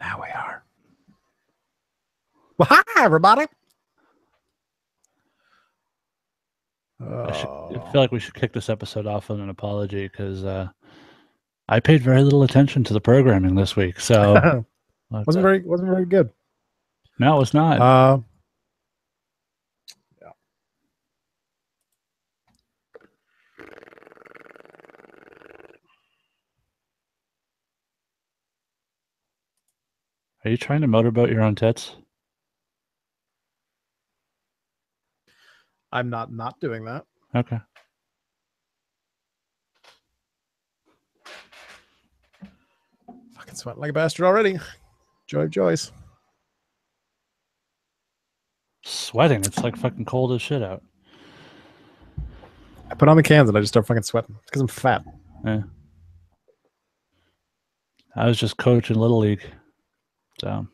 Now we are. Well, hi, everybody. I feel like we should kick this episode off with an apology because I paid very little attention to the programming this week. So wasn't very good. No, it was not. Yeah. Are you trying to motorboat your own tits? I'm not doing that. Okay. Fucking sweating like a bastard already. Joy of joys. Sweating. It's like fucking cold as shit out. I put on the cans and I just start fucking sweating. It's because I'm fat. Yeah. I was just coaching Little League. So.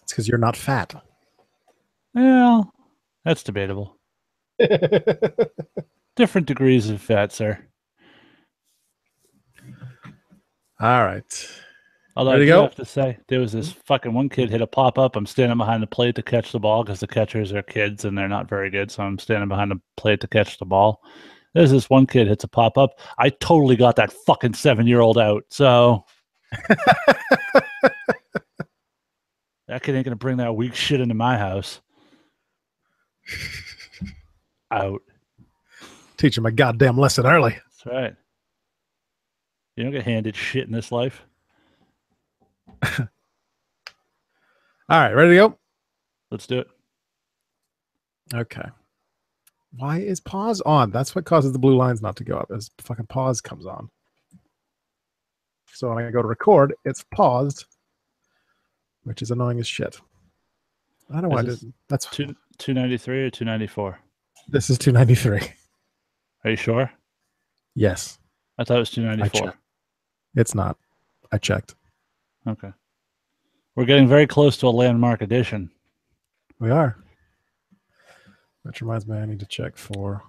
It's because you're not fat. Well, that's debatable. Different degrees of fat, sir. All right. Although I do have to say, there was this fucking one kid hit a pop-up. I'm standing behind the plate to catch the ball because the catchers are kids and they're not very good. So I'm standing behind the plate to catch the ball. There's this one kid hits a pop-up. I totally got that fucking 7-year-old out. So that kid ain't going to bring that weak shit into my house. Out. Teach him a goddamn lesson early. That's right. You don't get handed shit in this life. All right, ready to go? Let's do it. Okay. Why is pause on? That's what causes the blue lines not to go up, is fucking pause comes on. So when I go to record, it's paused, which is annoying as shit. I don't know why I didn't. That's 293 or 294? This is 293. Are you sure? Yes. I thought it was 294. It's not. I checked. Okay. We're getting very close to a landmark edition. We are. Which reminds me, I need to check for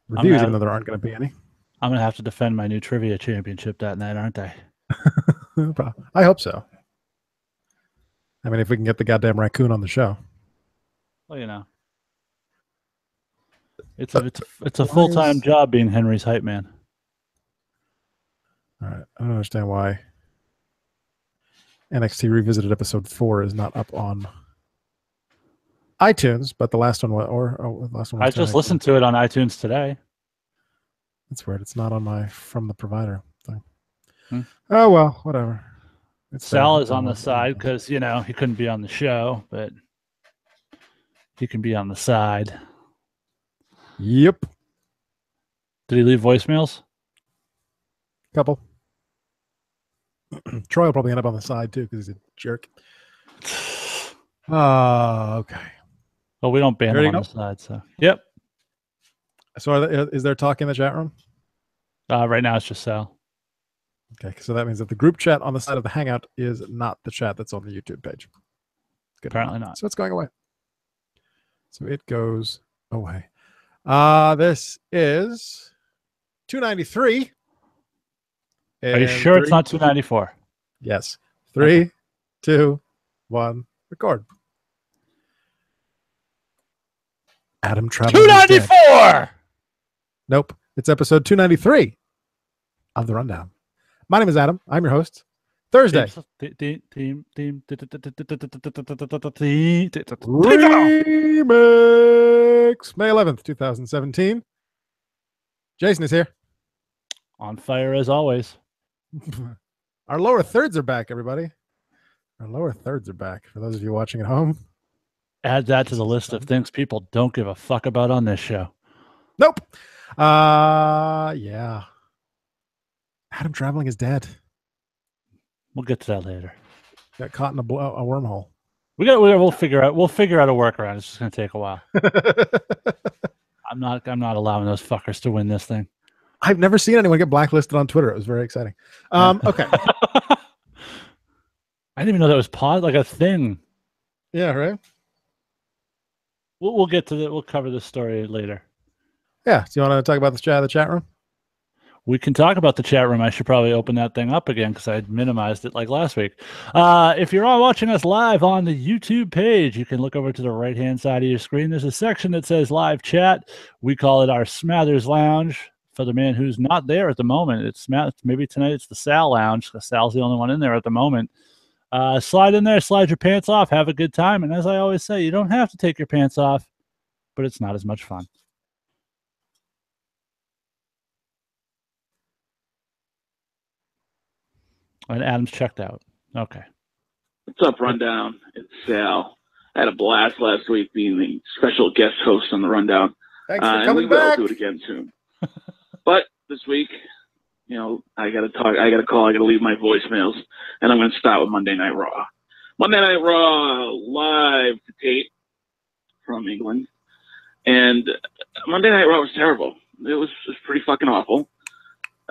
reviews, even though there aren't going to be any. I'm going to have to defend my new trivia championship that night, aren't I? I hope so. I mean, if we can get the goddamn raccoon on the show. Well, you know. It's a full-time job being Henry's hype man. All right. I don't understand why NXT Revisited episode 4 is not up on iTunes, but the last one was I just listened to it on iTunes today. That's weird. It's not on my from the provider thing. Hmm. Oh well, whatever. Sal is on the side because he couldn't be on the show, but he can be on the side. Yep. Did he leave voicemails? Couple. Troy will probably end up on the side too because he's a jerk. Okay. Well, we don't ban him on the side, so yep. So is there talk in the chat room? Right now it's just Sal. Okay, so that means that the group chat on the side of the Hangout is not the chat that's on the YouTube page. Good Apparently not. So it's going away. So it goes away. This is 293. Are you sure it's not 294? Yes. 3, 2, 1, record. Adam traveling. 294! Nope. It's episode 293 of The Rundown. My name is Adam. I'm your host. Thursday. Remix. May 11th, 2017. Jason is here. On fire as always. Our lower thirds are back, everybody. Our lower thirds are back. For those of you watching at home. Add that to the list of things people don't give a fuck about on this show. Nope. Yeah. Adam traveling is dead. We'll get to that later. Got caught in a wormhole. We'll figure out a workaround. It's just gonna take a while. I'm not allowing those fuckers to win this thing. I've never seen anyone get blacklisted on Twitter. It was very exciting. Okay. I didn't even know that was like a thing. Yeah, right. We'll get to that. We'll cover this story later. Yeah. Do you want to talk about the chat room? We can talk about the chat room. I should probably open that thing up again because I minimized it like last week. If you're all watching us live on the YouTube page, you can look over to the right-hand side of your screen. There's a section that says live chat. We call it our Smathers Lounge. For the man who's not there at the moment, maybe tonight it's the Sal Lounge because Sal's the only one in there at the moment. Slide in there, slide your pants off, have a good time. And as I always say, you don't have to take your pants off, but it's not as much fun. And Adam's checked out. Okay. What's up, Rundown? It's Sal. I had a blast last week being the special guest host on the Rundown. Thanks for coming back. We'll do it again soon. But this week, you know, I got to talk. I got to call. I got to leave my voicemails, and I'm going to start with Monday Night Raw. Monday Night Raw live to tape from England, and Monday Night Raw was terrible. It was pretty fucking awful.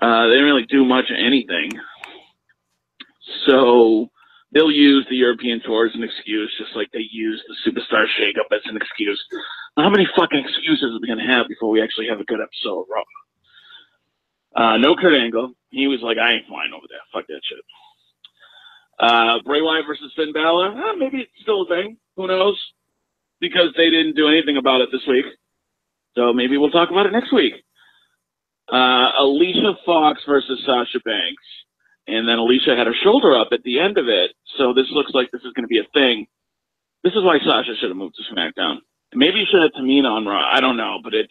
They didn't really do much of anything. So they'll use the European tour as an excuse, just like they use the Superstar Shakeup as an excuse. Now, how many fucking excuses are we going to have before we actually have a good episode of Raw? No Kurt Angle. He was like, I ain't flying over there. Fuck that shit. Bray Wyatt versus Finn Balor. Maybe it's still a thing. Who knows? Because they didn't do anything about it this week. So maybe we'll talk about it next week. Alicia Fox versus Sasha Banks. And then Alicia had her shoulder up at the end of it. So this looks like this is going to be a thing. This is why Sasha should have moved to SmackDown. Maybe you should have Tamina on Raw. I don't know, but it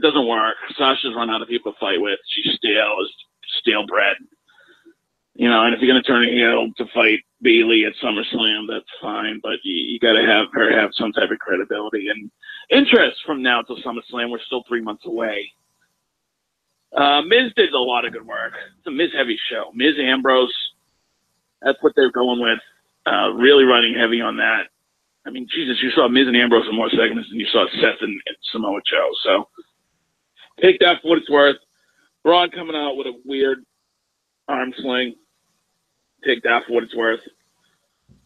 doesn't work. Sasha's run out of people to fight with. She's stale bread. You know, and if you're going to turn a heel to fight Bayley at SummerSlam, that's fine. But you got to have her have some type of credibility and interest from now till SummerSlam. We're still 3 months away. Miz did a lot of good work. It's a Miz heavy show. Miz Ambrose, that's what they're going with. Really running heavy on that. I mean, Jesus, you saw Miz and Ambrose in more segments than you saw Seth and Samoa Joe. So take that for what it's worth. Braun coming out with a weird arm sling. Take that for what it's worth.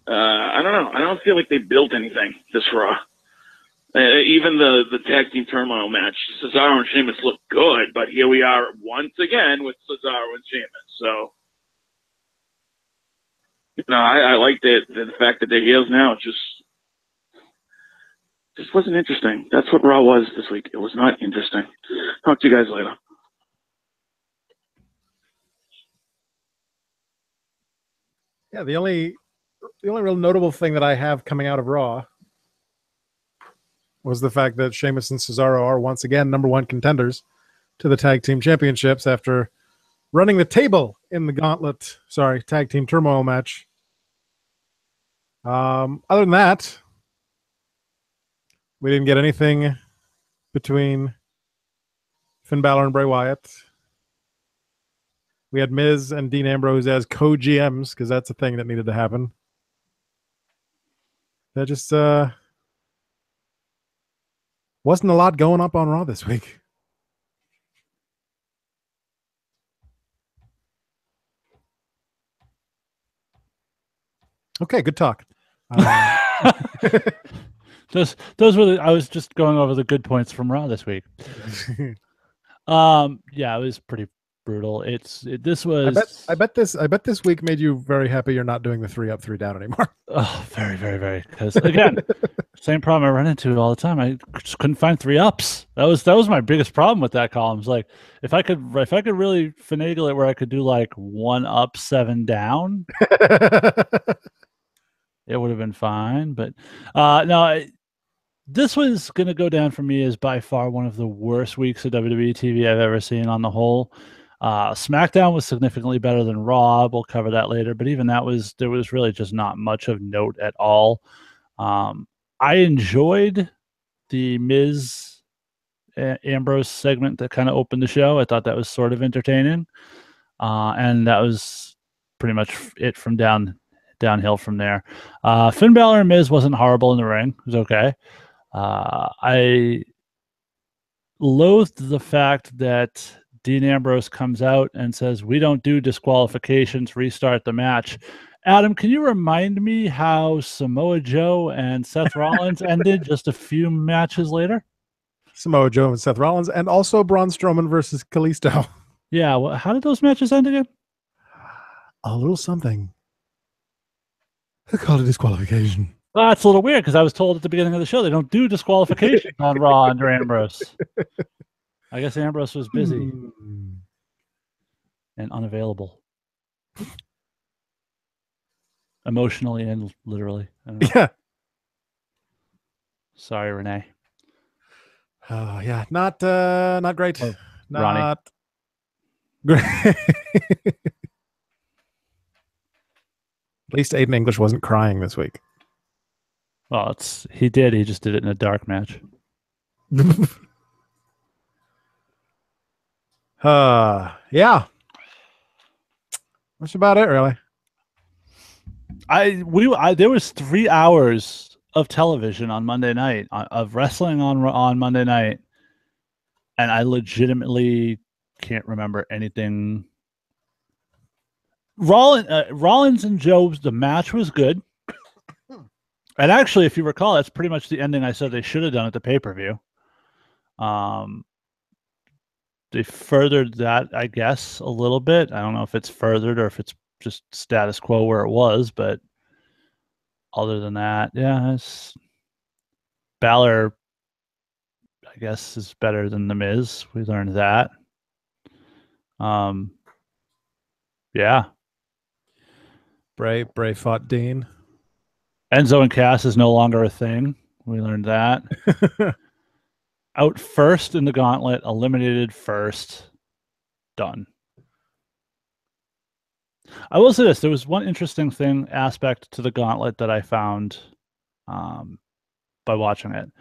I don't know. I don't feel like they built anything this Raw. Even the tag team turmoil match, Cesaro and Sheamus look good, but here we are once again with Cesaro and Sheamus. So, you know, I like the fact that they're heels now. It just wasn't interesting. That's what Raw was this week. It was not interesting. Talk to you guys later. Yeah, the only real notable thing that I have coming out of Raw was the fact that Sheamus and Cesaro are once again #1 contenders to the tag team championships after running the table in the tag team turmoil match. Other than that, we didn't get anything between Finn Balor and Bray Wyatt. We had Miz and Dean Ambrose as co-GMs because that's a thing that needed to happen. That just wasn't a lot going up on Raw this week. Okay, good talk. Those were I was just going over the good points from Raw this week. Yeah, it was pretty brutal. This was. I bet this week made you very happy. You're not doing the 3 up, 3 down anymore. Oh, very, very, very. Because again, same problem I run into all the time. I just couldn't find 3 ups. That was my biggest problem with that column. It's like if I could really finagle it where I could do like 1 up, 7 down, it would have been fine. But no. This was going to go down for me as by far one of the worst weeks of WWE TV I've ever seen on the whole. SmackDown was significantly better than Raw. We'll cover that later. But even there was really just not much of note at all. I enjoyed the Miz Ambrose segment that kind of opened the show. I thought that was sort of entertaining. And that was pretty much it from downhill from there. Finn Balor and Miz wasn't horrible in the ring. It was okay. I loathed the fact that Dean Ambrose comes out and says, we don't do disqualifications, restart the match. Adam, can you remind me how Samoa Joe and Seth Rollins ended just a few matches later? Samoa Joe and Seth Rollins, and also Braun Strowman versus Kalisto. Yeah. Well, how did those matches end again? A little something. I called it disqualification. Well, that's a little weird because I was told at the beginning of the show they don't do disqualifications on Raw under Ambrose. I guess Ambrose was busy and unavailable. Emotionally and literally. Yeah. Sorry, Renee. Yeah, not great. Or not great. At least Aiden English wasn't crying this week. Well, he did. He just did it in a dark match. Yeah. That's about it, really. There was 3 hours of television on Monday night, of wrestling on Monday night, and I legitimately can't remember anything. Rollins and Joe's, the match was good. And actually, if you recall, that's pretty much the ending I said they should have done at the pay-per-view. They furthered that, I guess, a little bit. I don't know if it's furthered or if it's just status quo where it was, but other than that, yeah, Balor, I guess, is better than The Miz. We learned that. Yeah. Bray fought Dean. Enzo and Cass is no longer a thing. We learned that. Out first in the gauntlet, eliminated first. Done. I will say this. There was one interesting aspect to the gauntlet that I found by watching it.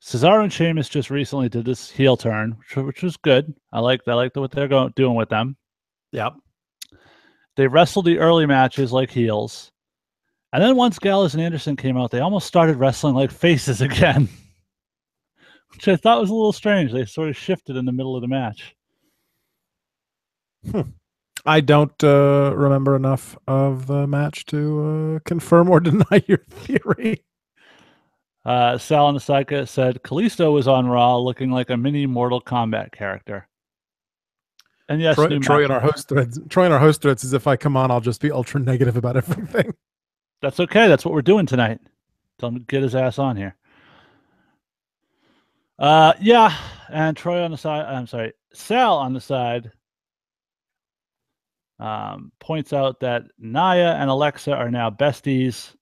Cesaro and Sheamus just recently did this heel turn, which was good. I liked what they're doing with them. Yep. They wrestled the early matches like heels. And then once Gallows and Anderson came out, they almost started wrestling like faces again, which I thought was a little strange. They sort of shifted in the middle of the match. I don't remember enough of the match to confirm or deny your theory. Sal on the Psycho said Kalisto was on Raw looking like a mini Mortal Kombat character. And yes, Troy in our host threads says if I come on, I'll just be ultra negative about everything. That's okay. That's what we're doing tonight. Tell him to get his ass on here. Yeah, and Troy on the side. I'm sorry, Sal on the side points out that Nia and Alexa are now besties,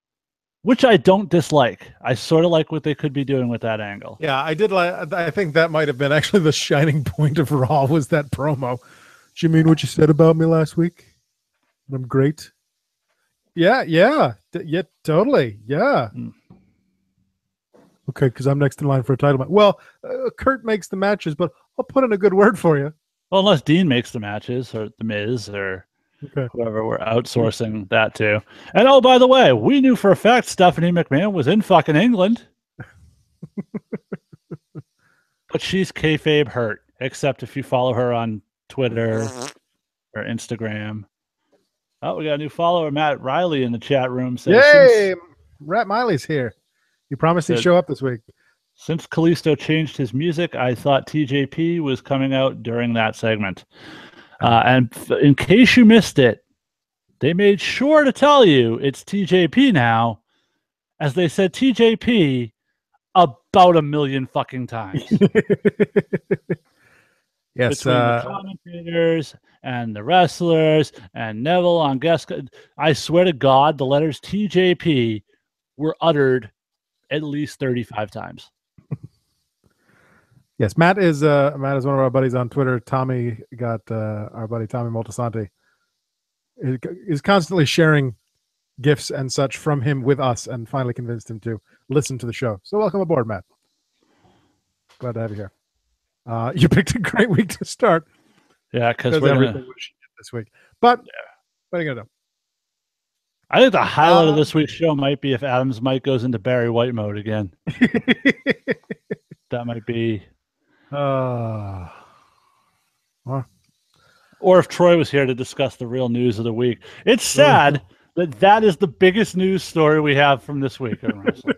which I don't dislike. I sort of like what they could be doing with that angle. Yeah, I did. I think that might have been actually the shining point of Raw was that promo. Do you mean what you said about me last week? I'm great. Yeah, totally. Yeah. Okay, because I'm next in line for a title match. Well, Kurt makes the matches, but I'll put in a good word for you. Well, unless Dean makes the matches, or The Miz, or whoever we're outsourcing that to. And oh, by the way, we knew for a fact Stephanie McMahon was in fucking England. But she's kayfabe hurt, except if you follow her on Twitter or Instagram. Oh, we got a new follower, Matt Riley, in the chat room. Yay! Rat Miley's here. He promised he'd show up this week. Since Kalisto changed his music, I thought TJP was coming out during that segment. And in case you missed it, they made sure to tell you it's TJP now, as they said TJP about 1 million fucking times. Yes, between the commentators and the wrestlers and Neville on guest. I swear to God, the letters TJP were uttered at least 35 times. Yes, Matt is one of our buddies on Twitter. Tommy got our buddy Tommy Moltisanti is constantly sharing gifts and such from him with us, and finally convinced him to listen to the show. So welcome aboard, Matt. Glad to have you here. You picked a great week to start. Yeah, because everything was shit this week. But what are you gonna do? I think the highlight of this week's show might be if Adam's mic goes into Barry White mode again. That might be. Or if Troy was here to discuss the real news of the week. It's sad that is the biggest news story we have from this week in wrestling.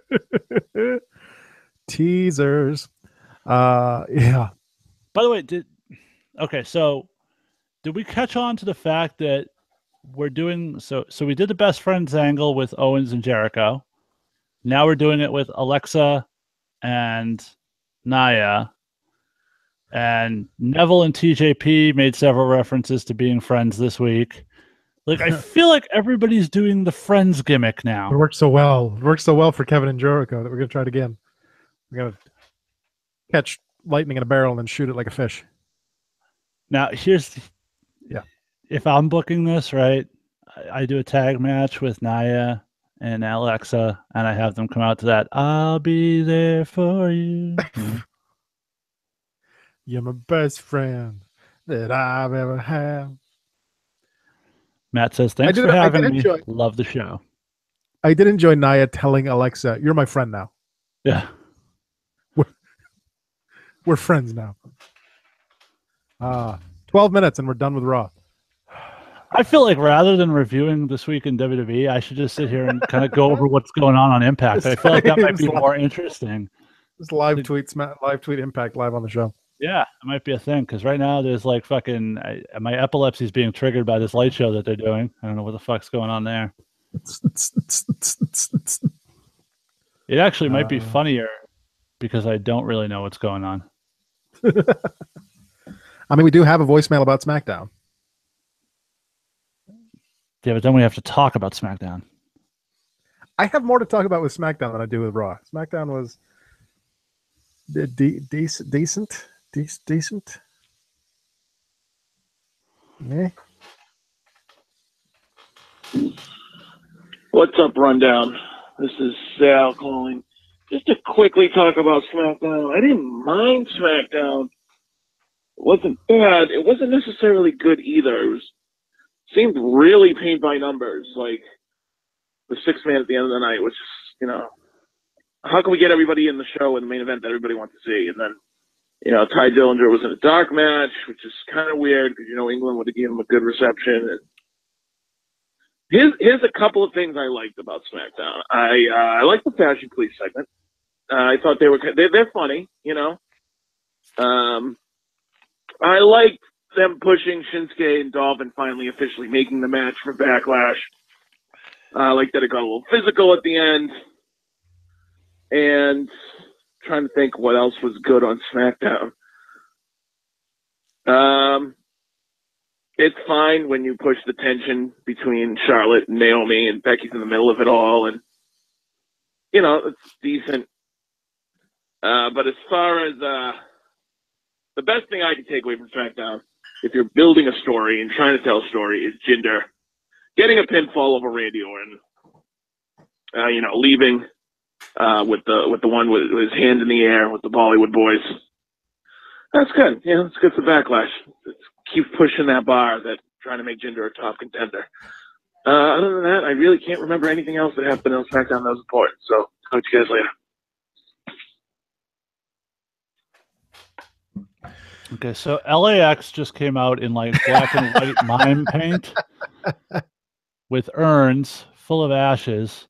Teasers. Yeah. By the way, so did we catch on to the fact that we're doing so we did the best friends angle with Owens and Jericho. Now we're doing it with Alexa and Nia. And Neville and TJP made several references to being friends this week. Like, I feel like everybody's doing the friends gimmick now. It worked so well. It worked so well for Kevin and Jericho that we're going to try it again. We're going to catch lightning in a barrel and then shoot it like a fish. Now, if I'm booking this, right, I do a tag match with Nia and Alexa, and I have them come out to that, I'll be there for you. You're my best friend that I've ever had. Matt says, thanks for having me. Love the show. I did enjoy Nia telling Alexa, you're my friend now. Yeah. We're friends now. 12 minutes and we're done with Raw. I feel like rather than reviewing this week in WWE, I should just sit here and kind of go over what's going on Impact. I feel like that might be more interesting. Just live tweet Impact live on the show. Yeah, it might be a thing because right now there's like fucking my epilepsy is being triggered by this light show that they're doing. I don't know what the fuck's going on there. It actually might be funnier because I don't really know what's going on. I mean, we do have a voicemail about SmackDown. Yeah, but then we have to talk about SmackDown. I have more to talk about with SmackDown than I do with Raw. SmackDown was decent. Yeah. What's up, Rundown? This is Sal calling. Just to quickly talk about SmackDown. I didn't mind SmackDown. It wasn't bad. It wasn't necessarily good either. It seemed really paint by numbers. Like the sixth man at the end of the night was just, how can we get everybody in the show in the main event that everybody wants to see? And then, Ty Dillinger was in a dark match, which is kind of weird because, England would have given him a good reception. And here's a couple of things I liked about SmackDown. I liked the Fashion Police segment. I thought they're funny, I liked them pushing Shinsuke and Dolph and finally officially making the match for Backlash. I like that it got a little physical at the end. And trying to think what else was good on SmackDown. It's fine when you push the tension between Charlotte and Naomi and Becky's in the middle of it all. And, it's decent. But as far as the best thing I can take away from SmackDown, if you're building a story and trying to tell a story, is Jinder getting a pinfall over Randy Orton. Leaving with the one with his hand in the air with the Bollywood boys. That's good. It's good for Backlash. Keep pushing that bar that trying to make Jinder a top contender. Other than that, I really can't remember anything else that happened on SmackDown that was important. So, talk to you guys later. Okay, so LAX just came out in like black and white mime paint with urns full of ashes,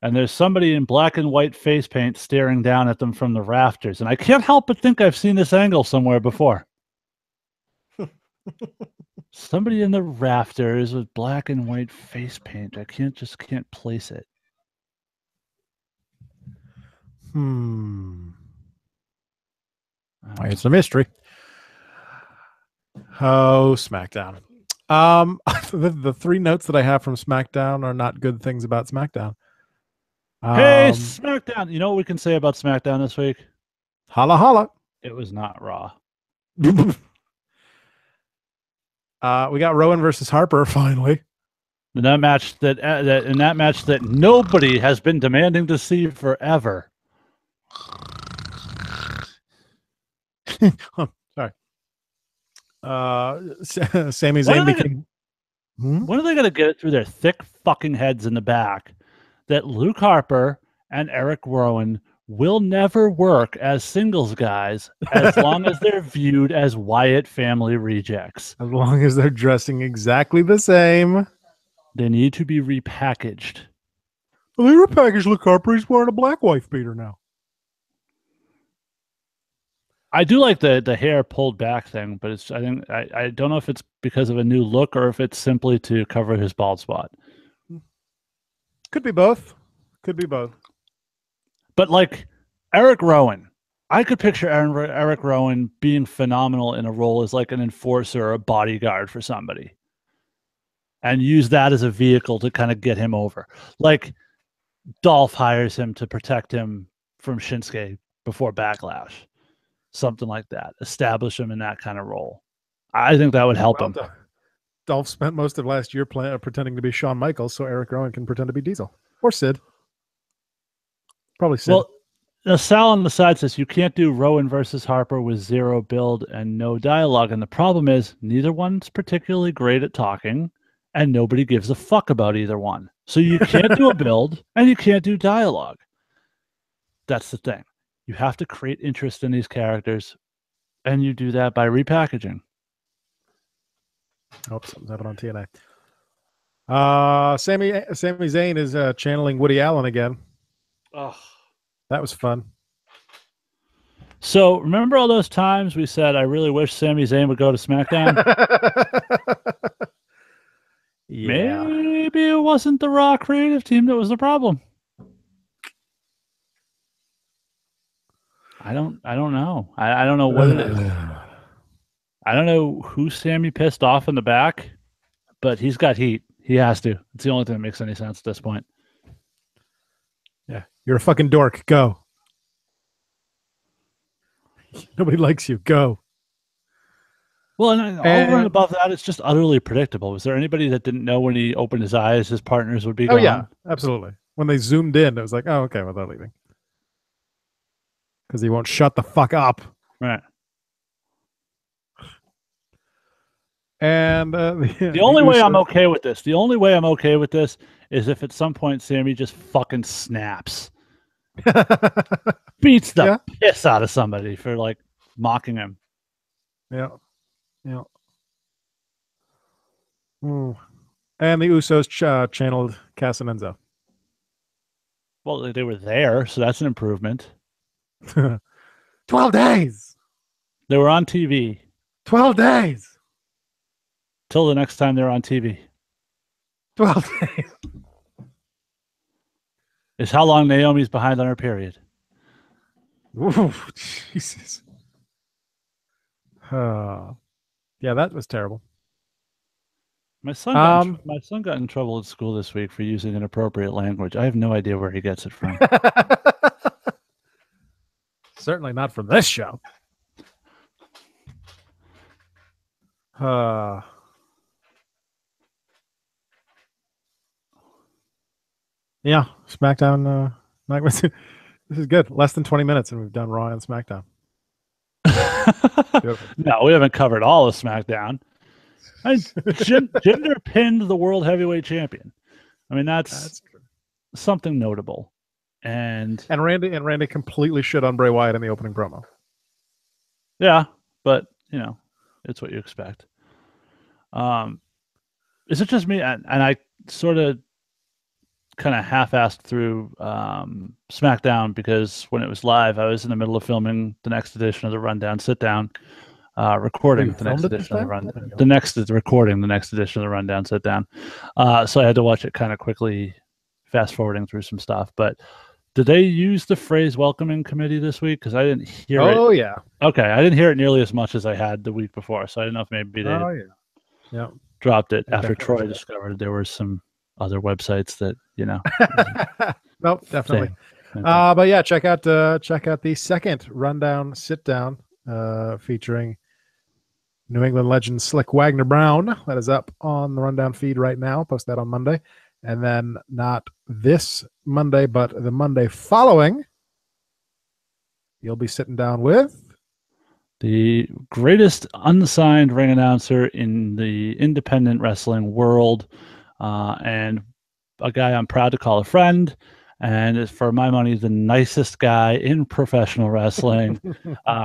and there's somebody in black and white face paint staring down at them from the rafters. And I can't help but think I've seen this angle somewhere before. Somebody in the rafters with black and white face paint. I can't place it. It's a mystery. Oh, SmackDown. The three notes that I have from SmackDown are not good things about SmackDown. Hey, SmackDown. You know what we can say about SmackDown this week? Holla, holla. It was not Raw. We got Rowan versus Harper finally. In that match that nobody has been demanding to see forever. Oh, sorry. Sami Zayn became. When are they going to get it through their thick fucking heads in the back that Luke Harper and Eric Rowan will never work as singles guys as long as they're viewed as Wyatt family rejects? As long as they're dressing exactly the same. They need to be repackaged. Well, they repackaged Luke Harper. He's wearing a black wife beater now. I do like the hair pulled back thing, but it's I don't know if it's because of a new look or if it's simply to cover his bald spot. Could be both. Could be both. But like Eric Rowan, I could picture Eric Rowan being phenomenal in a role as like an enforcer or a bodyguard for somebody, and use that as a vehicle to kind of get him over. Like Dolph hires him to protect him from Shinsuke before Backlash. Something like that. Establish him in that kind of role. I think that would help him. Dolph spent most of last year pretending to be Shawn Michaels, so Eric Rowan can pretend to be Diesel. Or Sid. Probably Sid. Well, Sal on the side says you can't do Rowan versus Harper with zero build and no dialogue. And the problem is neither one's particularly great at talking, and nobody gives a fuck about either one. So you can't do a build and you can't do dialogue. That's the thing. You have to create interest in these characters, and you do that by repackaging. Oh, something's happened on TNA. Sami Zayn is channeling Woody Allen again. Oh, that was fun. So remember all those times we said, I really wish Sami Zayn would go to SmackDown? Yeah. Maybe it wasn't the Raw creative team that was the problem. I don't know. I don't know what it is. I don't know who Sammy pissed off in the back, but he's got heat. He has to. It's the only thing that makes any sense at this point. Yeah. You're a fucking dork. Go. Nobody likes you. Go. Well, and over and above that, it's just utterly predictable. Was there anybody that didn't know when he opened his eyes his partners would be gone? Oh, yeah. Absolutely. When they zoomed in, it was like, oh, okay, well, they're leaving. Because he won't shut the fuck up. Right. And the only way I'm okay with this, is if at some point Sammy just fucking snaps. Beats the piss out of somebody for like mocking him. Yeah. Yeah. Ooh. And the Usos channeled Cass and Enzo. Well, they were there, so that's an improvement. 12 days. They were on TV. 12 days. Till the next time they're on TV. 12 days. Is how long Naomi's behind on her period. Ooh, Jesus. Yeah, that was terrible. My son got in trouble at school this week for using inappropriate language. I have no idea where he gets it from. Certainly not from this show. Yeah, SmackDown. This is good. Less than 20 minutes, and we've done Raw and SmackDown. No, we haven't covered all of SmackDown. Jinder pinned the World Heavyweight Champion. I mean, that's something notable. And Randy completely shit on Bray Wyatt in the opening promo. Yeah, but you know, it's what you expect. Is it just me? And I sort of kind of half-assed through SmackDown because when it was live, I was in the middle of filming the next edition of the Rundown Sit Down, recording the next edition of the Rundown. The next edition of the Rundown Sit Down. So I had to watch it kind of quickly, fast-forwarding through some stuff. But did they use the phrase "welcoming committee" this week? Because I didn't hear it. Oh yeah. Okay, I didn't hear it nearly as much as I had the week before, so I didn't know if maybe they dropped it after Troy discovered there were some other websites that, you know. Nope, definitely. But yeah, check out the second Rundown Sit Down featuring New England legend Slick Wagner Brown. That is up on the Rundown feed right now. Post that on Monday. And then not this Monday, but the Monday following, you'll be sitting down with the greatest unsigned ring announcer in the independent wrestling world, and a guy I'm proud to call a friend, and for my money, the nicest guy in professional wrestling,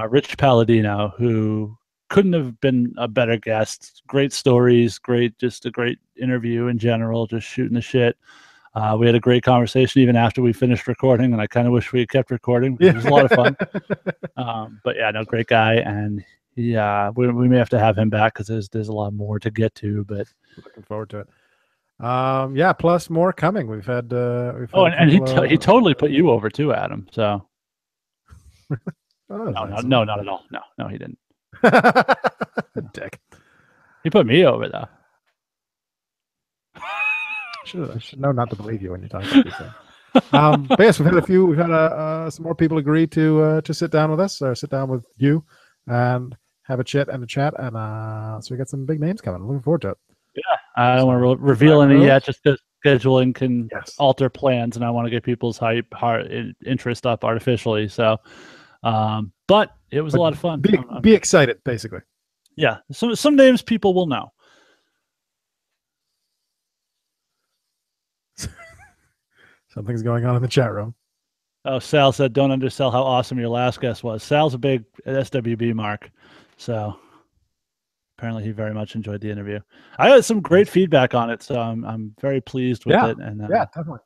Rich Palladino, who couldn't have been a better guest. Great stories, just a great interview in general, just shooting the shit. We had a great conversation even after we finished recording, and I kind of wish we had kept recording. It was a lot of fun. But yeah, no, great guy, and we may have to have him back because there's a lot more to get to. But looking forward to it. Yeah, plus more coming. We've had and he totally put you over too, Adam. So no, not at all. No, he didn't. Dick. He put me over though. I should know not to believe you when you talk about these things. But yes, we've had some more people agree to sit down with us, or sit down with you, and have a chit and a chat, and so we got some big names coming. I'm looking forward to it. Yeah, I don't want to reveal any yet, just because scheduling can alter plans, and I want to get people's interest up artificially. So, but it was a lot of fun. Be excited, basically. Yeah, some names people will know. Something's going on in the chat room. Oh, Sal said, "Don't undersell how awesome your last guest was." Sal's a big SWB mark, so apparently he very much enjoyed the interview. I got some great feedback on it, so I'm very pleased with it. And yeah, definitely.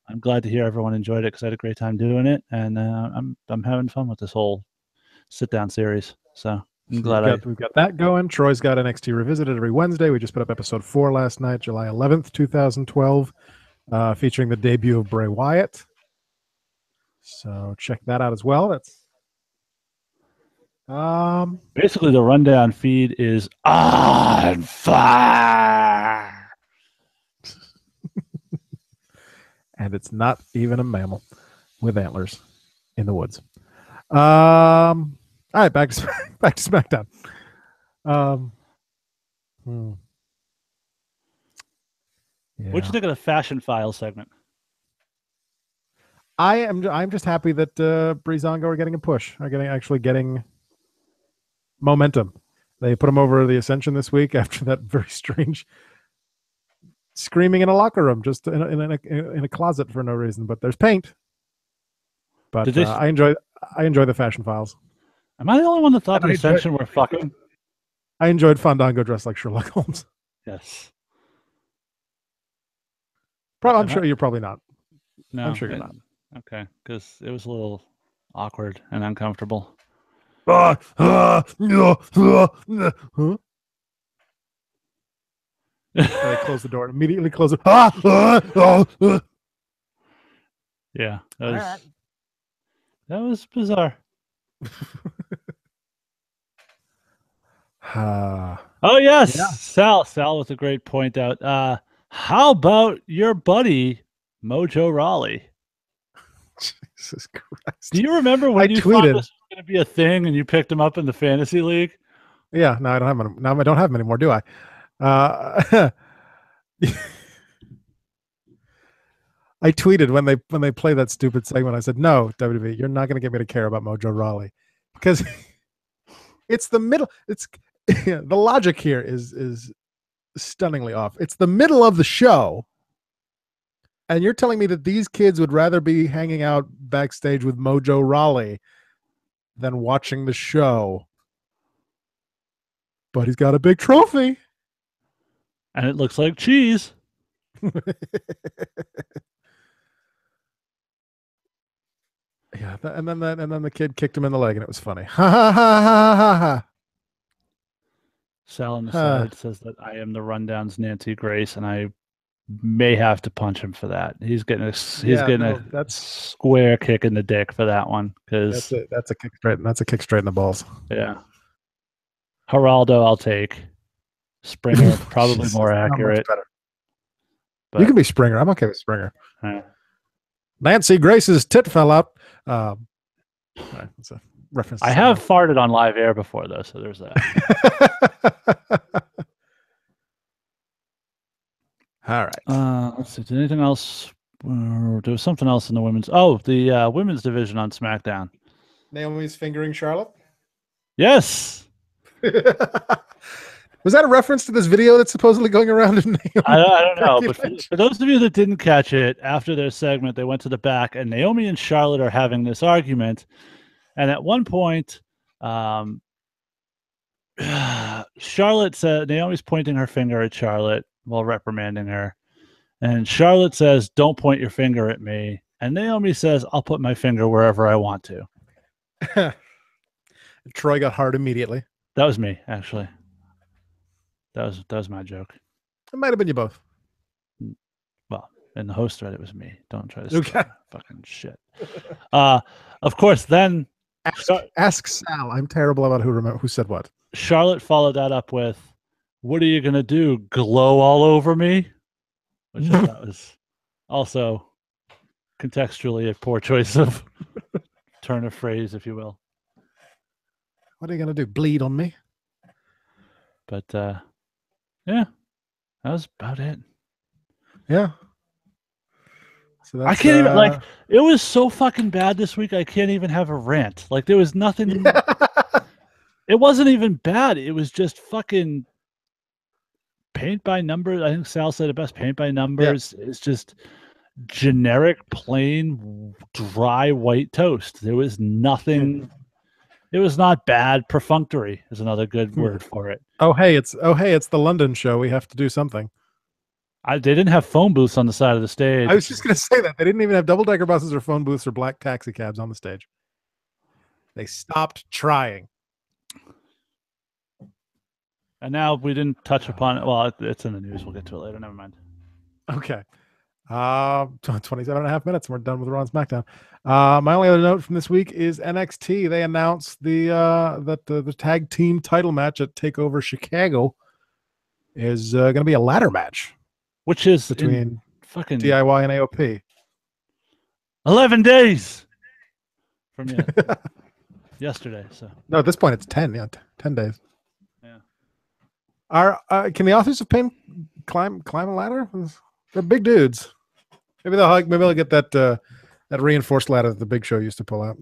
I'm glad to hear everyone enjoyed it because I had a great time doing it, and I'm having fun with this whole sit down series. So I'm glad we've got that going. Troy's got NXT Revisited every Wednesday. We just put up episode 4 last night, July 11th, 2012. Featuring the debut of Bray Wyatt. So check that out as well. That's basically the rundown feed is on fire. And it's not even a mammal with antlers in the woods. All right, back to SmackDown. Yeah. What'd you think of the Fashion Files segment? I'm just happy that Breezango are getting a push. Are actually getting momentum. They put him over the Ascension this week after that very strange screaming in a locker room, just in a closet for no reason. But there's paint. But I enjoy the Fashion Files. Am I the only one that thought the Ascension were fucking? I enjoyed Fandango dressed like Sherlock Holmes. Yes. I'm sure you're probably not. No, I'm sure you're not. Okay, because it was a little awkward and uncomfortable. Huh? They close the door. Immediately close it. Yeah, that was bizarre. Oh yes, yeah. Sal with a great point out. How about your buddy Mojo Rawley? Jesus Christ! Do you remember when you thought this was going to be a thing and you picked him up in the fantasy league? Yeah, no, I don't have him. Now I don't have him anymore, do I? I tweeted when they play that stupid segment. I said, "No, WWE, you're not going to get me to care about Mojo Rawley because it's the middle. It's the logic here is stunningly off. It's the middle of the show." And you're telling me that these kids would rather be hanging out backstage with Mojo Rawley than watching the show. But he's got a big trophy. And it looks like cheese. Yeah, and then the kid kicked him in the leg and it was funny. Ha ha ha ha ha ha. Sal on the side says that I am the Rundown's Nancy Grace, and I may have to punch him for that. He's getting a square kick in the dick for that one, because that's a kick straight. That's a kick straight in the balls. Yeah. Geraldo, I'll take. Springer, probably more accurate. But you can be Springer. I'm okay with Springer. Nancy Grace's tit fell out. It's a reference. I have farted on live air before, though, so there's that. All right. Let's see. Did anything else? There was something else in the women's. Oh, the women's division on SmackDown. Naomi's fingering Charlotte. Yes. Was that a reference to this video that's supposedly going around in Naomi? I don't know, but for those of you that didn't catch it, after their segment, they went to the back, and Naomi and Charlotte are having this argument. And at one point, Charlotte said, Naomi's pointing her finger at Charlotte while reprimanding her. And Charlotte says, "Don't point your finger at me." And Naomi says, "I'll put my finger wherever I want to." Troy got hard immediately. That was me, actually. That was my joke. It might have been you both. Well, in the host thread, it was me. Don't try to steal fucking shit. Of course, then ask Sal. I'm terrible about who said what. Charlotte followed that up with, "What are you gonna do? Glow all over me?" Which I thought was also contextually a poor choice of turn of phrase, if you will. What are you gonna do? Bleed on me? But yeah, that was about it. Yeah. So that's, I can't even like. It was so fucking bad this week. I can't even have a rant. Like there was nothing. Yeah. It wasn't even bad. It was just fucking paint by numbers. I think Sal said it best. Paint by numbers. Yeah. It's just generic, plain, dry white toast. There was nothing. It was not bad. Perfunctory is another good word for it. Oh hey, it's the London show. We have to do something. They didn't have phone booths on the side of the stage. I was just going to say that. They didn't even have double-decker buses or phone booths or black taxi cabs on the stage. They stopped trying. And now we didn't touch upon it. Well, it's in the news. We'll get to it later. Never mind. Okay. 27 and a half minutes and we're done with Raw and SmackDown. My only other note from this week is NXT. They announced that the tag team title match at TakeOver Chicago is going to be a ladder match. Which is between fucking DIY and AOP. 11 days from yesterday. So no, at this point it's 10. Yeah, 10 days. Yeah. Can the authors of Pain climb a ladder? They're big dudes. Maybe they'll get that reinforced ladder that the Big Show used to pull out.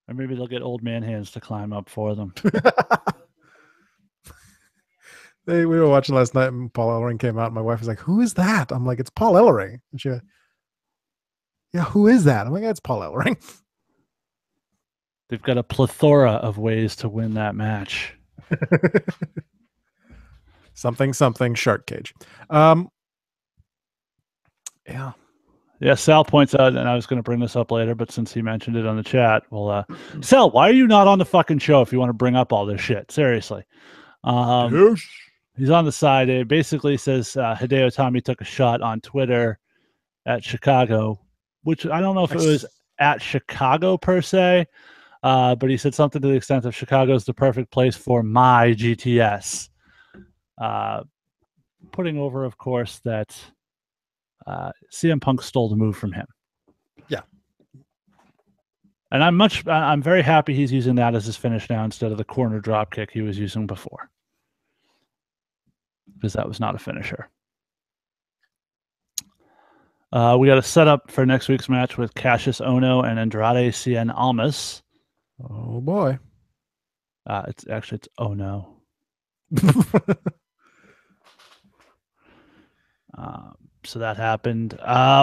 Or maybe they'll get old man hands to climb up for them. We were watching last night and Paul Ellering came out and my wife was like, "Who is that?" I'm like, "It's Paul Ellering." And she went, "Yeah, who is that?" I'm like, "It's Paul Ellering." They've got a plethora of ways to win that match. something shark cage. Yeah. Yeah, Sal points out, and I was going to bring this up later, but since he mentioned it on the chat, well, Sal, why are you not on the fucking show if you want to bring up all this shit? Seriously. He's on the side. It basically says Hideo Itami took a shot on Twitter at Chicago, which I don't know if it was at Chicago per se, but he said something to the extent of Chicago's the perfect place for my GTS. Putting over, of course, that CM Punk stole the move from him. Yeah. And I'm very happy he's using that as his finish now instead of the corner drop kick he was using before. Because that was not a finisher. We got a setup for next week's match with Cassius Ohno and Andrade Cien Almas. Oh boy. It's Ohno. So that happened.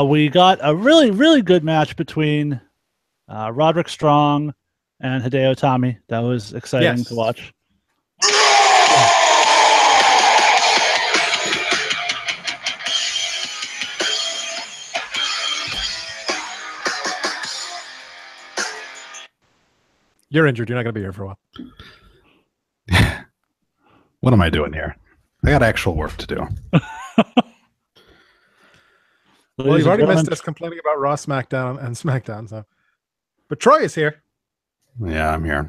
We got a really, really good match between Roderick Strong and Hideo Itami. That was exciting to watch. You're injured. You're not going to be here for a while. What am I doing here? I got actual work to do. Well, you've already missed us complaining about Raw, SmackDown, and SmackDown. So, but Troy is here. Yeah, I'm here.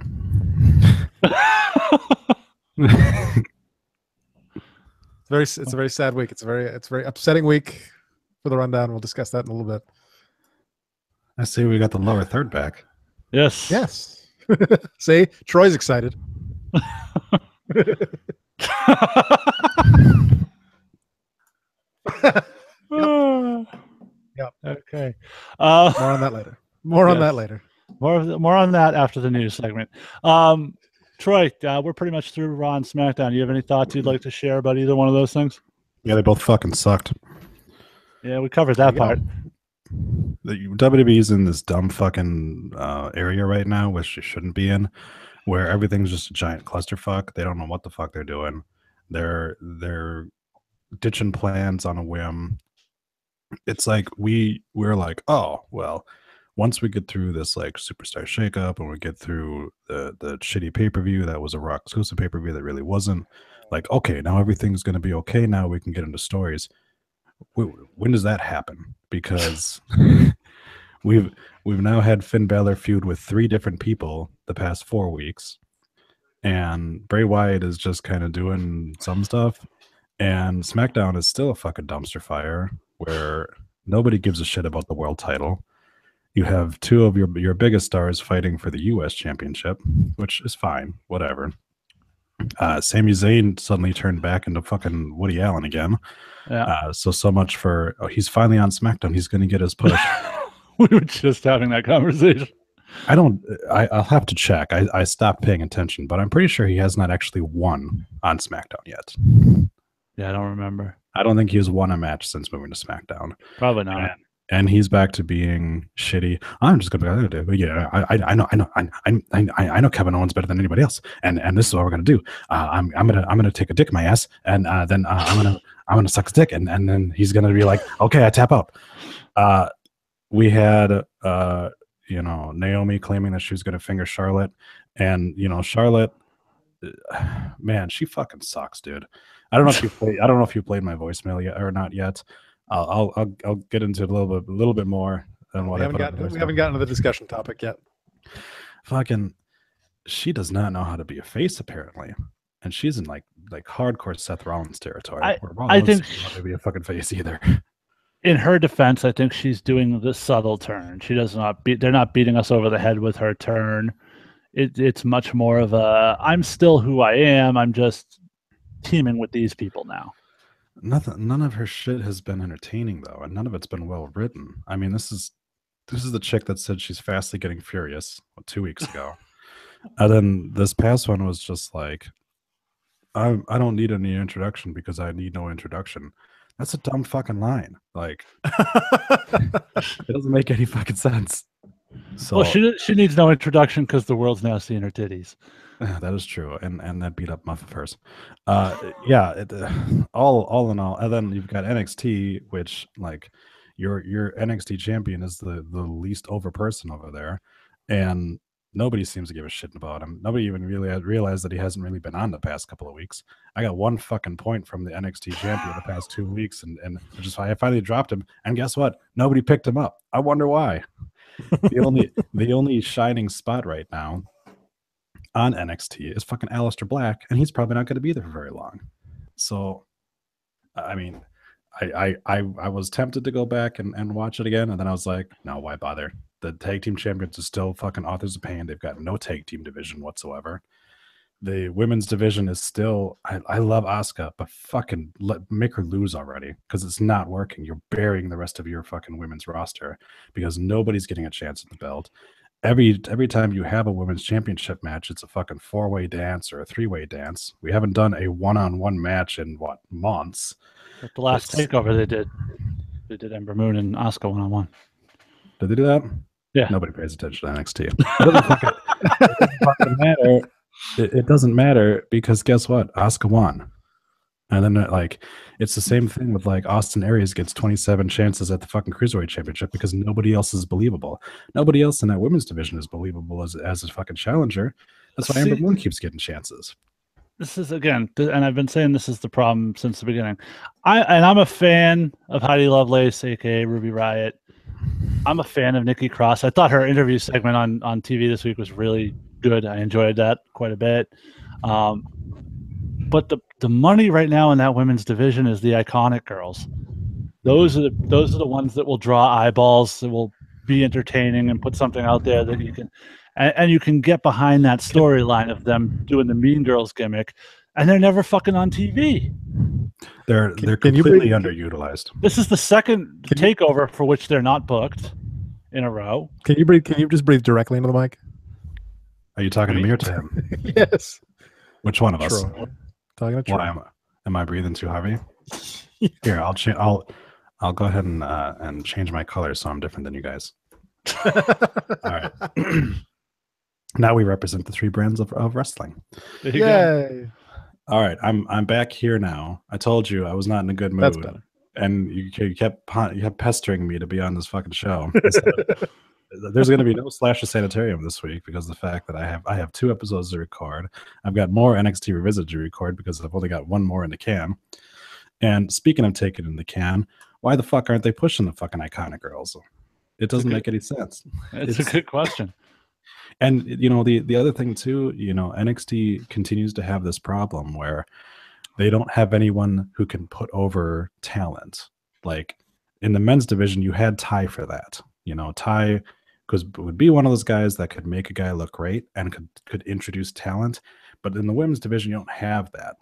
It's a very sad week. It's a very upsetting week for the rundown. We'll discuss that in a little bit. I see we got the lower third back. Yes. Yes. See, Troy's excited. Yep. Okay. More on that later. More on that later. More on that after the news segment. Troy, we're pretty much through Raw and SmackDown. You have any thoughts you'd like to share about either one of those things? Yeah, they both fucking sucked. Yeah, we covered that part. The WWE's in this dumb fucking area right now, which it shouldn't be in, where everything's just a giant clusterfuck. They don't know what the fuck they're doing. They're ditching plans on a whim. it's like we're like, oh well, once we get through this like superstar shakeup and we get through the shitty pay-per-view that was a Raw exclusive pay-per-view that really wasn't, like, okay, now everything's going to be okay, now we can get into stories. When does that happen? Because we've now had Finn Balor feud with 3 different people the past 4 weeks, and Bray Wyatt is just kind of doing some stuff, and SmackDown is still a fucking dumpster fire where nobody gives a shit about the world title. You have 2 of your biggest stars fighting for the U.S. Championship, which is fine, whatever. Sami Zayn suddenly turned back into fucking Woody Allen again. Yeah. So much for, he's finally on SmackDown. He's going to get his push. We were just having that conversation. I'll have to check. I stopped paying attention, but I'm pretty sure he has not actually won on SmackDown yet. Yeah, I don't remember. I don't think he has won a match since moving to SmackDown. Probably not. And he's back to being shitty. I'm just gonna do. Yeah, I know Kevin Owens better than anybody else, and this is what we're gonna do. I'm gonna take a dick in my ass, and then I'm gonna suck his dick, and then he's gonna be like, okay, I tap out. We had Naomi claiming that she was gonna finger Charlotte, and Charlotte, man, she fucking sucks, dude. I don't know if you played my voicemail yet or not yet. I'll get into it a little bit more than what we haven't gotten to the discussion topic yet. Fucking, she does not know how to be a face apparently, and she's in like hardcore Seth Rollins territory. I think she doesn't know how to be a fucking face either. In her defense, I think she's doing the subtle turn. She does not they're not beating us over the head with her turn. It's much more of a, I'm still who I am. I'm just teaming with these people now. None of her shit has been entertaining though, and none of it's been well written. I mean, this is the chick that said she's fastly getting furious 2 weeks ago, and then this past one was just like, I don't need any introduction because I need no introduction. That's a dumb fucking line. Like, it doesn't make any fucking sense. So, well, she needs no introduction because the world's now seeing her titties. That is true, and that beat up muff of hers. Yeah, all in all, and then you've got NXT, which like your NXT champion is the least over person over there, and nobody seems to give a shit about him. Nobody even really realized that he hasn't really been on the past couple of weeks. I got 1 fucking point from the NXT champion the past 2 weeks, and which is why I finally dropped him. And guess what? Nobody picked him up. I wonder why. The only shining spot right now on NXT is fucking Aleister Black, and he's probably not going to be there for very long. So, I mean, I was tempted to go back and watch it again, and then I was like, no, why bother? The tag team champions are still fucking Authors of Pain. They've got no tag team division whatsoever. The women's division is still, I love Asuka, but fucking make her lose already, because it's not working. You're burying the rest of your fucking women's roster because nobody's getting a chance at the belt. Every time you have a women's championship match, it's a fucking 4-way dance or a 3-way dance. We haven't done a one-on-one match in months. But the last takeover they did Ember Moon and Asuka 1-on-1. Did they do that? Yeah. Nobody pays attention to NXT. It doesn't fucking matter. It doesn't matter because guess what? Asuka won. And then like it's the same thing with like Austin Aries gets 27 chances at the fucking Cruiserweight Championship because nobody else is believable. Nobody else in that women's division is believable as a fucking challenger. That's why Ember Moon keeps getting chances. This is, again, and I've been saying this is the problem since the beginning. I'm a fan of Heidi Lovelace, aka Ruby Riott. I'm a fan of Nikki Cross. I thought her interview segment on TV this week was really good. I enjoyed that quite a bit. But the money right now in that women's division is the Iconic girls. Those are the ones that will draw eyeballs, that will be entertaining and put something out there that you can, and you can get behind that storyline of them doing the Mean Girls gimmick, and they're never fucking on TV. They're completely underutilized. This is the second takeover for which they're not booked in a row. Can you breathe? Can you just breathe directly into the mic? Are you talking to me or to him? Yes. Which one of us? Talking to Troy. Am I breathing too heavy? Here, I'll go ahead and change my color so I'm different than you guys. All right. Now we represent the 3 brands of wrestling. Yay! All right, I'm back here now. I told you I was not in a good mood. That's better. and you kept pestering me to be on this fucking show. There's going to be no Slasher Sanitarium this week because of the fact that I have 2 episodes to record. I've got more NXT Revisited to record because I've only got 1 more in the can. And speaking of taking in the can, why the fuck aren't they pushing the fucking Iconic Girls? It doesn't make any sense. It's a good question. And the other thing too, NXT continues to have this problem where they don't have anyone who can put over talent. Like in the men's division, you had Ty for that. Ty would be one of those guys that could make a guy look great and could introduce talent. But in the women's division, you don't have that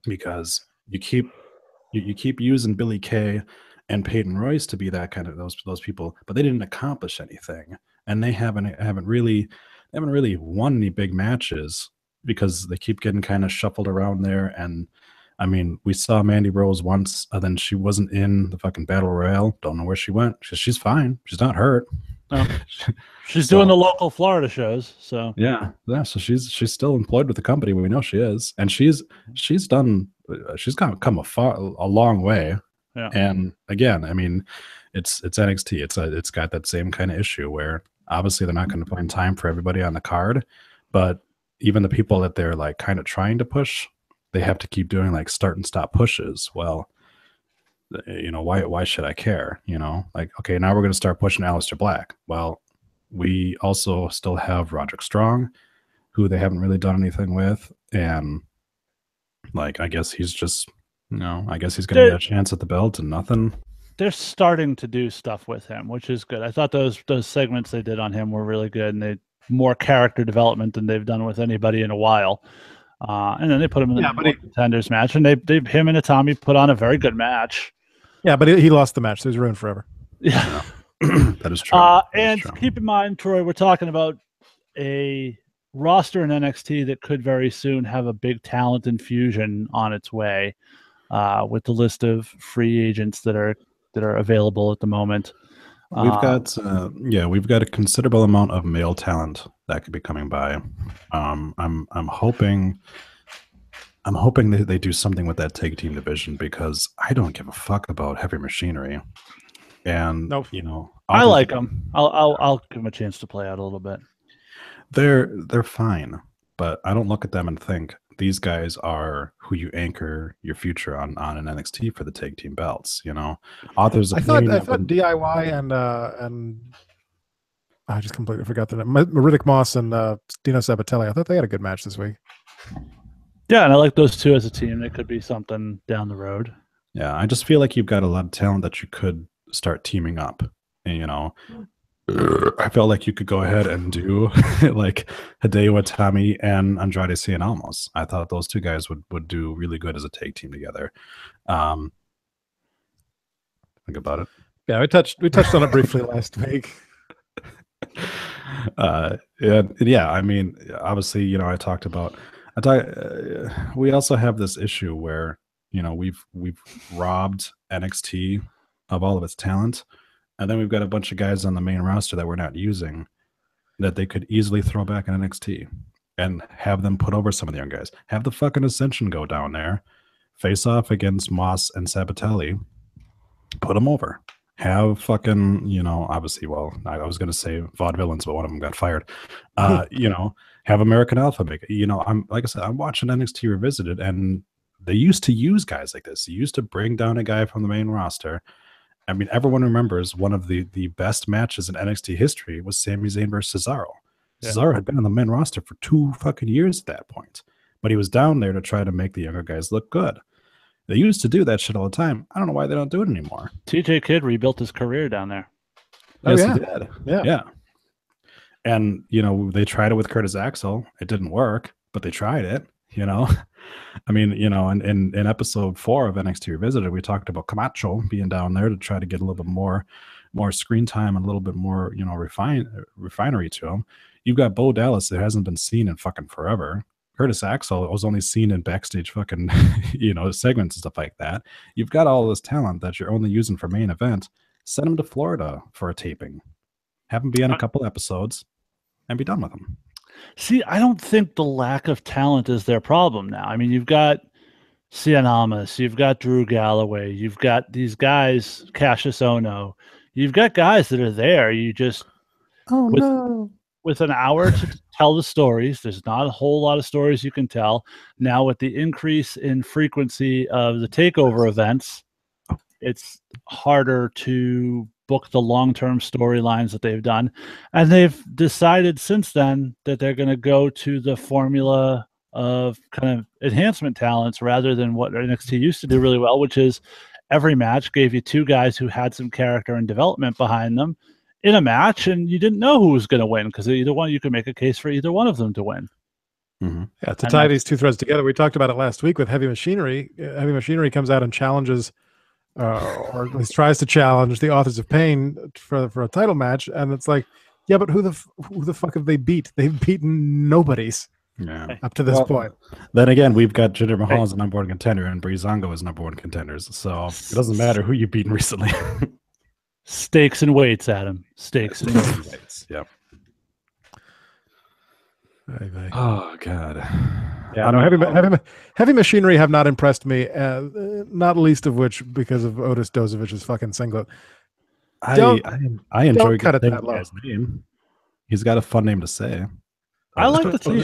because you keep using Billie Kay and Peyton Royce to be that kind of those people, but they didn't accomplish anything, and they haven't really won any big matches because they keep getting kind of shuffled around there. And I mean, we saw Mandy Rose once, and then she wasn't in the fucking Battle Royale. Don't know where she went. She's fine. She's not hurt. No. She's doing the local Florida shows. So yeah. So she's still employed with the company. We know she is, and she's come a long way. Yeah. And again, I mean, it's NXT. It's got that same kind of issue where obviously they're not going to find time for everybody on the card, but even the people that they're like kind of trying to push, they have to keep doing like start and stop pushes. Well, why should I care? Like, okay, now we're going to start pushing Aleister Black. Well, we also still have Roderick Strong, who they haven't really done anything with, and like I guess he's just I guess he's going to get a chance at the belt and nothing. They're starting to do stuff with him, which is good. I thought those segments they did on him were really good, and they more character development than they've done with anybody in a while. And then they put him in the contenders match, and him and Itami put on a very good match. Yeah, but he lost the match, so he's ruined forever. Yeah, that is true. Keep in mind, Troy, we're talking about a roster in NXT that could very soon have a big talent infusion on its way. With the list of free agents that are available at the moment, we've got a considerable amount of male talent that could be coming by. I'm hoping they do something with that tag team division because I don't give a fuck about Heavy Machinery. And nope. I like them. I'll give them a chance to play out a little bit. They're fine, but I don't look at them and think these guys are who you anchor your future on an NXT for the tag team belts. Authors. I thought DIY and I just completely forgot the name. Riddick Moss and Dino Sabatelli. I thought they had a good match this week. Yeah, and I like those two as a team. They could be something down the road. Yeah, I just feel like you've got a lot of talent that you could start teaming up. And I felt like you could go ahead and do like Hideo Itami and Andrade Cien Almas. I thought those two guys would do really good as a tag team together. Think about it. Yeah, we touched on it briefly last week. Yeah. I mean, obviously, I talked about. We also have this issue where we've robbed NXT of all of its talent. And then we've got a bunch of guys on the main roster that we're not using that they could easily throw back in NXT and have them put over some of the young guys. Have the fucking Ascension go down there, face off against Moss and Sabatelli, put them over. Have fucking, obviously, well, I was going to say vaudevillains, but one of them got fired. Have American Alpha make it. I'm watching NXT Revisited, and they used to use guys like this. They used to bring down a guy from the main roster. I mean, everyone remembers one of the best matches in NXT history was Sami Zayn versus Cesaro. Yeah. Cesaro had been on the main roster for 2 fucking years at that point, but he was down there to try to make the younger guys look good. They used to do that shit all the time. I don't know why they don't do it anymore. TJ Kidd rebuilt his career down there. Yes, he did. Yeah. And, they tried it with Curtis Axel. It didn't work, but they tried it, I mean, in episode 4 of NXT Revisited, we talked about Camacho being down there to try to get a little bit more screen time and a little bit more, refinery to him. You've got Bo Dallas that hasn't been seen in fucking forever. Curtis Axel was only seen in backstage fucking, segments and stuff like that. You've got all this talent that you're only using for main event. Send him to Florida for a taping. Have him be on a couple episodes and be done with him. See, I don't think the lack of talent is their problem now. I mean, you've got Cien Almas, you've got Drew Galloway, you've got these guys, Cassius Ono, you've got guys that are there. You just with an hour to tell the stories, there's not a whole lot of stories you can tell. Now with the increase in frequency of the takeover events, it's harder to book the long-term storylines that they've done. And they've decided since then that they're going to go to the formula of kind of enhancement talents rather than what NXT used to do really well, which is every match gave you two guys who had some character and development behind them in a match, and you didn't know who was going to win because either one, you could make a case for either one of them to win. Mm-hmm. Yeah, to tie these two threads together, we talked about it last week with Heavy Machinery. Heavy Machinery comes out and challenges, or at least tries to challenge the Authors of Pain for a title match, and it's like, yeah, but who the fuck have they beat? They've beaten nobodies. Yeah. Up to this point. Then again, we've got Jinder Mahal as a number one contender and Breezango as number one contenders. So it doesn't matter who you've beaten recently. Stakes and weights, Adam. Stakes and weights. Yep. Bye. Oh God. Yeah, no, heavy Machinery have not impressed me. Not least of which because of Otis Dozovich's fucking singlet. I enjoy cut it saying that low. his name. He's got a fun name to say. I like the team.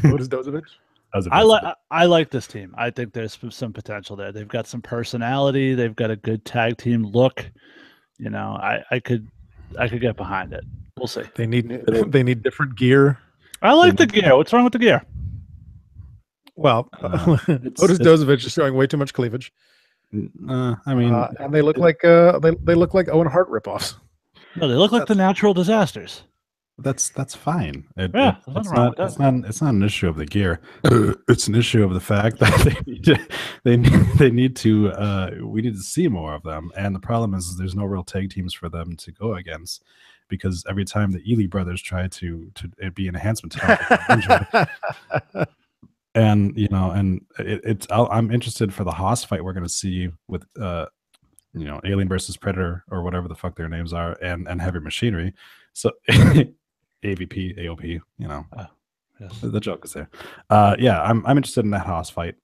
Otis Dozovich. I like this team. I think there's some potential there. They've got some personality. They've got a good tag team look. You know, I could get behind it. We'll see. They need different gear. I like the gear. What's wrong with the gear? Well, Otis Dozovich is showing way too much cleavage. I mean, and they look like they look like Owen Hart ripoffs. No, they look like the Natural Disasters. That's fine. It's not an issue of the gear. It's an issue of the fact that we need to see more of them. And the problem is there's no real tag teams for them to go against, because every time the Ely brothers try to be an enhancement talent, and I'm interested for the Haas fight we're going to see with Alien versus Predator or whatever the fuck their names are, and Heavy Machinery. So AVP, AOP, yes. The joke is there. I'm interested in that Haas fight.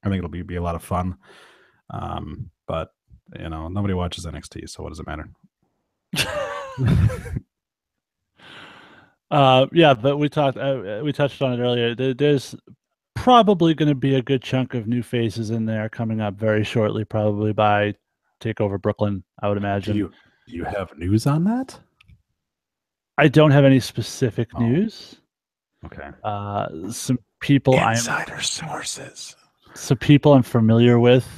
I think it'll be a lot of fun. But nobody watches NXT, so what does it matter? But we touched on it earlier. There's probably going to be a good chunk of new faces in there coming up very shortly, probably by TakeOver Brooklyn, I would imagine. Do you have news on that? I don't have any specific news. Okay. Some people sources. Some people I'm familiar with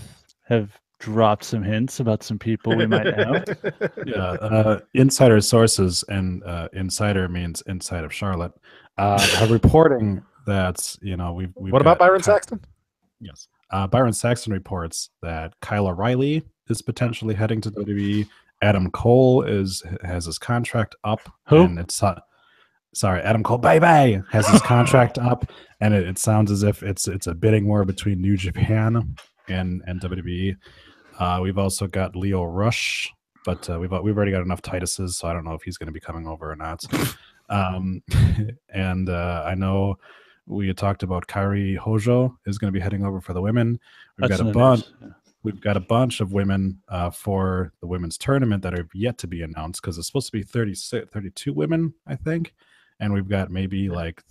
have dropped some hints about some people we might know. Yeah. Insider sources, and insider means inside of Charlotte, are reporting that we've What about Byron Saxton? Yes. Byron Saxton reports that Kyle O'Reilly is potentially heading to WWE. Adam Cole has his contract up. Who? And Adam Cole, bye, has his contract up, and it sounds as if it's a bidding war between New Japan and WWE. We've also got Leo Rush, but we've already got enough Tituses, so I don't know if he's going to be coming over or not. And I know we had talked about Kairi Hojo is going to be heading over for the women. We've got a bunch of women for the women's tournament that are yet to be announced, because it's supposed to be 32 women, I think. And we've got maybe like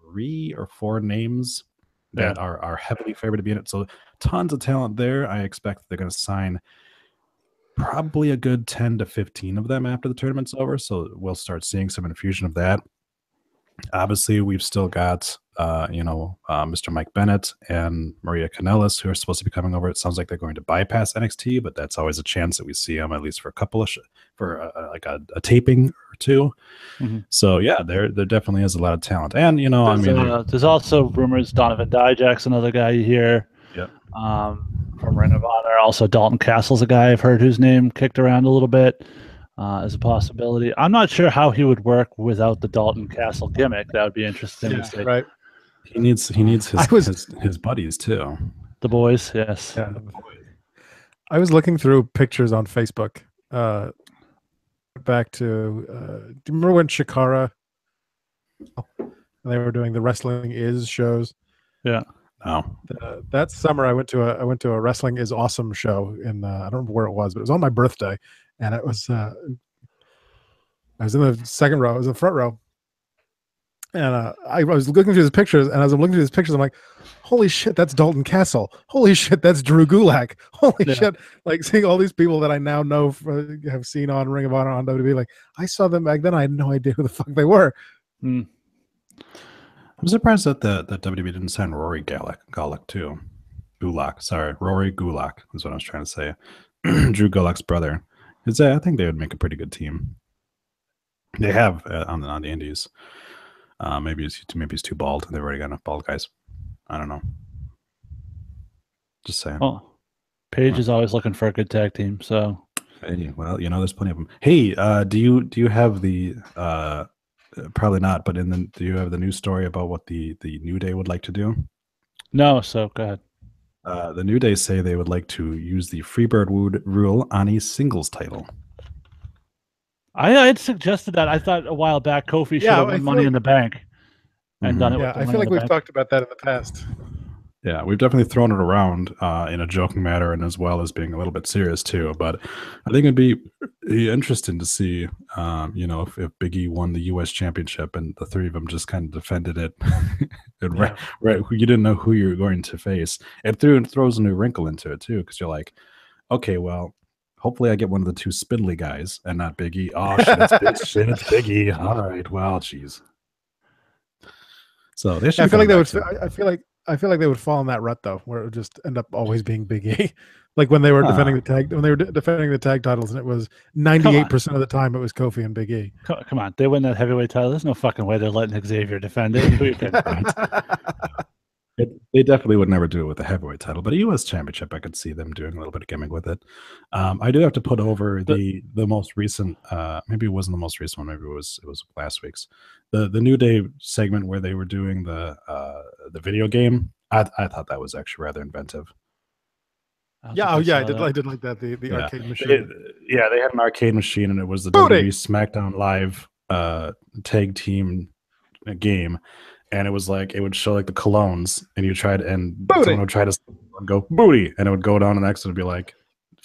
3 or 4 names that are heavily favored to be in it. So tons of talent there. I expect they're going to sign probably a good 10 to 15 of them after the tournament's over. So we'll start seeing some infusion of that. Obviously, we've still got, Mr. Mike Bennett and Maria Kanellis, who are supposed to be coming over. It sounds like they're going to bypass NXT, but that's always a chance that we see them, at least for a couple of a taping or two. Mm-hmm. So yeah, there definitely is a lot of talent, and there's also rumors Donovan Dijak's another guy you hear. Yep. From Ring of Honor. Also, Dalton Castle's a guy I've heard whose name kicked around a little bit. As a possibility. I'm not sure how he would work without the Dalton Castle gimmick. That would be interesting to see. Right. He needs his buddies too. The boys, yes. Yeah. I was looking through pictures on Facebook. Back to do you remember when Shikara they were doing the Wrestling Is shows? Yeah. Oh, That summer I went to a Wrestling is Awesome show in I don't remember where it was, but it was on my birthday, and it was I was in the second row, I was in the front row, and I was looking through his pictures, and as I'm looking through his pictures, I'm like, holy shit, that's Dalton Castle. Holy shit, that's Drew Gulak. Holy shit, like seeing all these people that I now know have seen on Ring of Honor on WWE. Like I saw them back then, I had no idea who the fuck they were. I'm surprised that the WWE didn't sign Rory Gulak too. Rory Gulak is what I was trying to say. Drew Gulak's brother. I think they would make a pretty good team. They have on the Indies. Maybe he's too bald. They've already got enough bald guys. I don't know. Just saying. Well, Paige is always looking for a good tag team. So, hey, well, there's plenty of them. Hey, do you have the probably not, but do you have the news story about what the New Day would like to do? No, so go ahead. The New Day say they would like to use the Freebird rule on a singles title. I had suggested that. I thought a while back Kofi should have won Money in the Bank and done it. Yeah, I feel like we've talked about that in the past. Yeah, we've definitely thrown it around in a joking manner and as well as being a little bit serious too. But I think it'd be interesting to see, if Big E won the U.S. Championship and the three of them just kind of defended it, and right, you didn't know who you were going to face. It throws a new wrinkle into it too, because you're like, okay, well, hopefully I get one of the two spindly guys and not Big E. Oh shit, it's Big E. All right, well, jeez. So they should. I feel like they would. I feel like they would fall in that rut though, where it would just end up always being Big E. Like when they were defending the tag titles, and it was 98% of the time it was Kofi and Big E. Come on, they win that heavyweight title. There's no fucking way they're letting Xavier defend it. They definitely would never do it with a heavyweight title, but a U.S. Championship, I could see them doing a little bit of gimmick with it. I do have to put over the most recent. Maybe it wasn't the most recent one. Maybe it was last week's. The New Day segment where they were doing the video game. I thought that was actually rather inventive. I did like that. The arcade machine. They had an arcade machine, and it was the WWE SmackDown Live tag team game. And it was like, it would show like the colognes, and someone would try to go booty, and it would go down, and next it would be like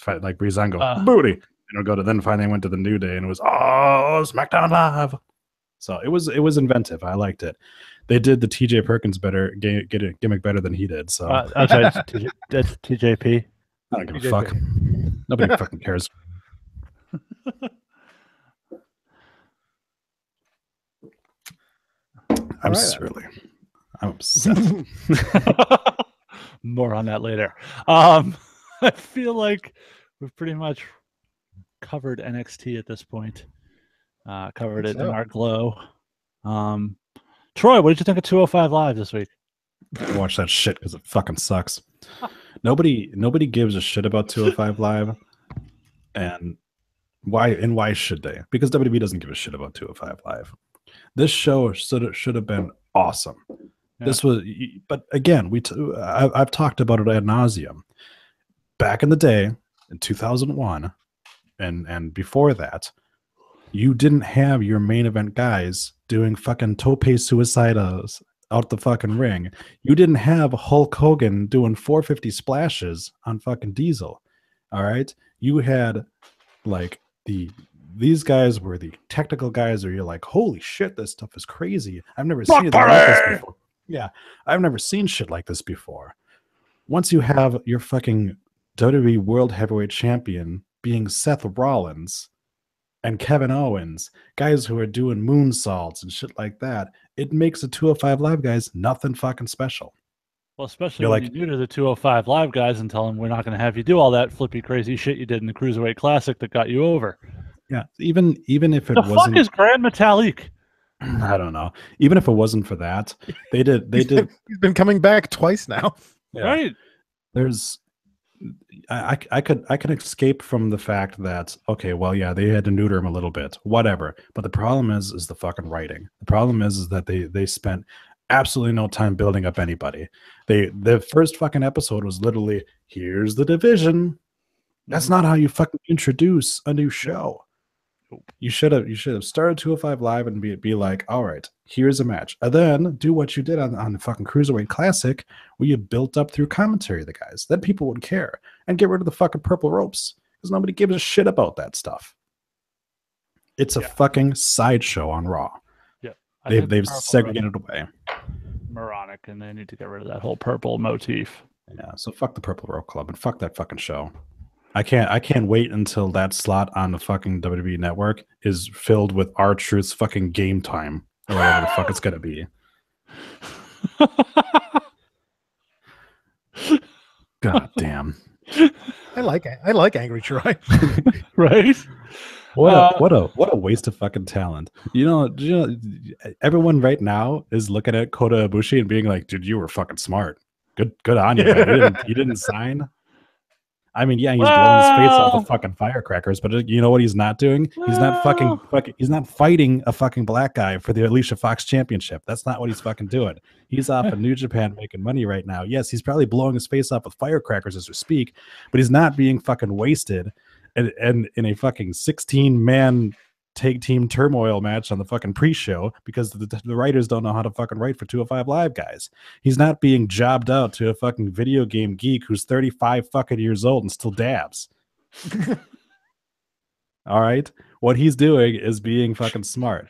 Breezango booty, and it would go to, then finally went to the New Day, and it was SmackDown Live. So it was inventive. I liked it. They did the TJ Perkins gimmick better than he did. So that's TJP. I don't give a fuck. Nobody fucking cares. I'm upset. More on that later. I feel like we've pretty much covered NXT at this point. Covered it in our glow. Troy, what did you think of 205 Live this week? I watched that shit because it fucking sucks. Nobody gives a shit about 205 Live, and why should they? Because WWE doesn't give a shit about 205 Live. This show should have been awesome. Yeah. This was, but again, I've talked about it ad nauseum. Back in the day, in 2001, and before that, you didn't have your main event guys doing fucking tope suicidas out the fucking ring. You didn't have Hulk Hogan doing 450 splashes on fucking Diesel. All right, you had like these guys were the technical guys where you're like, holy shit, this stuff is crazy. I've never seen it like this before. Yeah, I've never seen shit like this before. Once you have your fucking WWE World Heavyweight Champion being Seth Rollins and Kevin Owens, guys who are doing moonsaults and shit like that, it makes the 205 Live guys nothing fucking special. Well, especially when you do to the 205 Live guys and tell them we're not going to have you do all that flippy crazy shit you did in the Cruiserweight Classic that got you over. Yeah, even if it wasn't... The fuck is Grand Metalik? I don't know. Even if it wasn't for that, they did. He's been coming back twice now. Yeah. Right. I can escape from the fact that, okay, well, yeah, they had to neuter him a little bit, whatever. But the problem is the fucking writing. The problem is that they spent absolutely no time building up anybody. The first fucking episode was literally, here's the division. That's not how you fucking introduce a new show. You should have started 205 Live and be like, all right, here's a match. And then do what you did on the fucking Cruiserweight Classic, where you built up through commentary the guys. Then people would care. And get rid of the fucking purple ropes. Because nobody gives a shit about that stuff. It's a fucking sideshow on Raw. Yeah. They've segregated away. Moronic, and they need to get rid of that whole purple motif. Yeah, so fuck the Purple Rope Club and fuck that fucking show. I can't wait until that slot on the fucking WWE network is filled with R-Truth's fucking Game Time or whatever the fuck it's gonna be. God damn. I like Angry Troy. Right? What a waste of fucking talent. You know, everyone right now is looking at Kota Ibushi and being like, dude, you were fucking smart. Good on you, man. You didn't sign. I mean, yeah, he's blowing his face off with fucking firecrackers, but you know what he's not doing? He's not he's not fighting a fucking black guy for the Alicia Fox championship. That's not what he's fucking doing. He's off in New Japan making money right now. Yes, he's probably blowing his face off with firecrackers as we speak, but he's not being fucking wasted and in a fucking 16-man tag team turmoil match on the fucking pre-show because the writers don't know how to fucking write for 205 Live guys. He's not being jobbed out to a fucking video game geek who's 35 fucking years old and still dabs. All right, what he's doing is being fucking smart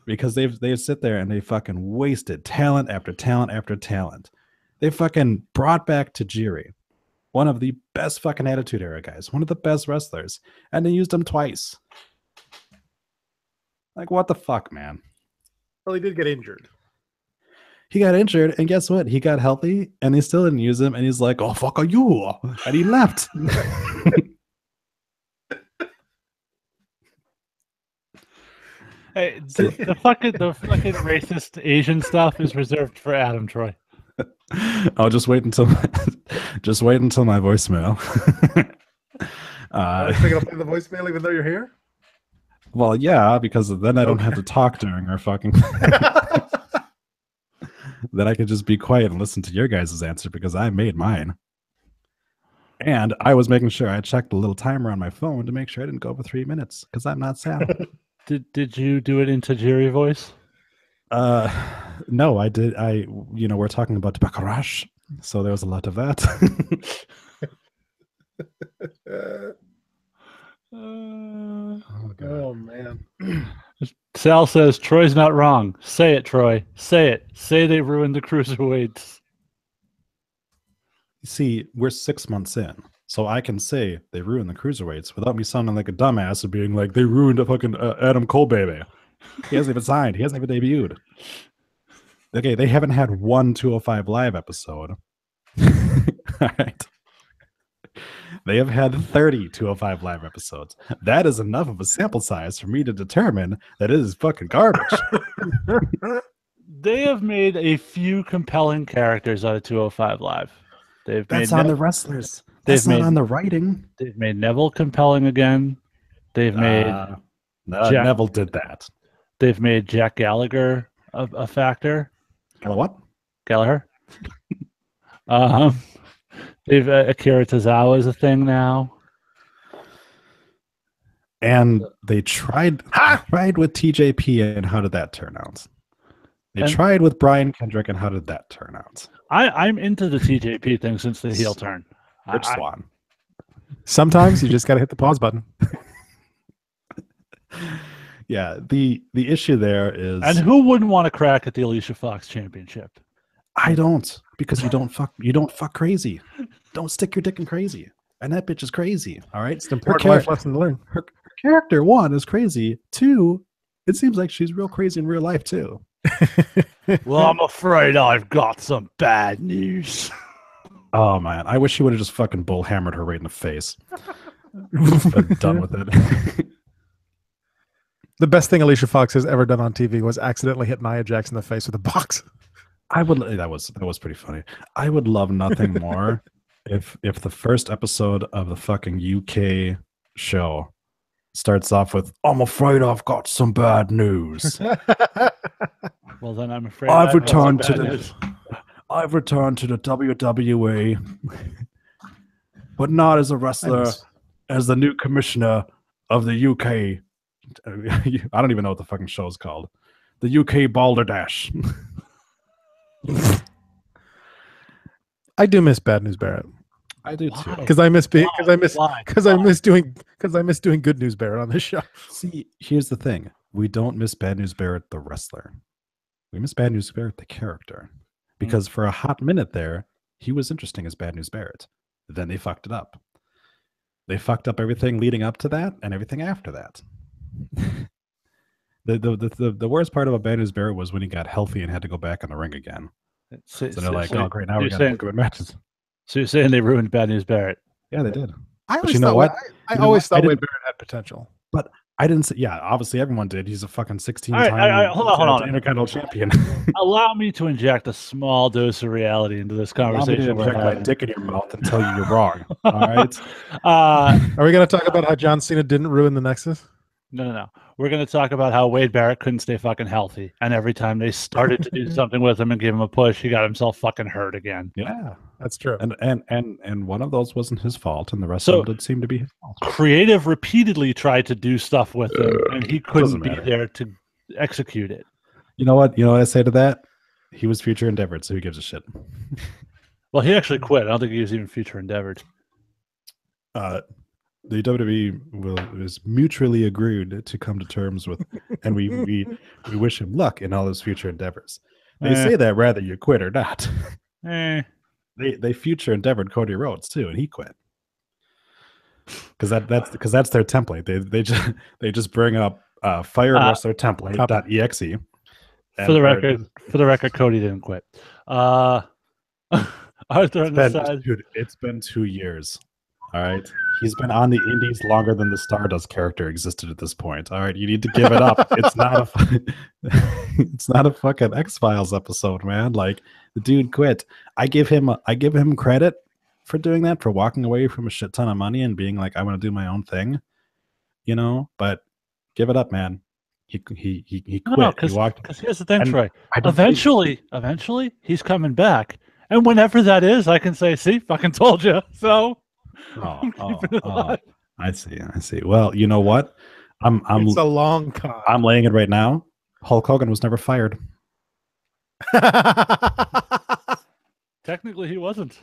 because they sit there and they fucking wasted talent after talent after talent. They fucking brought back Tajiri, one of the best fucking Attitude Era guys, one of the best wrestlers, and they used him twice. Like, what the fuck, man? Well, he did get injured. He got injured, and guess what? He got healthy, and they still didn't use him, and he's like, oh, fuck are you? And he left. Hey, the fucking racist Asian stuff is reserved for Adam Troy. I'll just wait until my voicemail. Are you going to play the voicemail even though you're here? Well, yeah, because then I don't have to talk during our fucking. Then I can just be quiet and listen to your guys' answer because I made mine. And I was making sure I checked the little timer on my phone to make sure I didn't go over 3 minutes because I'm not Salem. Did you do it in Tajiri voice? No, I did. We're talking about Baccarat, so there was a lot of that. Oh man. Sal says Troy's not wrong. Say it, Troy. Say it. Say they ruined the cruiserweights. See, we're 6 months in, so I can say they ruined the cruiserweights without me sounding like a dumbass and being like they ruined a fucking Adam Cole baby. He hasn't even signed. He hasn't even debuted. Okay, they haven't had one 205 Live episode. All right. They have had 30 205 Live episodes. That is enough of a sample size for me to determine that it is fucking garbage. They have made a few compelling characters out of 205 Live. That's on the wrestlers. That's not on the writing. They've made Neville compelling again. They've made Neville did that. They've made Jack Gallagher a factor. What? Gallagher. They've Akira Tozawa is a thing now. And they tried with TJP, and how did that turn out? They tried with Brian Kendrick, and how did that turn out? I'm into the TJP thing since the heel turn. Rich Swann. Sometimes you just got to hit the pause button. Yeah, the issue there is, and who wouldn't want to crack at the Alicia Fox championship? I don't, because you don't fuck crazy. Don't stick your dick in crazy. And that bitch is crazy. All right, it's an important life lesson to learn. Her character, 1, is crazy. 2, it seems like she's real crazy in real life too. Well, I'm afraid I've got some bad news. Oh man, I wish he would have just fucking bullhammered her right in the face. Been done with it. The best thing Alicia Fox has ever done on TV was accidentally hit Nia Jax in the face with a box. That was pretty funny. I would love nothing more if the first episode of the fucking UK show starts off with, I'm afraid I've got some bad news. Well, then I'm afraid I've returned to the WWE, but not as a wrestler, as the new commissioner of the UK. I don't even know what the fucking show is called. The UK Balderdash. I do miss Bad News Barrett. I do too. Because I miss doing Good News Barrett on this show. See, here's the thing: we don't miss Bad News Barrett the wrestler. We miss Bad News Barrett the character, because for a hot minute there, he was interesting as Bad News Barrett. Then they fucked it up. They fucked up everything leading up to that and everything after that. The worst part about Bad News Barrett was when he got healthy and had to go back in the ring again. So they're like, oh great, now we got to book him in matches. So you're saying they ruined Bad News Barrett? Yeah, they did. I always thought Wade Barrett had potential. But I didn't say, yeah, obviously everyone did. He's a fucking 16-time hold on. Intercontinental champion. Allow me to inject a small dose of reality into this conversation. Allow me to inject my dick in your mouth and tell you you're wrong. All right. Are we going to talk about how John Cena didn't ruin the Nexus? No. We're going to talk about how Wade Barrett couldn't stay fucking healthy. And every time they started to do something with him and give him a push, he got himself fucking hurt again. Yeah, that's true. And one of those wasn't his fault, and the rest of them did seem to be his fault. Creative repeatedly tried to do stuff with him, and he couldn't be there to execute it. You know what? You know what I say to that? He was future endeavored, so who gives a shit? Well, he actually quit. I don't think he was even future endeavored. The WWE is mutually agreed to come to terms with, and we wish him luck in all his future endeavors. They say that whether you quit or not. They future endeavored Cody Rhodes too, and he quit because that's their template. They just bring up fire wrestler template.exe. For the record, Cody didn't quit. Arthur on the side. Dude, it's been 2 years. All right. He's been on the indies longer than the Stardust character existed at this point. All right. You need to give it up. It's not a fucking X-Files episode, man. Like, the dude quit. I give him credit for doing that, for walking away from a shit ton of money and being like, I want to do my own thing. You know, but give it up, man. He quit. Because here's the thing, Troy. Eventually, he's coming back. And whenever that is, I can say, see, fucking told you. So I see. Well, you know what? It's a long con. I'm laying it right now. Hulk Hogan was never fired. Technically, he wasn't.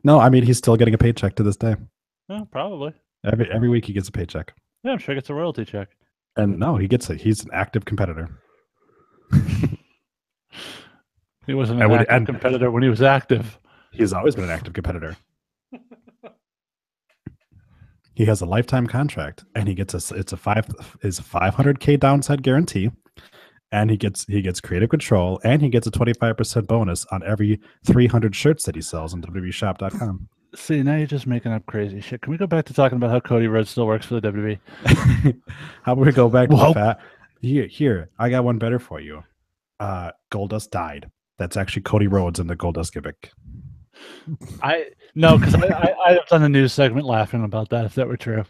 No, I mean, he's still getting a paycheck to this day. Yeah, probably. Every week he gets a paycheck. Yeah, I'm sure he gets a royalty check. And no, he's an active competitor. He wasn't an active competitor when he was active. He's always been an active competitor. He has a lifetime contract, and he gets a $500K downside guarantee, and he gets creative control, and he gets a 25% bonus on every 300 shirts that he sells on WWEshop.com. See, now you're just making up crazy shit. Can we go back to talking about how Cody Rhodes still works for the WWE? How about we go back to the fact? Here, I got one better for you. Goldust died. That's actually Cody Rhodes in the Goldust gimmick. Because I'd have done a news segment laughing about that if that were true.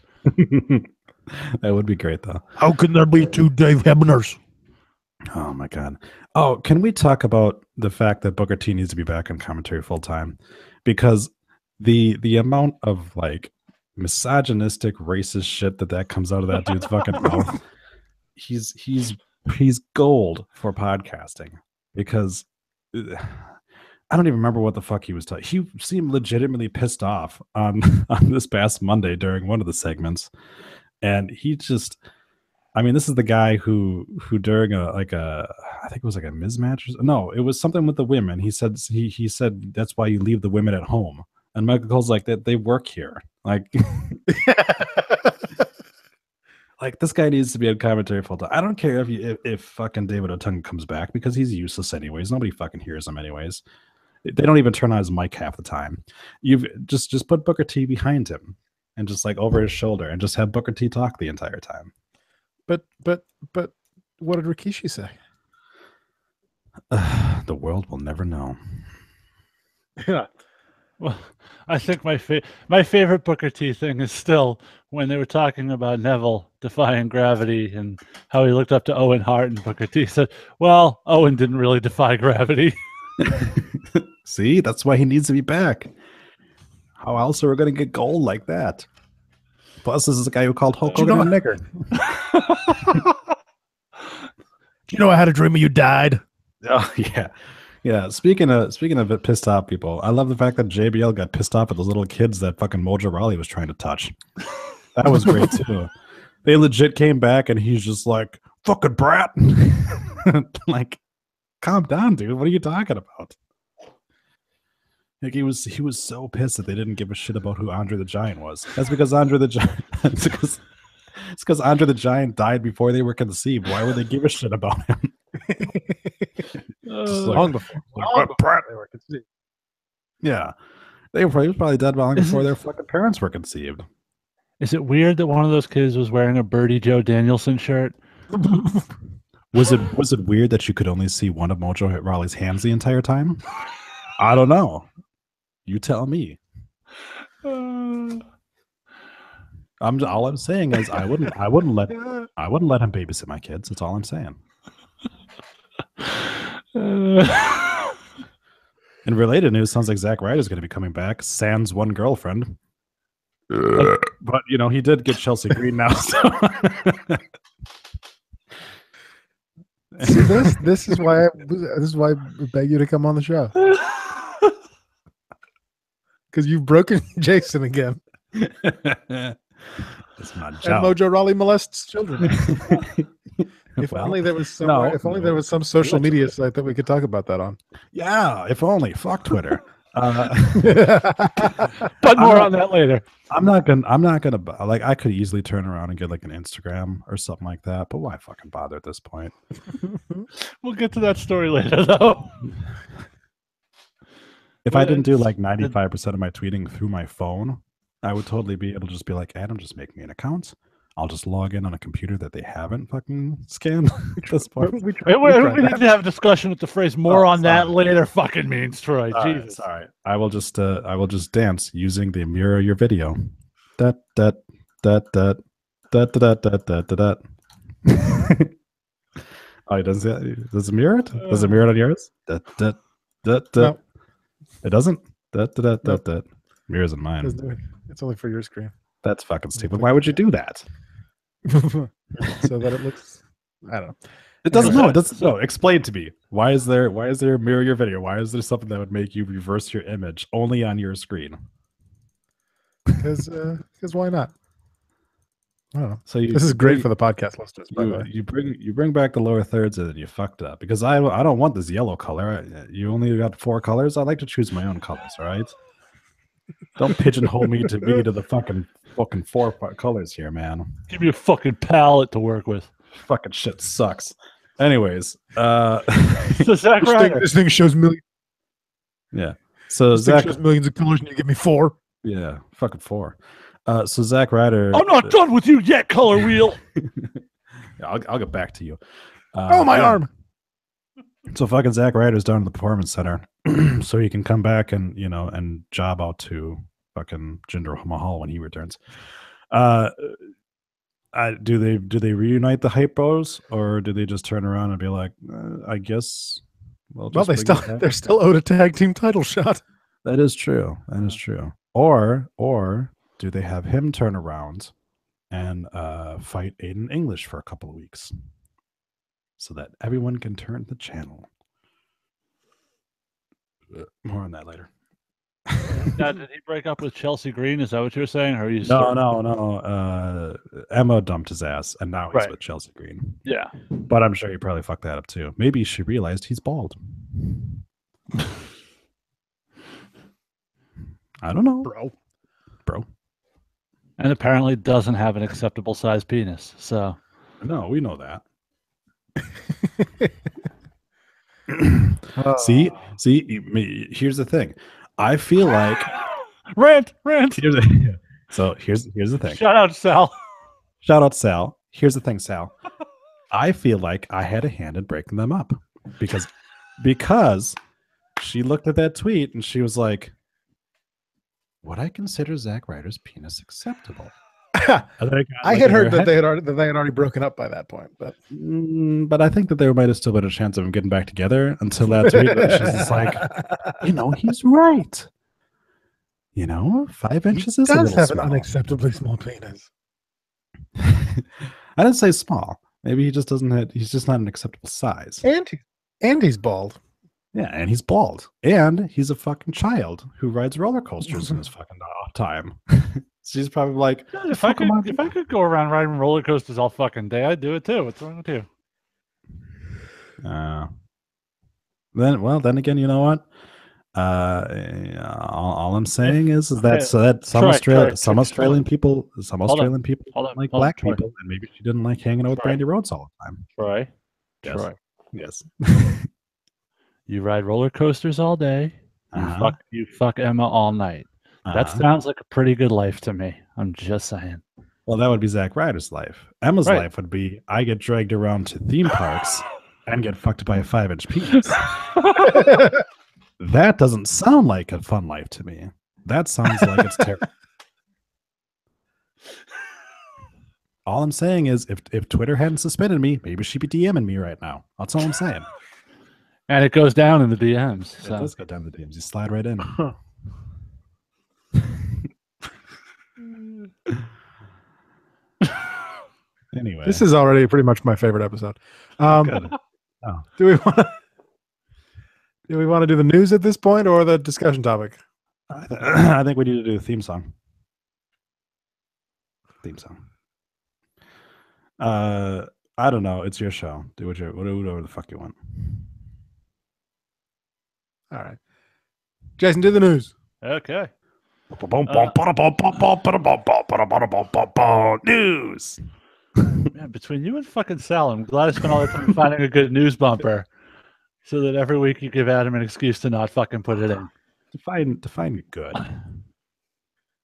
That would be great, though. How can there be two Dave Hebners? Oh my god. Oh, can we talk about the fact that Booker T needs to be back on commentary full time? Because the amount of like misogynistic, racist shit that comes out of that dude's fucking mouth, he's gold for podcasting. Because I don't even remember what the fuck he was talking. He seemed legitimately pissed off on this past Monday during one of the segments, and he just, I mean, this is the guy who during I think it was like a Miz match. No, it was something with the women. He said that's why you leave the women at home. And Michael Cole's like, they work here. Like, like this guy needs to be on commentary full time. I don't care if fucking David Otunga comes back because he's useless anyways. Nobody fucking hears him anyways. They don't even turn on his mic half the time. You've just put Booker T behind him and just like over his shoulder and just have Booker T talk the entire time. But what did Rikishi say? The world will never know. Yeah. Well, I think my favorite Booker T thing is still when they were talking about Neville defying gravity and how he looked up to Owen Hart, and Booker T said, well, Owen didn't really defy gravity. See, that's why he needs to be back. How else are we going to get gold like that? Plus, this is the guy who called Hulk Hogan a nigger. Do you know I had a dream of you died? Oh yeah, yeah. Speaking of pissed off people, I love the fact that JBL got pissed off at those little kids that fucking Mojo Rawley was trying to touch. That was great too. They legit came back and he's just like, "Fucking brat." Like, calm down, dude. What are you talking about? Like he was so pissed that they didn't give a shit about who Andre the Giant was. That's because Andre the Giant. It's because Andre the Giant died before they were conceived. Why would they give a shit about him? Long before they were conceived. Yeah, he was probably dead long before their fucking parents were conceived. Is it weird that one of those kids was wearing a Birdie Joe Danielson shirt? Was it weird that you could only see one of Mojo Rawley's hands the entire time? I don't know. You tell me. All I'm saying is I wouldn't let him babysit my kids. That's all I'm saying. In related news, sounds like Zack Ryder's going to be coming back. Sans one girlfriend, but you know he did get Chelsea Green now. So. See, this is why I beg you to come on the show, because you've broken Jason again. It's my And job. Mojo Rawley molests children. If only there was some social media site that we could talk about that on. Yeah, if only. Fuck Twitter. But more on that later. I'm not gonna like. I could easily turn around and get like an Instagram or something like that. But why fucking bother at this point? We'll get to that story later, though. If I didn't do like 95% of my tweeting through my phone, I would totally be able to just be like, Adam, just make me an account. I'll just log in on a computer that they haven't fucking scanned at this point. We need to have a discussion with the phrase "more on that later" fucking means, Troy. Jesus. All right. I will just dance using the mirror your video. Dat dat dat dat dat dat dat dat dat. Oh, does it mirror it? Does it mirror it on yours? Dat dat dat dat. No. It doesn't. Dat dat dat dat. Mirrors on mine. It's only for your screen. That's fucking stupid. Why would you do that? So that it looks, I don't know. It doesn't. No, it doesn't. No, explain to me. Why is there mirror your video? Why is there something that would make you reverse your image only on your screen? Because why not? I don't know. So this is great for the podcast listeners. By the way, you bring back the lower thirds and then you fucked up because I don't want this yellow color. You only got 4 colors. I like to choose my own colors. All right. Don't pigeonhole me to the fucking 4 colors here, man. Give me a fucking palette to work with. Fucking shit sucks. Anyways, so Zack Ryder. This thing shows millions. Yeah. So This Zack thing shows millions of colors, and you give me 4. Yeah, fucking 4. So Zack Ryder. I'm not done with you yet, Color Wheel. Yeah, I'll get back to you. My arm. So fucking Zack Ryder's down in the performance center, so he can come back and and job out to fucking Jinder Mahal when he returns. Do they reunite the Hype Bros, or do they just turn around and be like, I guess? Well, they're still owed a tag team title shot. That is true. That is true. Or do they have him turn around and fight Aiden English for a couple of weeks, so that everyone can turn the channel? More on that later. Now, did he break up with Chelsea Green? Is that what you're saying? Or are you No. Emma dumped his ass, and now he's with Chelsea Green. Yeah. But I'm sure he probably fucked that up too. Maybe she realized he's bald. I don't know. Bro. And apparently doesn't have an acceptable size penis. So. No, we know that. See, here's the thing. I feel like rant. Here's the thing. Shout out Sal. Here's the thing, Sal. I feel like I had a hand in breaking them up because she looked at that tweet and she was like, "Would I consider Zack Ryder's penis acceptable?" I had heard that they had already broken up by that point, but I think that there might have still been a chance of them getting back together until that tweet. She's just like, he's right. 5 inches is a little have small. an unacceptably small penis. I didn't say small. Maybe he just doesn't have, he's just not an acceptable size. And he's bald. Yeah, and he's bald. And he's a fucking child who rides roller coasters in his fucking time. She's probably like, if I could go around riding roller coasters all fucking day, I'd do it too. What's wrong with you? Then again, you know what? All I'm saying is that some Australian people like black people, and maybe she didn't like hanging out with Brandy Rhodes all the time. Troy, Yes. Troy, Yes. you ride roller coasters all day. You fuck Emma all night. That sounds like a pretty good life to me. I'm just saying. Well, that would be Zack Ryder's life. Emma's life would be I get dragged around to theme parks and get fucked by a 5-inch penis. That doesn't sound like a fun life to me. That sounds like it's terrible. All I'm saying is if Twitter hadn't suspended me, maybe she'd be DMing me right now. That's all I'm saying. And it goes down in the DMs. So. It does go down the DMs. You slide right in. Anyway, this is already pretty much my favorite episode. Good. Do we want to do the news at this point or the discussion topic? I think we need to do a theme song. I don't know. It's your show. Do whatever the fuck you want. All right, Jason, do the news. Okay. News. Man, between you and fucking Salem, I'm glad I spent all the time finding a good news bumper, so that every week you give Adam an excuse to not fucking put it in. Define good.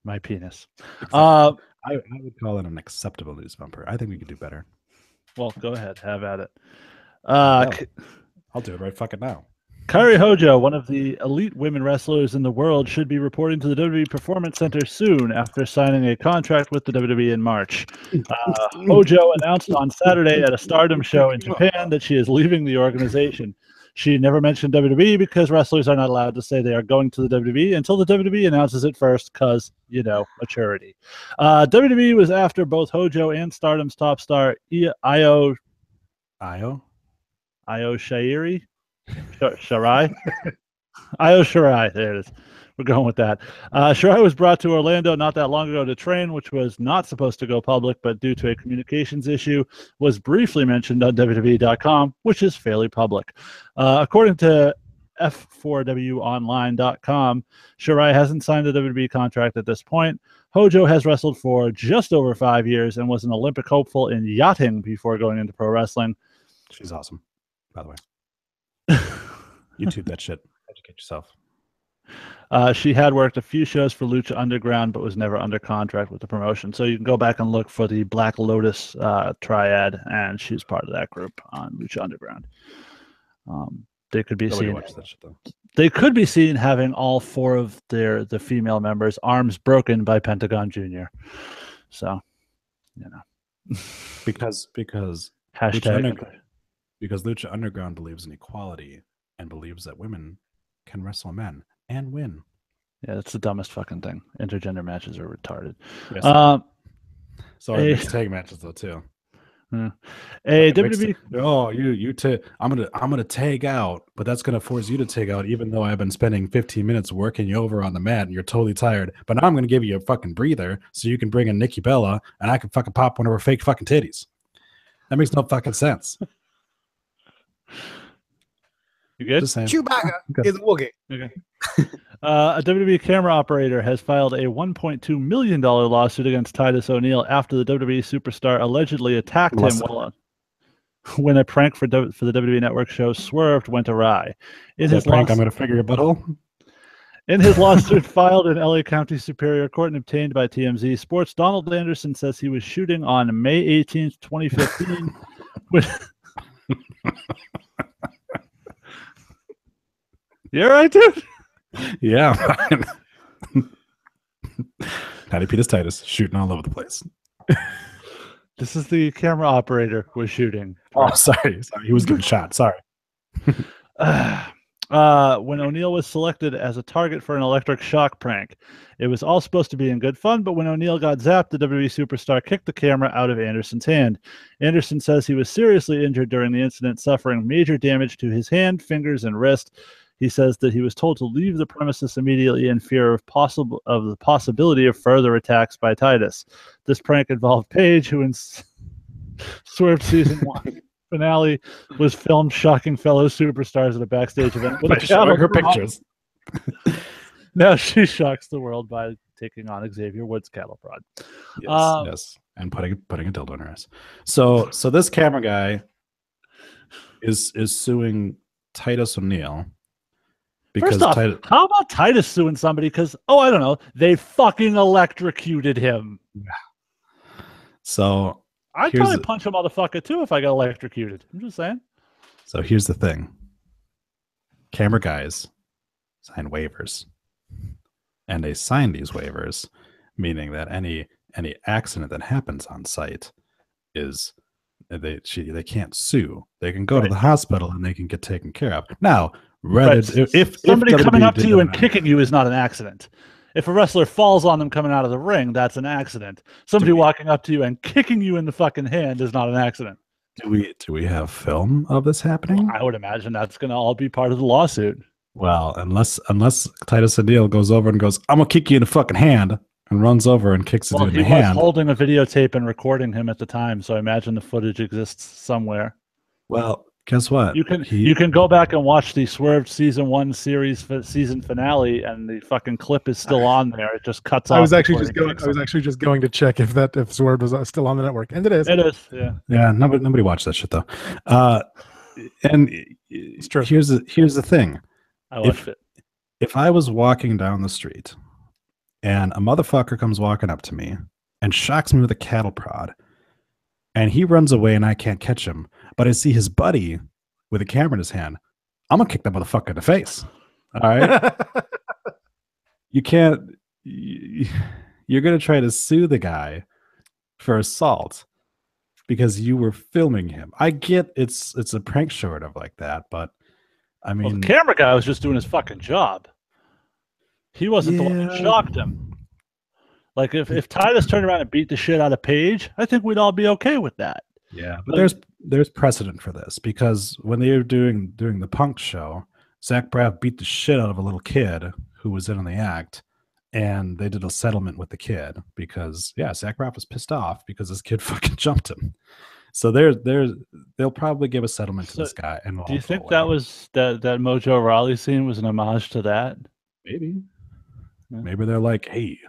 My penis. I would call it an acceptable news bumper. I think we could do better. Well, go ahead, have at it. I'll do it right fucking now. Kairi Hojo, one of the elite women wrestlers in the world, should be reporting to the WWE Performance Center soon after signing a contract with the WWE in March. Hojo announced on Saturday at a Stardom show in Japan that she is leaving the organization. She never mentioned WWE because wrestlers are not allowed to say they are going to the WWE until the WWE announces it first because, maturity. WWE was after both Hojo and Stardom's top star Io Shirai? Io Shirai. There it is. We're going with that. Shirai was brought to Orlando not that long ago to train, which was not supposed to go public, but due to a communications issue, was briefly mentioned on WWE.com, which is fairly public. According to F4WOnline.com, Shirai hasn't signed a WWE contract at this point. Hojo has wrestled for just over 5 years and was an Olympic hopeful in yachting before going into pro wrestling. She's awesome, by the way. YouTube that shit. Educate yourself. She had worked a few shows for Lucha Underground, but was never under contract with the promotion. So you can go back and look for the Black Lotus triad, and she's part of that group on Lucha Underground. They could be seen. That shit, though. They could be seen having all 4 of the female members' arms broken by Pentagon Jr. So, because hashtag. Because Lucha Underground believes in equality and believes that women can wrestle men and win. Yeah, that's the dumbest fucking thing. Intergender matches are retarded. Yes. So mixed tag matches though too. WWE. I'm gonna tag out, but that's gonna force you to tag out, even though I've been spending 15 minutes working you over on the mat and you're totally tired. But now I'm gonna give you a fucking breather so you can bring in Nikki Bella and I can fucking pop one of her fake fucking titties. That makes no fucking sense. You good? Chewbacca is a Wookiee. Okay. A WWE camera operator has filed a $1.2 million lawsuit against Titus O'Neil after the WWE superstar allegedly attacked him when a prank for the WWE Network show Swerved went awry. In his prank, I'm going to figure your butthole. In his lawsuit filed in LA County Superior Court and obtained by TMZ Sports, Donald Anderson says he was shooting on May 18th, 2015. You all right, dude? Yeah. Patty Petus Titus shooting all over the place. This is the camera operator who was shooting. Oh, sorry. He was getting shot. Sorry. when O'Neal was selected as a target for an electric shock prank. It was all supposed to be in good fun, but when O'Neal got zapped, the WWE superstar kicked the camera out of Anderson's hand. Anderson says he was seriously injured during the incident, suffering major damage to his hand, fingers, and wrist. He says that he was told to leave the premises immediately in fear of the possibility of further attacks by Titus. This prank involved Paige, who in Swerve Season 1 finale was filmed shocking fellow superstars at a backstage event with showing her pictures. Now she shocks the world by taking on Xavier Woods' cattle prod. Yes, and putting a dildo in her ass. So this camera guy is suing Titus O'Neal because First off, how about Titus suing somebody? Because I don't know, they fucking electrocuted him. So I'd probably punch a motherfucker too if I got electrocuted. I'm just saying. So here's the thing: camera guys sign waivers, and they sign these waivers, meaning that any accident that happens on site is they can't sue. They can go to the hospital and they can get taken care of. Now, if somebody coming up to you and kicking you is not an accident. If a wrestler falls on them coming out of the ring, that's an accident. Somebody walking up to you and kicking you in the fucking hand is not an accident. Do we have film of this happening? Well, I would imagine that's going to all be part of the lawsuit. Well, unless Titus O'Neal goes over and goes, "I'm gonna kick you in the fucking hand," and runs over and kicks it in the hand. He was holding a videotape and recording him at the time, so I imagine the footage exists somewhere. Well, guess what? You can go back and watch the Swerved Season 1 season finale, and the fucking clip is still on there. It just cuts off. I was actually just going to check if Swerved was still on the network, and it is. It is, yeah. Yeah, nobody watched that shit though. And it's true. Here's the thing. I watched it. If I was walking down the street and a motherfucker comes walking up to me and shocks me with a cattle prod, and he runs away and I can't catch him, but I see his buddy with a camera in his hand, I'm gonna kick that motherfucker in the face. All right. You can't. You're gonna try to sue the guy for assault because you were filming him. I get it's a prank short of like that, but I mean, the camera guy was just doing his fucking job. He wasn't the one who shocked him. Like if Titus turned around and beat the shit out of Paige, I think we'd all be okay with that. Yeah, but there's precedent for this because when they were doing the Punk show, Zach Braff beat the shit out of a little kid who was in on the act, and they did a settlement with the kid because Zach Braff was pissed off because this kid fucking jumped him. So they'll probably give a settlement to this guy. And do you think that was that Mojo Rawley scene was an homage to that? Maybe. Yeah. Maybe they're like, hey,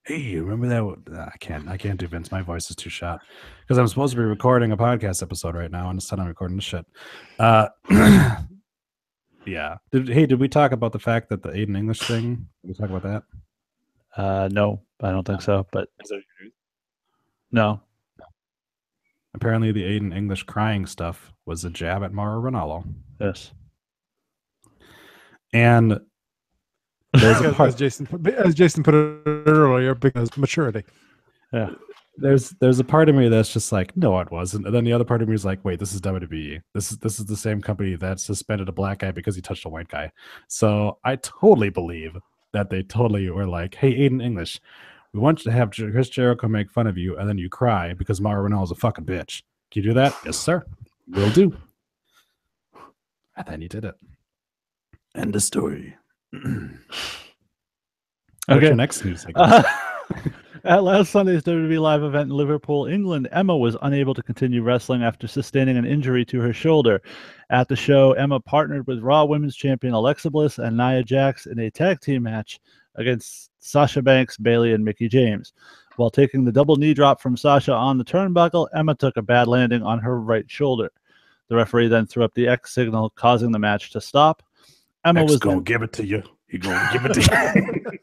remember that? I can't do Vince. My voice is too shot because I'm supposed to be recording a podcast episode right now, and instead I'm recording this shit. Yeah. Did we talk about the fact that the Aiden English thing? Did we talk about that? No, I don't think so. But no. Apparently, the Aiden English crying stuff was a jab at Mauro Ranallo. Yes. And there's a part, as Jason put it earlier, because maturity. Yeah. There's a part of me that's just like, no, it wasn't. And then the other part of me is like, wait, this is WWE. This is the same company that suspended a black guy because he touched a white guy. So I totally believe that they totally were like, hey, Aiden English, we want you to have Chris Jericho make fun of you, and then you cry because Mauro Ranallo is a fucking bitch. Can you do that? Yes, sir. Will do. And then you did it. End of story. Okay. What's your next news segment? At last Sunday's WWE Live event in Liverpool, England, Emma was unable to continue wrestling after sustaining an injury to her shoulder. At the show, Emma partnered with Raw Women's Champion Alexa Bliss and Nia Jax in a tag team match against Sasha Banks, Bayley, and Mickie James. While taking the double knee drop from Sasha on the turnbuckle, Emma took a bad landing on her right shoulder. The referee then threw up the X signal, causing the match to stop. Emma was gonna give it to you. He's gonna give it to you.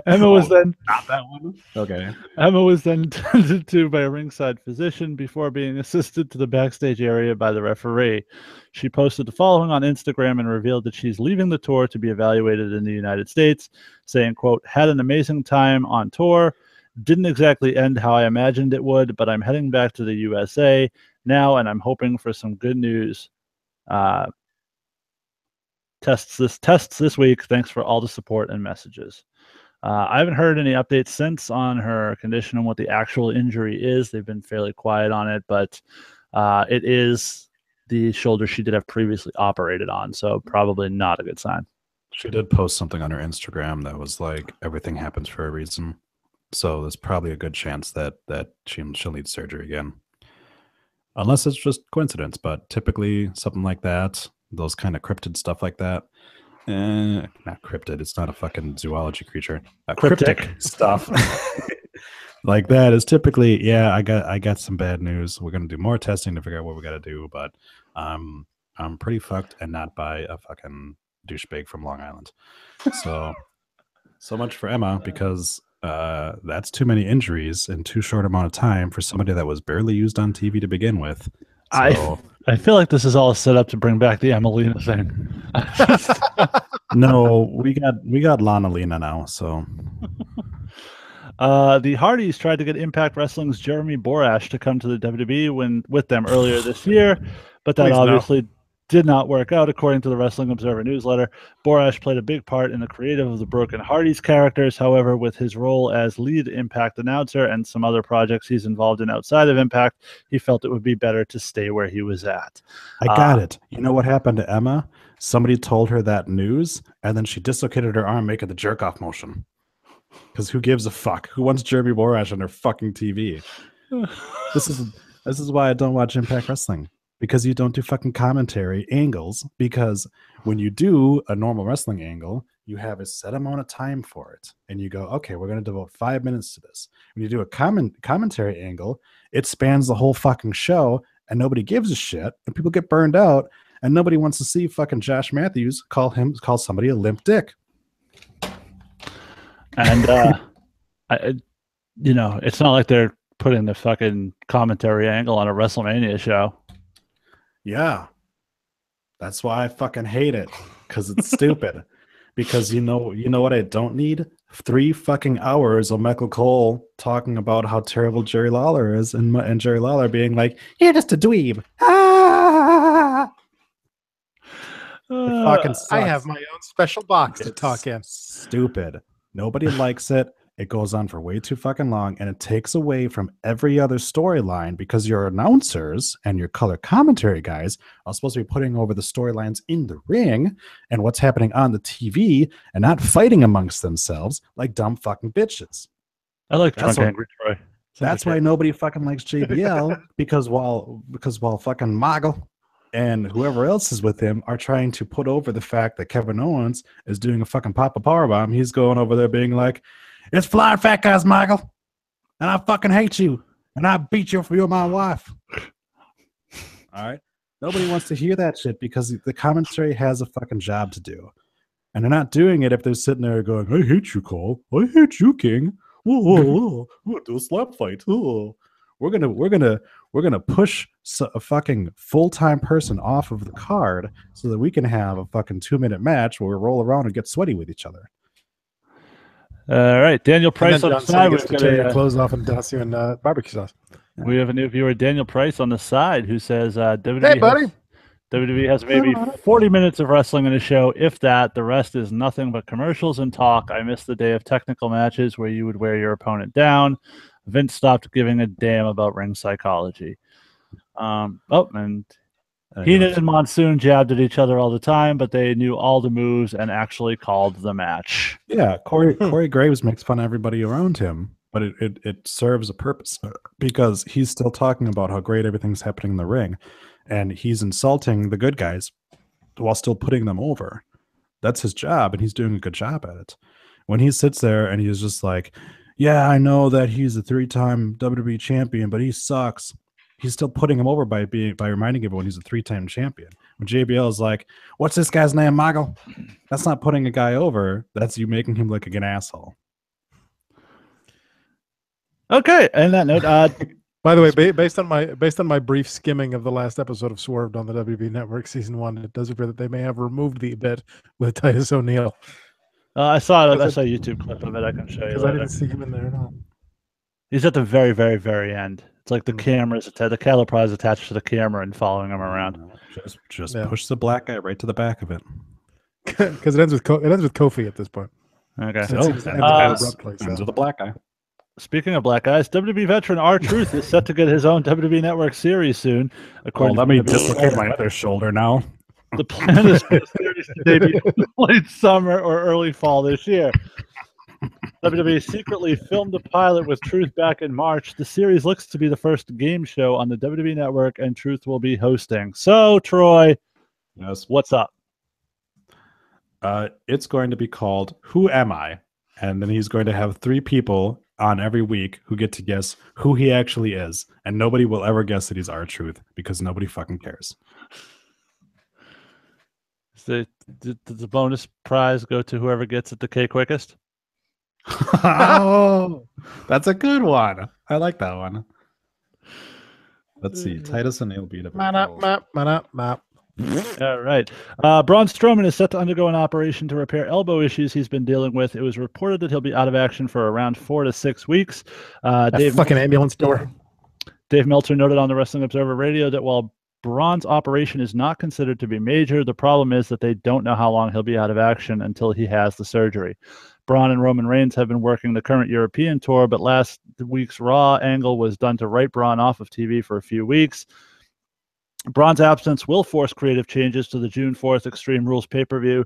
Emma was then not that one. Okay. Emma was then tended to by a ringside physician before being assisted to the backstage area by the referee. She posted the following on Instagram and revealed that she's leaving the tour to be evaluated in the United States, saying, quote, had an amazing time on tour. Didn't exactly end how I imagined it would, but I'm heading back to the USA now, and I'm hoping for some good news. tests this week. Thanks for all the support and messages. I haven't heard any updates since on her condition and what the actual injury is. They've been fairly quiet on it, but it is the shoulder she did have previously operated on, so probably not a good sign. She did post something on her Instagram that was like, everything happens for a reason. So there's probably a good chance that she'll need surgery again. Unless it's just coincidence, but typically something like that, those kind of cryptid stuff like that, not cryptid, it's not a fucking zoology creature. Cryptic stuff like that is typically, yeah, I got some bad news. We're gonna do more testing to figure out what we gotta do, but I'm pretty fucked, and not by a fucking douchebag from Long Island. So much for Emma, because that's too many injuries in too short amount of time for somebody that was barely used on TV to begin with. So, I feel like this is all set up to bring back the Emelina thing. no, we got Lana Lena now. So the Hardys tried to get Impact Wrestling's Jeremy Borash to come to the WWE with them earlier this year, but that obviously did not work out, according to the Wrestling Observer newsletter. Borash played a big part in the creative of the Broken Hardys characters. However, with his role as lead Impact announcer and some other projects he's involved in outside of Impact, he felt it would be better to stay where he was at. I got it. You know what happened to Emma? Somebody told her that news, and then she dislocated her arm making the jerk-off motion. Because who gives a fuck? Who wants Jeremy Borash on their fucking TV? This is why I don't watch Impact Wrestling. Because you don't do fucking commentary angles. Because when you do a normal wrestling angle, you have a set amount of time for it. And you go, okay, we're going to devote 5 minutes to this. When you do a commentary angle, it spans the whole fucking show, and nobody gives a shit, and people get burned out, and nobody wants to see fucking Josh Matthews call somebody a limp dick. And, it's not like they're putting the fucking commentary angle on a WrestleMania show. Yeah, that's why I fucking hate it, because it's stupid. Because you know what I don't need? 3 fucking hours of Michael Cole talking about how terrible Jerry Lawler is, and Jerry Lawler being like, "You're just a dweeb." Ah! It fucking sucks. I have my own special box to talk in. Stupid. Nobody likes it. It goes on for way too fucking long, and it takes away from every other storyline, because your announcers and your color commentary guys are supposed to be putting over the storylines in the ring and what's happening on the TV, and not fighting amongst themselves like dumb fucking bitches. I like Drunk Angry Troy. That's why nobody fucking likes JBL, because while fucking Mogul and whoever else is with him are trying to put over the fact that Kevin Owens is doing a fucking Papa Powerbomb, he's going over there being like, "It's flying fat guys, Michael, and I fucking hate you, and I beat you for you're my wife." All right? Nobody wants to hear that shit, because the commentary has a fucking job to do. And they're not doing it if they're sitting there going, "I hate you, Cole. I hate you, King. We'll do a slap fight. We're gonna push a fucking full-time person off of the card so that we can have a fucking 2-minute match where we roll around and get sweaty with each other." All right, Daniel Price on the side. We've got your clothes off and douse you in barbecue sauce. We have a new viewer, Daniel Price, on the side, who says, "Hey, buddy. WWE has maybe 40 minutes of wrestling in a show, if that. The rest is nothing but commercials and talk. I miss the day of technical matches where you would wear your opponent down. Vince stopped giving a damn about ring psychology." And Heenan and Monsoon jabbed at each other all the time, but they knew all the moves and actually called the match. Yeah, Corey Graves makes fun of everybody around him, but it serves a purpose, because he's still talking about how great everything's happening in the ring, and he's insulting the good guys while still putting them over. That's his job, and he's doing a good job at it. When he sits there and he's just like, "Yeah, I know that he's a 3-time WWE champion, but he sucks," he's still putting him over by reminding everyone he's a 3-time champion. When JBL is like, "What's this guy's name, Mogul?" That's not putting a guy over. That's you making him look like an asshole. Okay, and that note, by the way, based on my brief skimming of the last episode of Swerved on the WB Network season 1, it does appear that they may have removed the bit with Titus O'Neil. I saw a YouTube clip of it. I can show you. Because I didn't see him in there at all. He's at the very, very, very end. It's like the camera's the caliper is attached to the camera and following him around. Just push the black guy right to the back of it. Because it ends with Kofi at this point. Okay. So it seems to end abruptly, so. Ends with a black guy. Speaking of black guys, WWE veteran R-Truth is set to get his own WWE Network series soon. Well, let me dislocate my other shoulder now. The plan is for the series to debut late summer or early fall this year. WWE secretly filmed a pilot with Truth back in March. The series looks to be the first game show on the WWE Network, and Truth will be hosting. So, Troy, yes, what's up? It's going to be called Who Am I? And then he's going to have 3 people on every week who get to guess who he actually is. And nobody will ever guess that he's R-Truth because nobody fucking cares. Does the bonus prize go to whoever gets it the K quickest? Oh, that's a good one. I like that one. Let's see. Titus and Neil beat up. Map. All right. Braun Strowman is set to undergo an operation to repair elbow issues he's been dealing with. It was reported that he'll be out of action for around 4 to 6 weeks. Ambulance door. Dave Meltzer noted on the Wrestling Observer Radio that while Braun's operation is not considered to be major, the problem is that they don't know how long he'll be out of action until he has the surgery. Braun and Roman Reigns have been working the current European tour, but last week's Raw angle was done to write Braun off of TV for a few weeks. Braun's absence will force creative changes to the June 4th Extreme Rules pay-per-view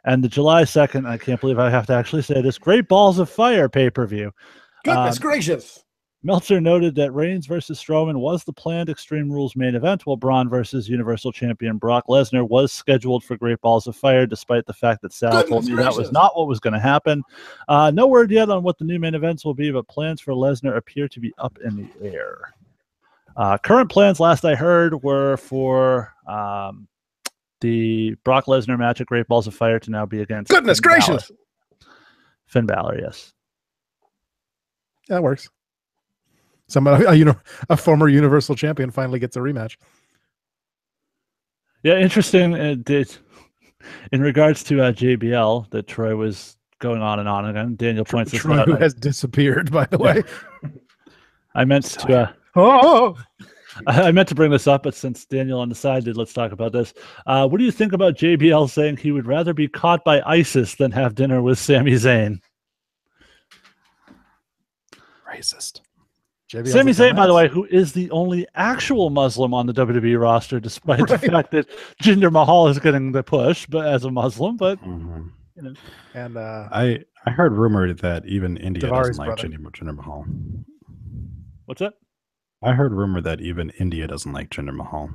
and the July 2nd, I can't believe I have to actually say this, Great Balls of Fire pay-per-view. Goodness gracious. Meltzer noted that Reigns versus Strowman was the planned Extreme Rules main event, while Braun versus Universal Champion Brock Lesnar was scheduled for Great Balls of Fire, despite the fact that Sal told me that was not what was going to happen. No word yet on what the new main events will be, but plans for Lesnar appear to be up in the air. Current plans, last I heard, were for the Brock Lesnar match at Great Balls of Fire to now be against Goodness gracious. Finn Balor, yes. That works. Somebody, a former Universal Champion finally gets a rematch. Yeah, interesting. In regards to JBL, that Troy was going on and on again. Daniel points this Troy, out. Who has disappeared, by the way. I meant to. I meant to bring this up, but since Daniel on the side did, let's talk about this. What do you think about JBL saying he would rather be caught by ISIS than have dinner with Sami Zayn? Racist. Sami Zayn, by the way, who is the only actual Muslim on the WWE roster, despite the fact that Jinder Mahal is getting the push, but as a Muslim. But and I heard rumored that even India Tavares' doesn't like brother. Jinder Mahal. What's that? I heard rumor that even India doesn't like Jinder Mahal.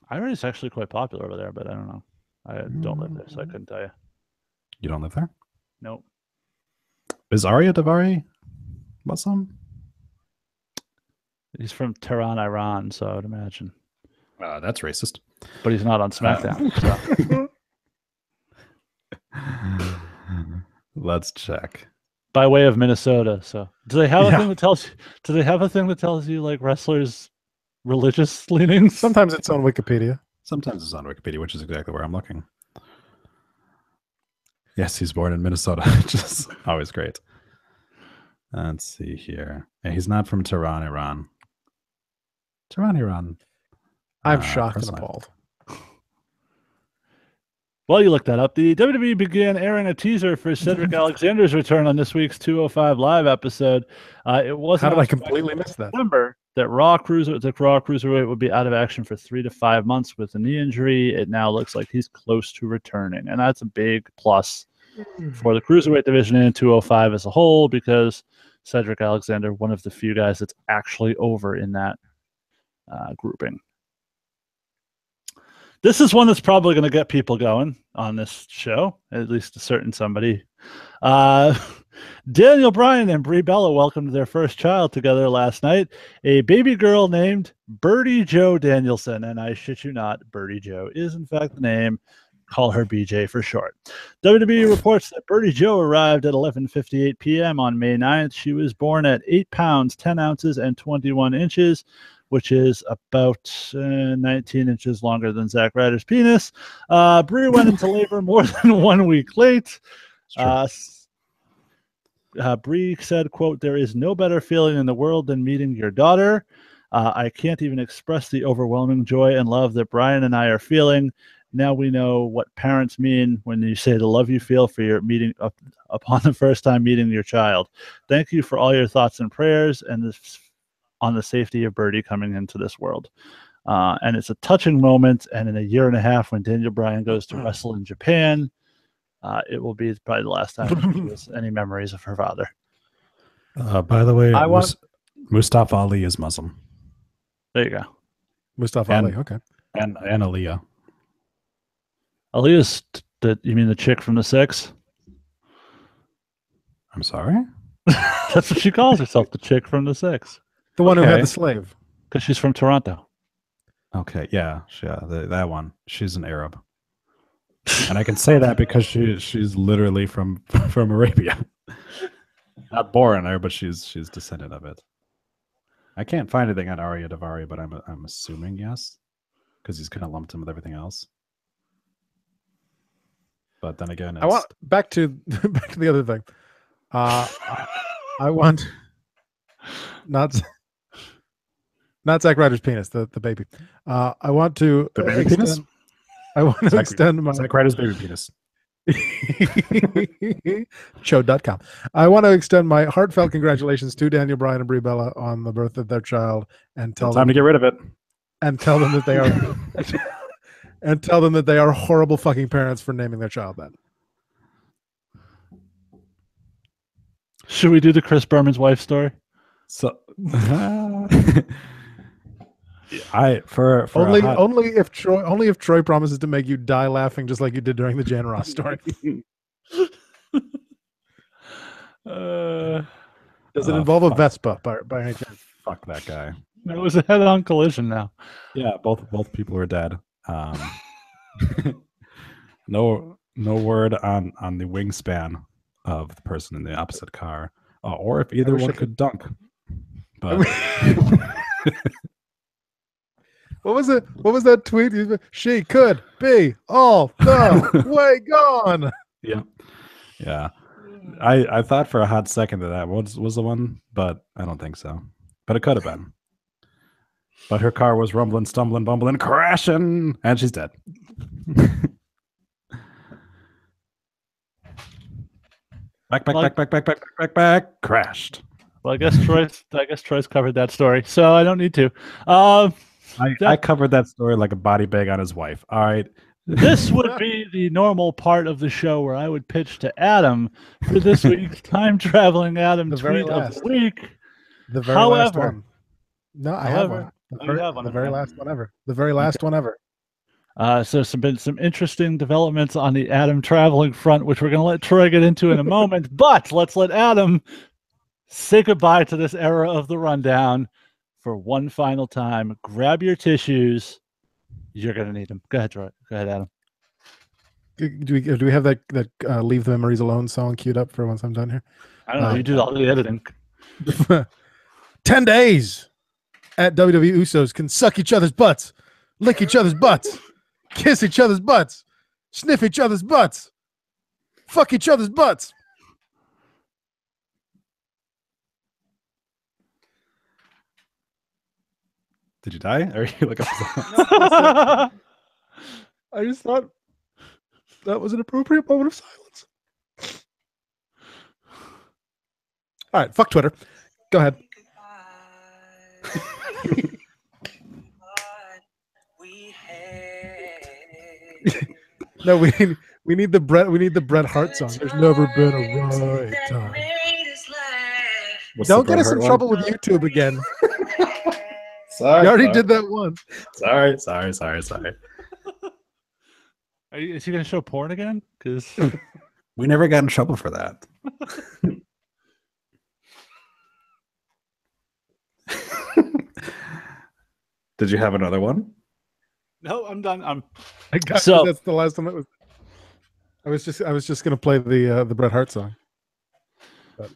I heard it's actually quite popular over there, but I don't know. I don't live there, so I couldn't tell you. You don't live there? Nope. Is Arya Davari Muslim? He's from Tehran, Iran, so I would imagine. That's racist. But he's not on SmackDown. Let's check. By way of Minnesota. So do they have a thing that tells you? Do they have a thing that tells you like wrestlers' religious leanings? Sometimes it's on Wikipedia. Sometimes it's on Wikipedia, which is exactly where I'm looking. Yes, he's born in Minnesota, which is always great. Let's see here. Yeah, he's not from Tehran, Iran. Tehran, Iran. I'm shocked and appalled. Well, you looked that up. The WWE began airing a teaser for Cedric Alexander's return on this week's 205 Live episode. It wasn't. How did I completely miss that? Remember that Raw Cruiserweight would be out of action for 3 to 5 months with a knee injury. It now looks like he's close to returning, and that's a big plus for the Cruiserweight division and 205 as a whole, because Cedric Alexander, one of the few guys that's actually over in that grouping. This is one that's probably going to get people going on this show, at least a certain somebody. Daniel Bryan and Brie Bella welcomed their first child together last night, a baby girl named Birdie Joe Danielson. And I shit you not, Birdie Joe is in fact the name. Call her BJ for short. WWE reports that Birdie Joe arrived at 11:58 p.m. on May 9th. She was born at 8 pounds, 10 ounces, and 21 inches, which is about 19 inches longer than Zack Ryder's penis. Brie went into labor more than 1 week late. Brie said, quote, "There is no better feeling in the world than meeting your daughter. I can't even express the overwhelming joy and love that Brian and I are feeling. Now we know what parents mean when you say the love you feel for your meeting upon the first time meeting your child. Thank you for all your thoughts and prayers and on the safety of Birdie coming into this world. And it's a touching moment. And in a year and a half, when Daniel Bryan goes to wrestle in Japan, it will be probably the last time she has any memories of her father. By the way, Mustafa Ali is Muslim. There you go. Mustafa Ali, okay. And Aaliyah. Aaliyah's you mean the chick from the Six? I'm sorry? That's what she calls herself, the chick from the Six. The one who had the slave. Because she's from Toronto. Okay, yeah, that one. She's an Arab. And I can say that because she's literally from Arabia. Not born there, but she's descendant of it. I can't find anything on Arya Davari, but I'm assuming yes, because he's kind of lumped him with everything else. But then again, I want back to the other thing. I want not Zack Ryder's penis, the baby. I want to the baby penis. I want to extend my Zack Ryder's baby penis. Show.com. I want to extend my heartfelt congratulations to Daniel Bryan and Brie Bella on the birth of their child, and tell them to get rid of it, and tell them that they are and tell them that they are horrible fucking parents for naming their child that. Should we do the Chris Berman's wife story? So only if Troy promises to make you die laughing just like you did during the Jan Ross story. Does it involve a Vespa by any chance? Fuck that guy. It was a head-on collision now. Yeah, both people are dead. No word on the wingspan of the person in the opposite car, or if either one could dunk. But what was it? What was that tweet? She could be all the way gone. Yeah. I thought for a hot second that was the one, but I don't think so. But it could have been. But her car was rumbling, stumbling, bumbling, crashing, and she's dead. Back, crashed. Well, I guess Troy's covered that story, so I don't need to. I covered that story like a body bag on his wife. All right. This would be the normal part of the show where I would pitch to Adam for this week's time traveling Adam tweet of the week. The very last one. No, I have one. The very last one ever. The very last one ever. So some interesting developments on the Adam traveling front, which we're going to let Troy get into in a moment. But let's let Adam say goodbye to this era of the rundown for one final time. Grab your tissues. You're going to need them. Go ahead, Troy. Go ahead, Adam. Do we have that Leave the Memories Alone song queued up for once I'm done here? I don't know. You do all the editing. 10 days at WWE Usos can suck each other's butts, lick each other's butts, kiss each other's butts, sniff each other's butts, fuck each other's butts. Did you die? Or are you like I just thought that was an appropriate moment of silence. All right, fuck Twitter. Go ahead. No, we need the Bret Hart song. There's never been a right time. Don't get us in trouble with YouTube again. Sorry, you already did that one. Sorry. Is he going to show porn again? Because we never got in trouble for that. Did you have another one? No, I'm done. That's the last one. It was. I was just going to play the Bret Hart song. But.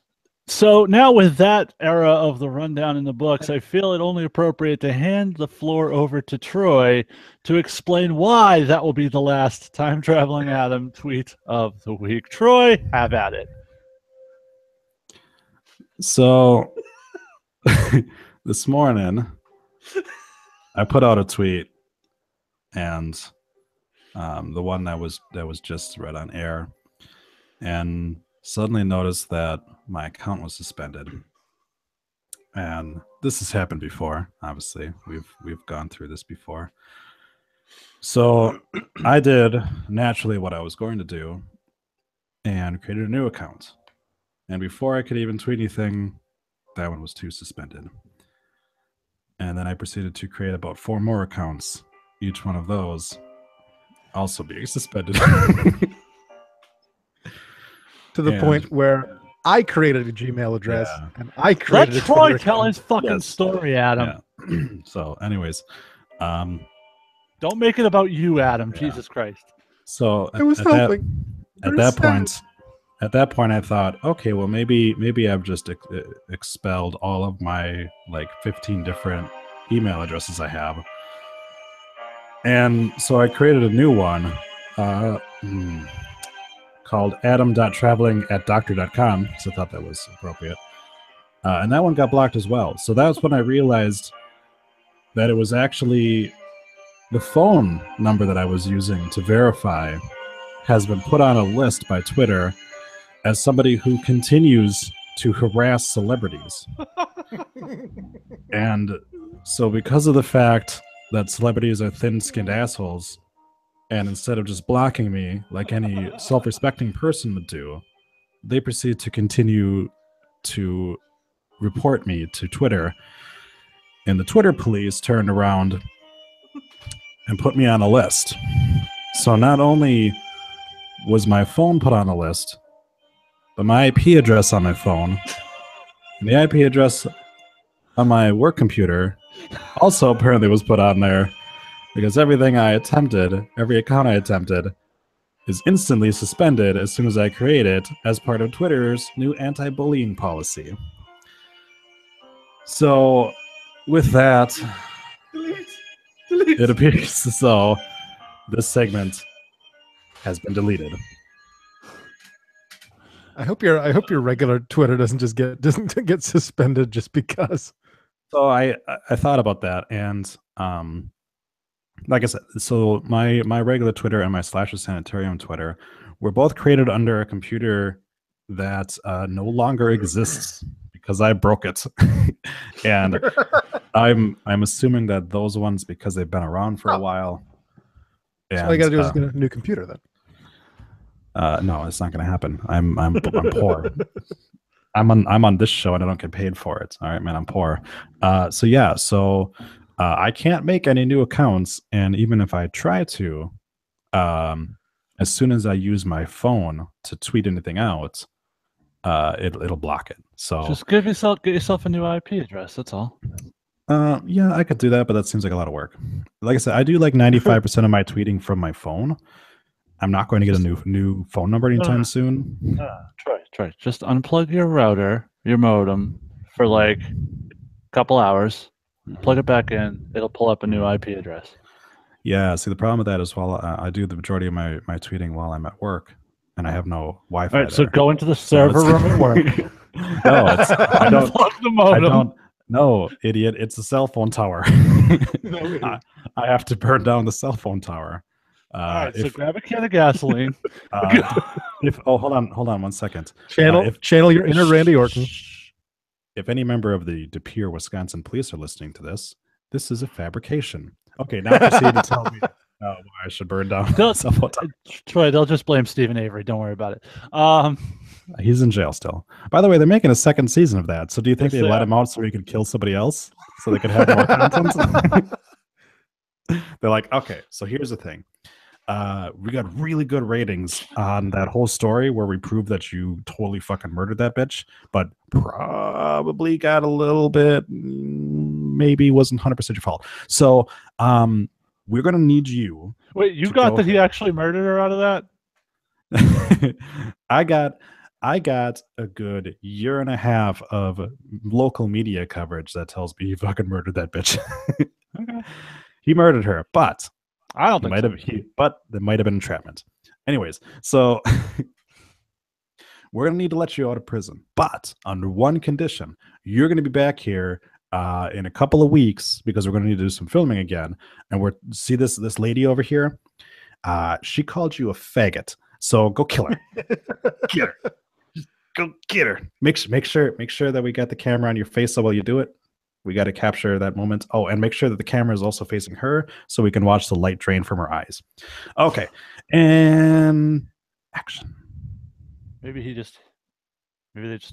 So now with that era of the rundown in the books, I feel it only appropriate to hand the floor over to Troy to explain why that will be the last time traveling Adam tweet of the week. Troy, have at it. So this morning I put out a tweet and the one that was just read on air, and suddenly noticed that my account was suspended. And this has happened before. Obviously, we've gone through this before. So I did naturally what I was going to do and created a new account. And before I could even tweet anything, that one was too suspended. And then I proceeded to create about 4 more accounts, each one of those also being suspended. To the point where I created a Gmail address and I created Let Troy tell his fucking story, Adam. Yeah. So, anyways, don't make it about you, Adam. Yeah. Jesus Christ. So it was helping. At that point, I thought, okay, well, maybe I've just expelled all of my like 15 different email addresses I have, and so I created a new one called adam.traveling@doctor.com, because I thought that was appropriate, and that one got blocked as well. So that's when I realized that it was actually the phone number that I was using to verify has been put on a list by Twitter as somebody who continues to harass celebrities. And so because of the fact that celebrities are thin-skinned assholes, and instead of just blocking me like any self-respecting person would do, they proceed to continue to report me to Twitter. And the Twitter police turned around and put me on a list. So not only was my phone put on a list, but my IP address on my phone and the IP address on my work computer also apparently was put on there, because everything I attempted, every account I attempted, is instantly suspended as soon as I create it as part of Twitter's new anti-bullying policy. So with that, it appears as though this segment has been deleted. I hope your regular Twitter doesn't get suspended just because. So I thought about that, and like I said, so my regular Twitter and my Slasher Sanitarium Twitter were both created under a computer that no longer exists because I broke it. And I'm assuming that those ones, because they've been around for a while. And, so all you gotta do is get a new computer then. No, it's not gonna happen. I'm poor. I'm on this show and I don't get paid for it. All right, man, I'm poor. So I can't make any new accounts, and even if I try to, as soon as I use my phone to tweet anything out, it'll block it. So just get yourself a new IP address. That's all. Yeah, I could do that, but that seems like a lot of work. Like I said, I do like 95% of my tweeting from my phone. I'm not going to get a new phone number anytime soon. Try. Just unplug your router, your modem, for like a couple hours. Plug it back in. It'll pull up a new IP address. Yeah. See, the problem with that is, while I do the majority of my tweeting while I'm at work, and I have no Wi-Fi. All right, so go into the server room at work. No, I don't. Unplug the modem. No, idiot! It's a cell phone tower. I have to burn down the cell phone tower. All right, so grab a can of gasoline. Hold on 1 second. Channel your inner Randy Orton. If any member of the De Pere, Wisconsin police are listening to this, this is a fabrication. Okay, now proceed to tell me why I should burn down the cell phone tower. Troy, they'll just blame Stephen Avery. Don't worry about it. He's in jail still. By the way, they're making a second season of that. So do you think they let him out so he could kill somebody else so they could have more content? They're like, okay, so here's the thing. We got really good ratings on that whole story where we proved that you totally fucking murdered that bitch, but probably got a little bit, maybe wasn't 100% your fault. So we're going to need you. Wait, you got that he actually murdered her out of that? I got a good year and a half of local media coverage that tells me he fucking murdered that bitch. Okay. He murdered her, but I don't think but there might have been entrapment. Anyways, so we're gonna need to let you out of prison, but under one condition: you're gonna be back here in a couple of weeks, because we're gonna need to do some filming again. And see this lady over here. She called you a faggot. So go kill her. Get her. Just go get her. Make sure that we got the camera on your face so while you do it. We got to capture that moment. Oh, and make sure that the camera is also facing her so we can watch the light drain from her eyes. Okay. And action. Maybe they just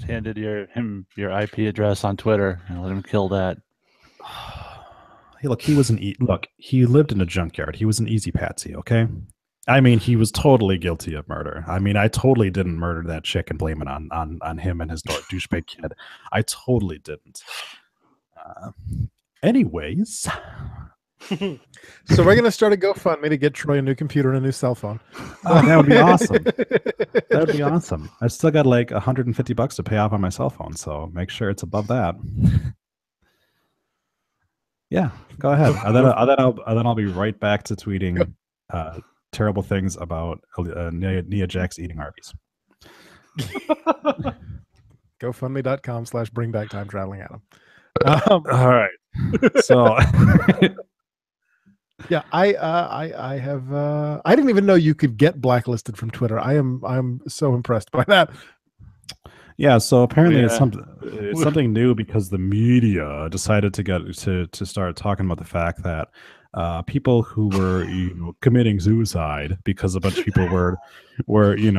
handed him your IP address on Twitter and let him kill that. Hey, look, he lived in a junkyard. He was an easy patsy, okay? I mean, he was totally guilty of murder. I mean, I totally didn't murder that chick and blame it on him and his douchebag kid. I totally didn't. Anyways. So we're going to start a GoFundMe to get Troy a new computer and a new cell phone. Oh, that would be awesome. That would be awesome. I still got like $150 to pay off on my cell phone, so make sure it's above that. Yeah, go ahead. And then I'll be right back to tweeting terrible things about Nia Jax eating Arby's. GoFundMe.com/bringbacktimetraveling Adam. All right. So yeah, I have I didn't even know you could get blacklisted from Twitter. I'm so impressed by that. Yeah, so apparently it's something new because the media decided to start talking about the fact that people who were committing suicide because a bunch of people were bullying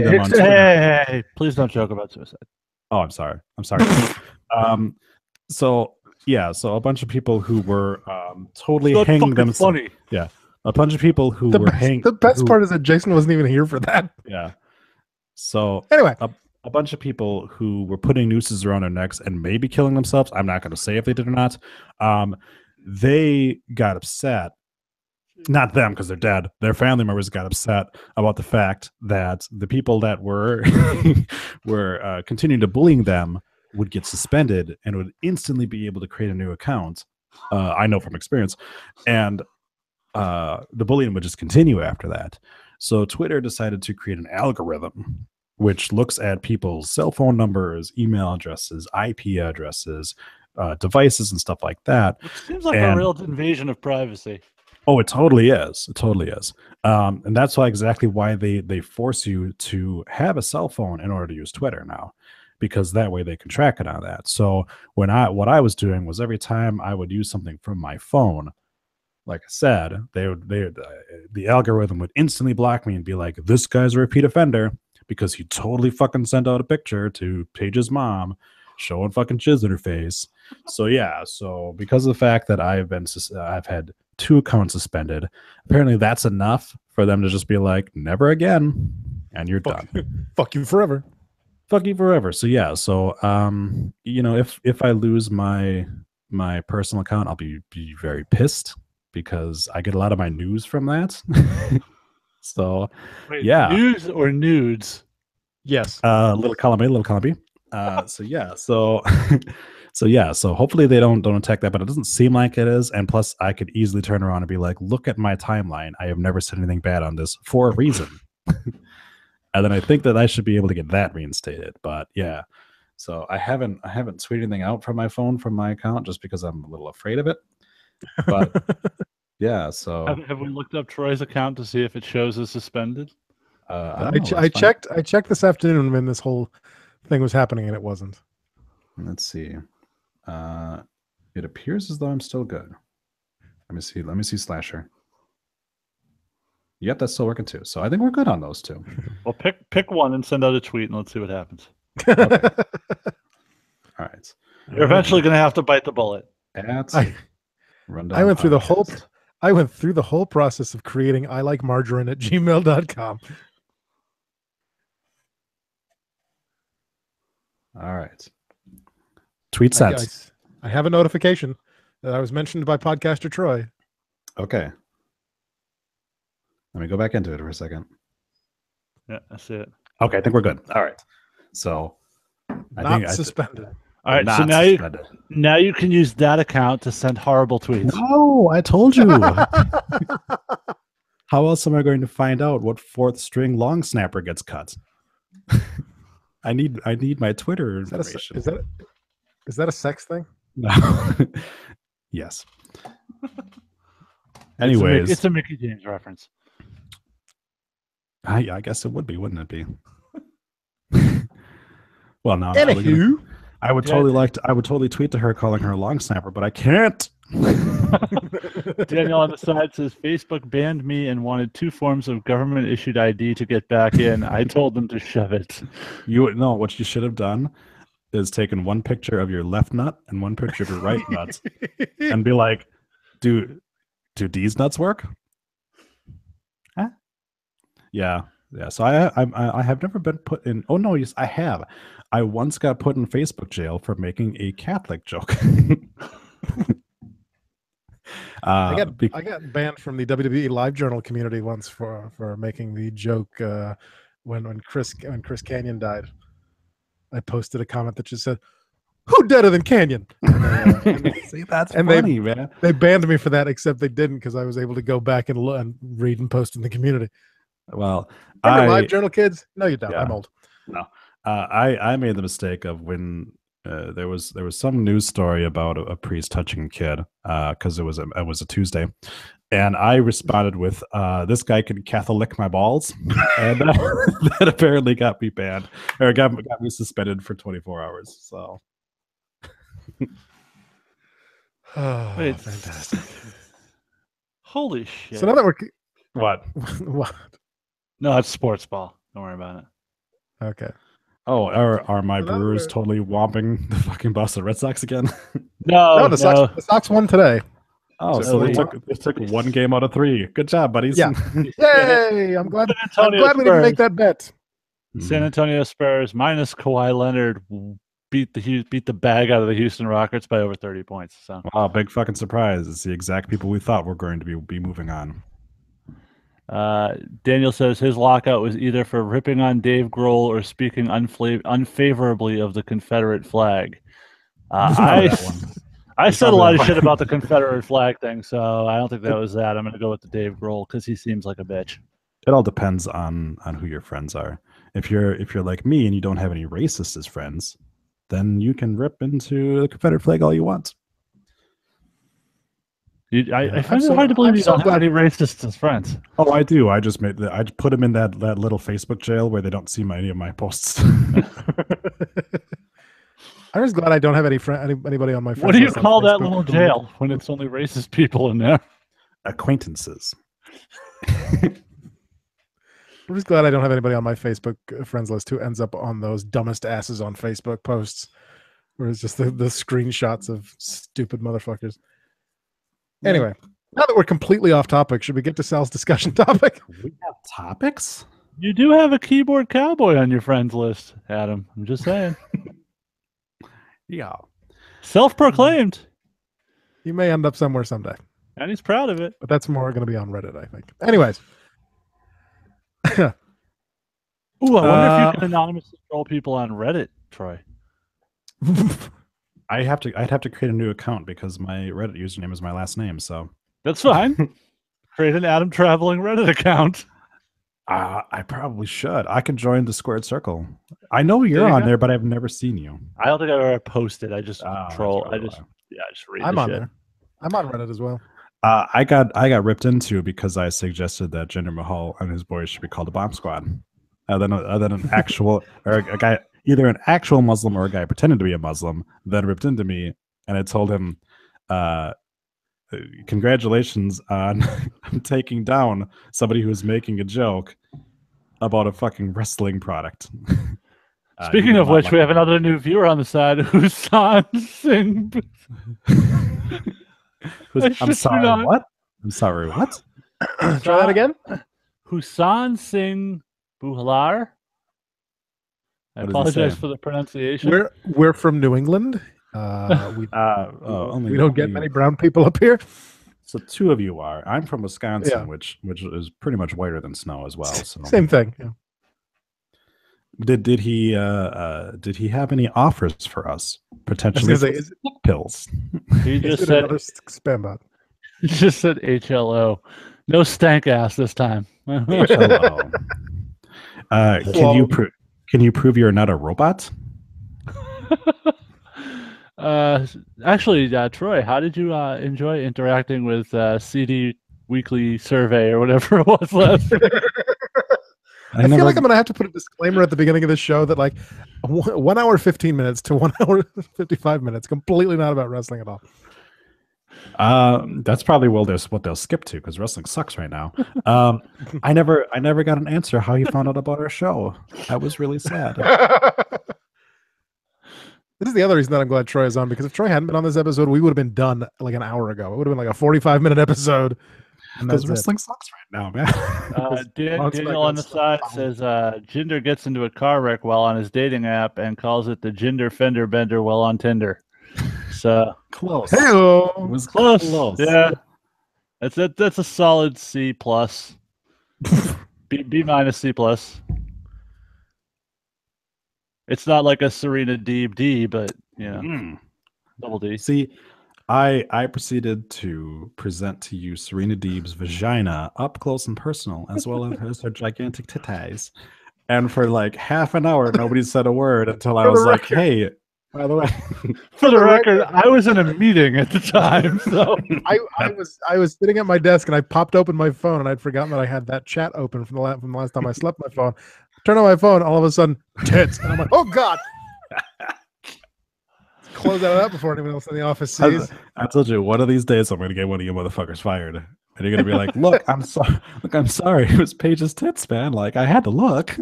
them on Twitter. Hey, please don't joke about suicide. Oh, I'm sorry. So a bunch of people who were totally hanging themselves. Funny. Yeah, a bunch of people who were hanging. The best part is that Jason wasn't even here for that. Yeah. So anyway, a bunch of people who were putting nooses around their necks and maybe killing themselves. I'm not going to say if they did or not. They got upset. Not them because they're dead. Their family members got upset about the fact that the people that were continuing to bullying them would get suspended and would instantly be able to create a new account. I know from experience. And the bullying would just continue after that. So Twitter decided to create an algorithm which looks at people's cell phone numbers, email addresses, IP addresses, devices, and stuff like that. Which seems like a real invasion of privacy. Oh, it totally is. It totally is. And that's exactly why they force you to have a cell phone in order to use Twitter now, because that way they can track it on that. So what I was doing was every time I would use something from my phone, like I said, the algorithm would instantly block me and be like, this guy's a repeat offender because he totally fucking sent out a picture to Paige's mom showing fucking jizz in her face. So yeah, because of the fact that I've had 2 accounts suspended, apparently that's enough for them to just be like, never again, and you're done. Fuck you forever. Fuck you forever. So yeah, if I lose my personal account, I'll be very pissed because I get a lot of my news from that. So wait, yeah, news or nudes? Yes. Little column A, little column B. So hopefully they don't attack that, but it doesn't seem like it is. And plus, I could easily turn around and be like, look at my timeline. I have never said anything bad on this for a reason. And then I think that I should be able to get that reinstated. But yeah, so I haven't tweeted anything out from my phone from my account just because I'm a little afraid of it. But yeah, so have we looked up Troy's account to see if it shows as suspended? I checked this afternoon when this whole thing was happening, and it wasn't. Let's see. It appears as though I'm still good. Let me see Slasher. Yep, that's still working too. So I think we're good on those 2. Well, pick one and send out a tweet, and let's see what happens. Okay. All right. You're eventually going to have to bite the bullet. I went through the whole process of creating iLikeMargarine@gmail.com. All right. Tweet sent. I have a notification that I was mentioned by podcaster Troy. Okay. Let me go back into it for a second. Yeah, that's it. Okay, I think we're good. All right. So I think suspended. All right, so now you can use that account to send horrible tweets. No, I told you. How else am I going to find out what 4th string long snapper gets cut? I need my Twitter information. Is that a sex thing? No. Yes. Anyways, it's a Mickey James reference. I guess it would be, wouldn't it be? Well, no. Anywho, I would I would totally tweet to her calling her a long snapper, but I can't. Daniel on the side says Facebook banned me and wanted 2 forms of government issued ID to get back in. I told them to shove it. What you should have done is taken one picture of your left nut and one picture of your right nut and be like, do these nuts work? Huh? Yeah. So I have never been put in. Oh no, yes, I have. I once got put in Facebook jail for making a Catholic joke. I got banned from the WWE Live Journal community once for making the joke when Chris Canyon died. I posted a comment that just said, "Who deader than Canyon?" See, that's funny, man. They banned me for that, except they didn't because I was able to go back and read and post in the community. Well, remember Live Journal kids? No, you don't. Yeah. I'm old. No, I made the mistake of when there was some news story about a priest touching a kid because it was a Tuesday, and I responded with this guy can Catholic my balls, and that apparently got me banned or got me suspended for 24 hours. So, wait, fantastic! Holy shit! So now that we're what? No, it's sports ball. Don't worry about it. Okay. Oh, are my Brewers totally whomping the fucking Boston Red Sox again? No, the Sox won today. Oh, so they took 1 game out of 3. Good job, buddies. Yeah. Yay! I'm glad we didn't make that bet. San Antonio Spurs minus Kawhi Leonard beat the bag out of the Houston Rockets by over 30 points. So wow, big fucking surprise. It's the exact people we thought were going to be moving on. Daniel says his lockout was either for ripping on Dave Grohl or speaking unfavorably of the Confederate flag. I said a lot of shit about the Confederate flag thing, so I don't think that was that. I'm going to go with the Dave Grohl because he seems like a bitch. It all depends on who your friends are. If you're like me and you don't have any racists as friends, then you can rip into the Confederate flag all you want. I find it hard to believe you don't have any racists as friends. Oh, I do. I just put them in that little Facebook jail where they don't see any of my posts. I'm just glad I don't have anybody on my friends. What do you call that little jail when it's only racist people in there? Acquaintances. I'm just glad I don't have anybody on my Facebook friends list who ends up on those dumbest asses on Facebook posts, where it's just the screenshots of stupid motherfuckers. Anyway, now that we're completely off topic, should we get to Sal's discussion topic? We have topics? You do have a keyboard cowboy on your friends list, Adam. I'm just saying. Yeah. Self-proclaimed. You may end up somewhere someday. And he's proud of it. But that's more going to be on Reddit, I think. Anyways. Ooh, I wonder if you can anonymously troll people on Reddit, Troy. I'd have to create a new account because my Reddit username is my last name, so that's fine. Create an Adam Traveling Reddit account. I probably should. I can join the Squared Circle. I know you're on there, but I've never seen you. I don't think I've ever posted. I just troll. I just read. I'm on there. I'm on Reddit as well. I got ripped into because I suggested that Jinder Mahal and his boys should be called a bomb squad. Then an actual or a guy, either an actual Muslim or a guy pretending to be a Muslim, then ripped into me, and I told him, congratulations on taking down somebody who was making a joke about a fucking wrestling product. Speaking of which, we have another new viewer on the side, Husan Singh. I'm sorry, what? I'm sorry, what? Try that again? Husan Singh Buhalar. I apologize for the pronunciation. We're from New England. We don't get many brown people up here. So 2 of you are. I'm from Wisconsin, which is pretty much whiter than snow as well. So. Same thing. Yeah. Did he have any offers for us? Potentially pills. He just said spam bot. He just said HLO. No stank ass this time. HLO. Can you prove you're not a robot? Actually, Troy, how did you enjoy interacting with CD Weekly Survey or whatever it was last? I feel like I'm going to have to put a disclaimer at the beginning of the show that like 1 hour 15 minutes to 1 hour 55 minutes, completely not about wrestling at all. That's probably what they'll skip to because wrestling sucks right now. I never got an answer how you found out about our show. That was really sad. This is the other reason that I'm glad Troy is on, because if Troy hadn't been on this episode, we would have been done like an hour ago. It would have been like a 45-minute episode. Because wrestling sucks right now, man. Daniel on the side says Jinder gets into a car wreck while on his dating app and calls it the Jinder fender bender while on Tinder. So close. Hey-o. It was close. Yeah, that's a solid C plus. B minus C plus. It's not like a Serena Deeb D, but double D. See, I proceeded to present to you Serena Deeb's vagina up close and personal, as well as her gigantic titties. And for like half an hour, nobody said a word until I was like, "Hey, by the way." For the record, I was in a meeting at the time, so I was sitting at my desk and I popped open my phone and I'd forgotten that I had that chat open from the last time I slept my phone. Turn on my phone, all of a sudden, tits, and I'm like, "Oh God!" Close out of that before anyone else in the office sees. I told you, one of these days I'm going to get one of you motherfuckers fired, and you're going to be like, "Look, I'm sorry. Look, I'm sorry. It was Paige's tits, man. Like I had to look."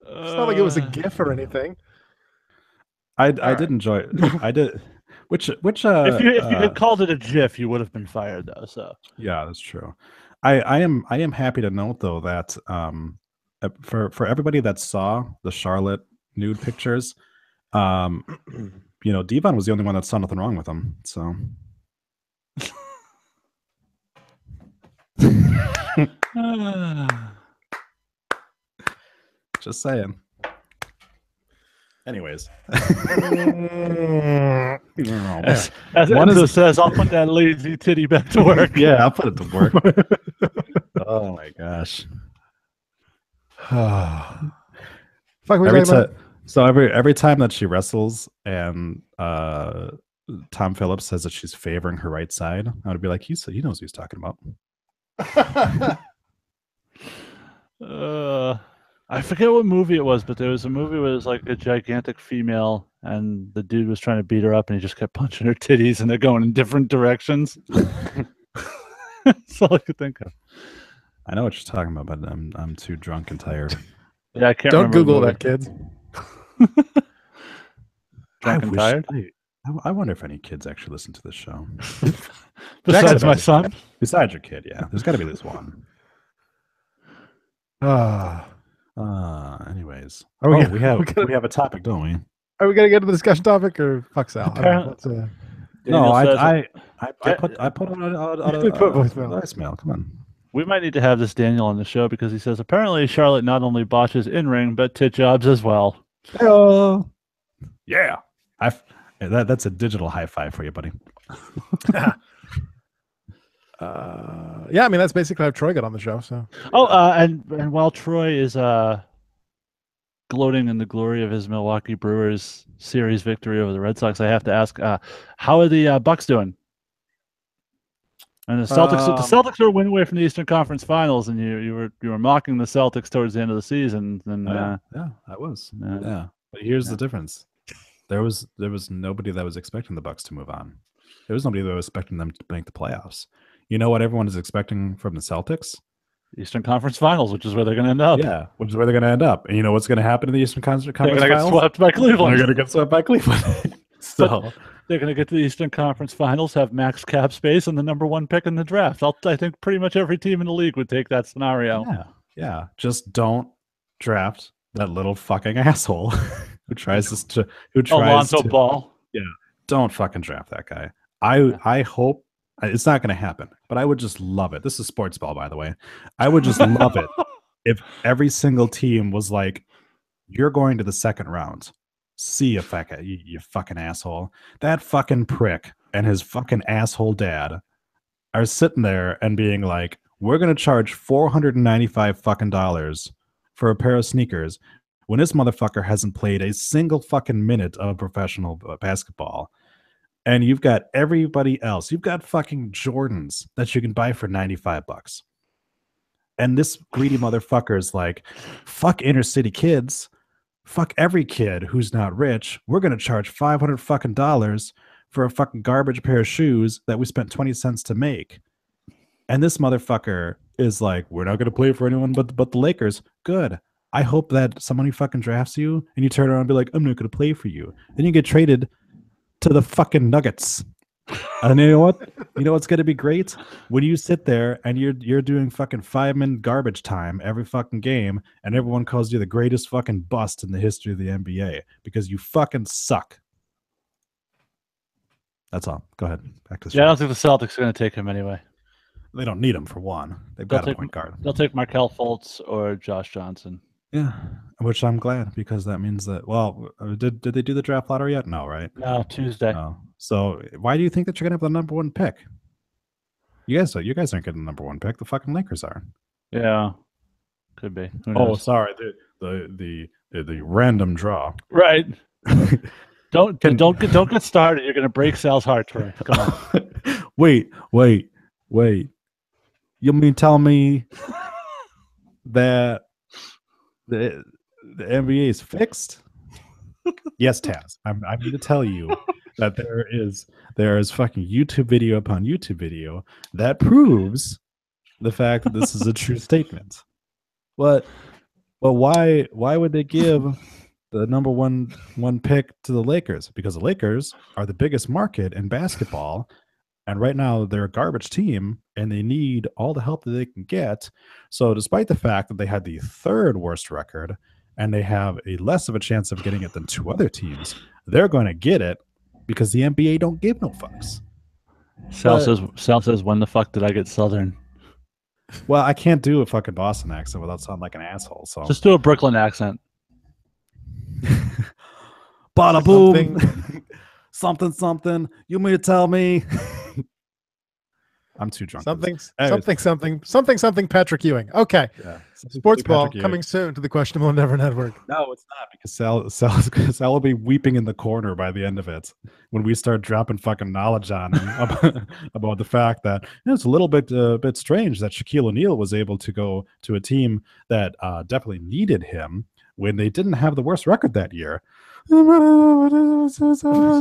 It's not like it was a GIF or anything. I did enjoy it. I did. Which if you had called it a GIF, you would have been fired though. So yeah, that's true. I am happy to note though that for everybody that saw the Charlotte nude pictures, Devon was the only one that saw nothing wrong with them. So just saying. Anyways, as Enzo says, I'll put that lazy titty back to work. Yeah, I'll put it to work. Oh my gosh. Every time that she wrestles and Tom Phillips says that she's favoring her right side, I would be like, he knows what he's talking about. I forget what movie it was, but there was a movie where it was like a gigantic female and the dude was trying to beat her up and he just kept punching her titties and they're going in different directions. That's all I could think of. I know what you're talking about, but I'm too drunk and tired. Yeah, I can't Don't remember. Google that, kids. Drunk and tired? I wonder if any kids actually listen to this show. Besides my son? Besides your kid, yeah. There's got to be at least one. Anyways. We have a topic, don't we? Are we gonna get to the discussion topic or fuck Sal? No, I put on a voicemail. Come on. We might need to have this Daniel on the show because he says apparently Charlotte not only botches in ring but tit jobs as well. Hello. Yeah. That's a digital high five for you, buddy. Yeah, I mean that's basically how Troy got on the show. So and while Troy is gloating in the glory of his Milwaukee Brewers series victory over the Red Sox, I have to ask, how are the Bucks doing? And the Celtics were a win away from the Eastern Conference Finals, and you were mocking the Celtics towards the end of the season. And yeah, I was. Yeah, but here's the difference: there was nobody that was expecting the Bucks to move on. There was nobody that was expecting them to make the playoffs. You know what everyone is expecting from the Celtics? Eastern Conference Finals, which is where they're going to end up. Yeah, which is where they're going to end up. And you know what's going to happen in the Eastern Conference Finals? They're going to get swept by Cleveland. They're going to get swept by Cleveland. So they're going to get to the Eastern Conference Finals, have max cap space, and the number one pick in the draft. I think pretty much every team in the league would take that scenario. Yeah. Just don't draft that little fucking asshole who tries Alonzo Ball. Yeah, don't fucking draft that guy. I hope. It's not going to happen, but I would just love it. This is sports ball, by the way. I would just love it if every single team was like, you're going to the second round. See you, you fucking asshole. That fucking prick and his fucking asshole dad are sitting there and being like, we're going to charge $495 fucking dollars for a pair of sneakers when this motherfucker hasn't played a single fucking minute of professional basketball. And you've got everybody else. You've got fucking Jordans that you can buy for $95. And this greedy motherfucker is like, fuck inner city kids. Fuck every kid who's not rich. We're going to charge $500 fucking dollars for a fucking garbage pair of shoes that we spent 20 cents to make. And this motherfucker is like, we're not going to play for anyone but the Lakers. Good. I hope that somebody fucking drafts you and you turn around and be like, I'm not going to play for you. Then you get traded to the fucking Nuggets. And you know what? You know what's going to be great? When you sit there and you're doing fucking 5-minute garbage time every fucking game, and everyone calls you the greatest fucking bust in the history of the NBA because you fucking suck. That's all. Go ahead. Back to the I don't think the Celtics are going to take him anyway. They don't need him for one. They've got a point guard. They'll take Markelle Fultz or Josh Johnson. Yeah, which I'm glad because that means that. Well, did they do the draft lottery yet? No, right? No, Tuesday. No. So why do you think that you're gonna have the number one pick? You guys aren't getting the number one pick. The fucking Lakers are. Yeah, could be. Oh, sorry. The random draw. Right. Don't get started. You're gonna break Sal's heart, Troy. Come on. Wait. You mean tell me that the NBA is fixed? Yes, Taz. I need to tell you that there is fucking YouTube video upon YouTube video that proves the fact that this is a true statement. But why would they give the number one pick to the Lakers? Because the Lakers are the biggest market in basketball. And right now they're a garbage team and they need all the help that they can get. So despite the fact that they had the third worst record and they have a less of a chance of getting it than two other teams, they're going to get it because the NBA don't give no fucks. Sal says, when the fuck did I get Southern? Well, I can't do a fucking Boston accent without sounding like an asshole. So just do a Brooklyn accent. Bada boom. Something. You mean to tell me? I'm too drunk. Something. Patrick Ewing. Okay. Yeah. Sports ball coming soon to the Questionable Endeavor Network. No, it's not because Sal will be weeping in the corner by the end of it when we start dropping fucking knowledge on him about the fact that it's a little bit strange that Shaquille O'Neal was able to go to a team that definitely needed him when they didn't have the worst record that year. It's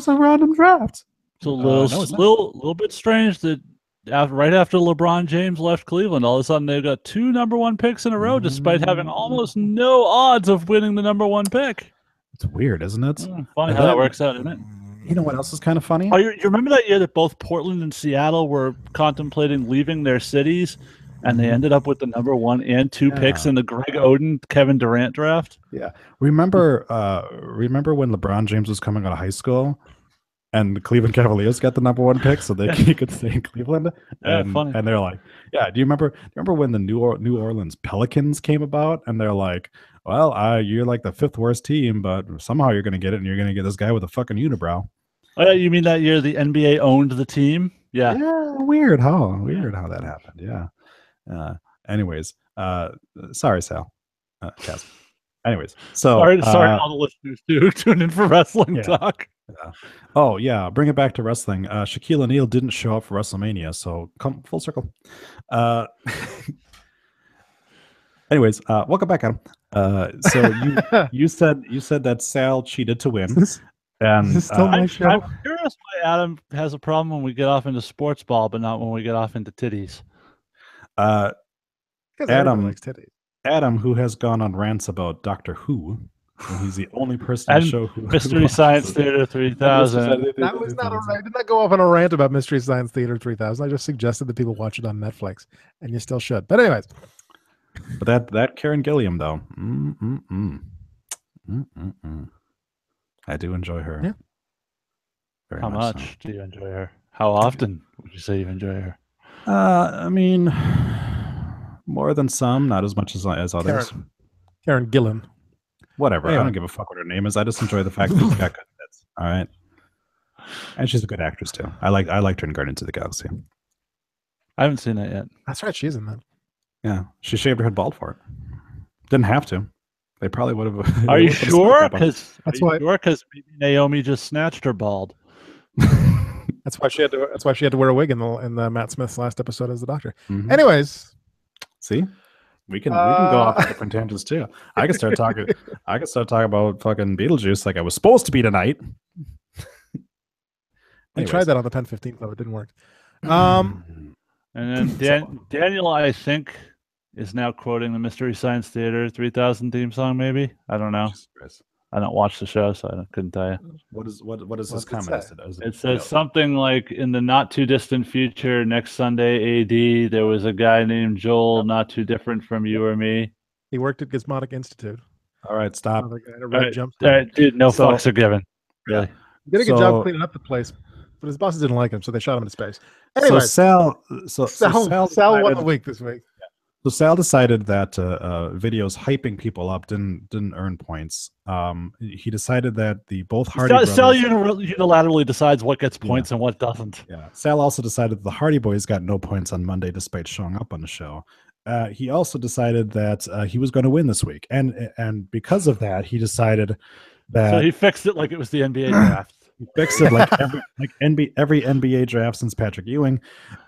a random draft. It's a little bit strange that right after LeBron James left Cleveland, all of a sudden they've got 2 number 1 picks in a row, despite having almost no odds of winning the number 1 pick. It's weird, isn't it? Funny how that works out, isn't it? You know what else is kind of funny? Oh, you remember that year that both Portland and Seattle were contemplating leaving their cities, and they ended up with the number 1 and 2 picks in the Greg Oden, Kevin Durant draft? Yeah. Remember when LeBron James was coming out of high school and the Cleveland Cavaliers got the number 1 pick so he could stay in Cleveland? And they're like, yeah, do you remember when the New Orleans Pelicans came about? And they're like, well, you're like the 5th worst team, but somehow you're going to get it, and you're going to get this guy with a fucking unibrow. Oh, yeah, you mean that year the NBA owned the team? Yeah. Yeah, weird how that happened. Yeah. Anyways, sorry, Sal. Yes. Anyways, so sorry all the listeners who tune in for wrestling talk. Yeah. Oh yeah, bring it back to wrestling. Shaquille O'Neal didn't show up for WrestleMania, so come full circle. Anyways, welcome back, Adam. So you said that Sal cheated to win. And I'm curious why Adam has a problem when we get off into sports ball, but not when we get off into titties. Adam likes titties. Adam, who has gone on rants about Doctor Who, and he's the only person to show Mystery Science Theater 3000. That was not I did not go off on a rant about Mystery Science Theater 3000. I just suggested that people watch it on Netflix, and you still should. But anyways, but that Karen Gilliam though, I do enjoy her. Yeah. Very How much do you enjoy her? How often would you say you enjoy her? I mean, more than some, not as much as others. Karen Gillan. Whatever. Anyway. I don't give a fuck what her name is. I just enjoy the fact that she's got good bits. All right. And she's a good actress too. I liked her in Guardians of the Galaxy. I haven't seen that yet. That's right, she's in that. Yeah. She shaved her head bald for it. Didn't have to. They probably would have. Are you sure? Because maybe Naomi just snatched her bald. That's why she had to wear a wig in the Matt Smith's last episode as the Doctor. Anyways. See? We can go off on different tangents too. I can start talking. I can start talking about fucking Beetlejuice like I was supposed to be tonight. I tried that on the 10-15 club. It didn't work. And then Daniel, I think, is now quoting the Mystery Science Theater 3000 theme song. Maybe, I don't know. I don't watch the show, so I couldn't tell you. What is this comment? It says something like, in the not too distant future, next Sunday AD, there was a guy named Joel, not too different from you or me. He worked at Gizmotic Institute. All right, stop. Dude, no fucks are given. Really. He did a good job cleaning up the place, but his bosses didn't like him, so they shot him into space. Anyway, Sal won the week this week. So Sal decided that videos hyping people up didn't earn points. He decided that both Hardy brothers... Sal unilaterally decides what gets points and what doesn't. Yeah. Sal also decided the Hardy Boys got no points on Monday despite showing up on the show. He also decided that he was going to win this week, and because of that, he decided that... So he fixed it like it was the NBA draft. He fixed it like every NBA draft since Patrick Ewing,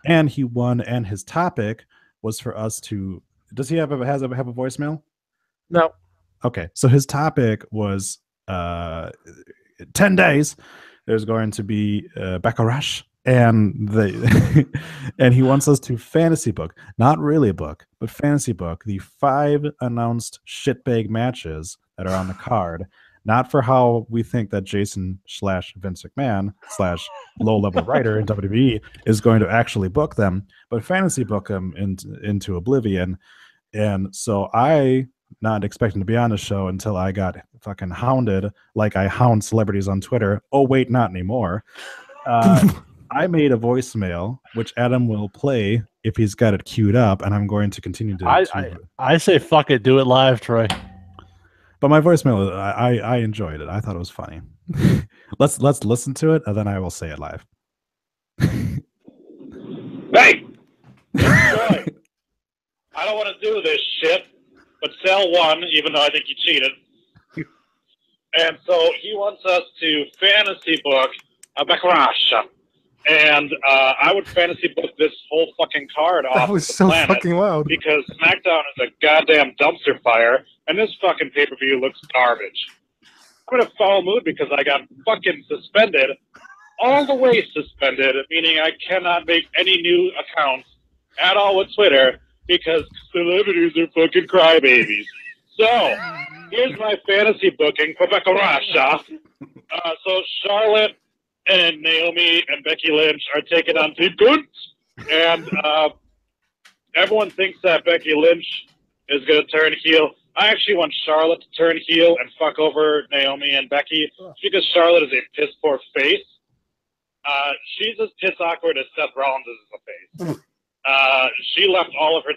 and he won. And his topic was for us to... Does he have a voicemail? No. Okay, so his topic was 10 days. There's going to be Baccarat, and and he wants us to fantasy book, not really a book, but fantasy book the 5 announced shitbag matches that are on the card. Not for how we think that Jason / Vince McMahon / low-level writer in WWE is going to actually book them, but fantasy book them into oblivion. And so I, not expecting to be on the show until I got fucking hounded like I hound celebrities on Twitter. Oh, wait, not anymore. I made a voicemail, which Adam will play if he's got it queued up, and I'm going to continue to... I say fuck it, do it live, Troy. But my voicemail, I enjoyed it. I thought it was funny. Let's listen to it, and then I will say it live. Hey! Troy, I don't want to do this shit, but Sal won, even though I think he cheated. And so he wants us to fantasy book a Baccarat. And I would fantasy book this whole fucking card off That was the so planet fucking loud. because SmackDown is a goddamn dumpster fire, and this fucking pay-per-view looks garbage. I'm in a foul mood because I got fucking suspended, all the way suspended, meaning I cannot make any new accounts at all with Twitter because celebrities are fucking crybabies. So, here's my fantasy booking for Baccarat. So Charlotte and Naomi and Becky Lynch are taking on Team Kuntz. And everyone thinks that Becky Lynch is going to turn heel. I actually want Charlotte to turn heel and fuck over Naomi and Becky because Charlotte is a piss-poor face. She's as piss-awkward as Seth Rollins is as a face. She left all of her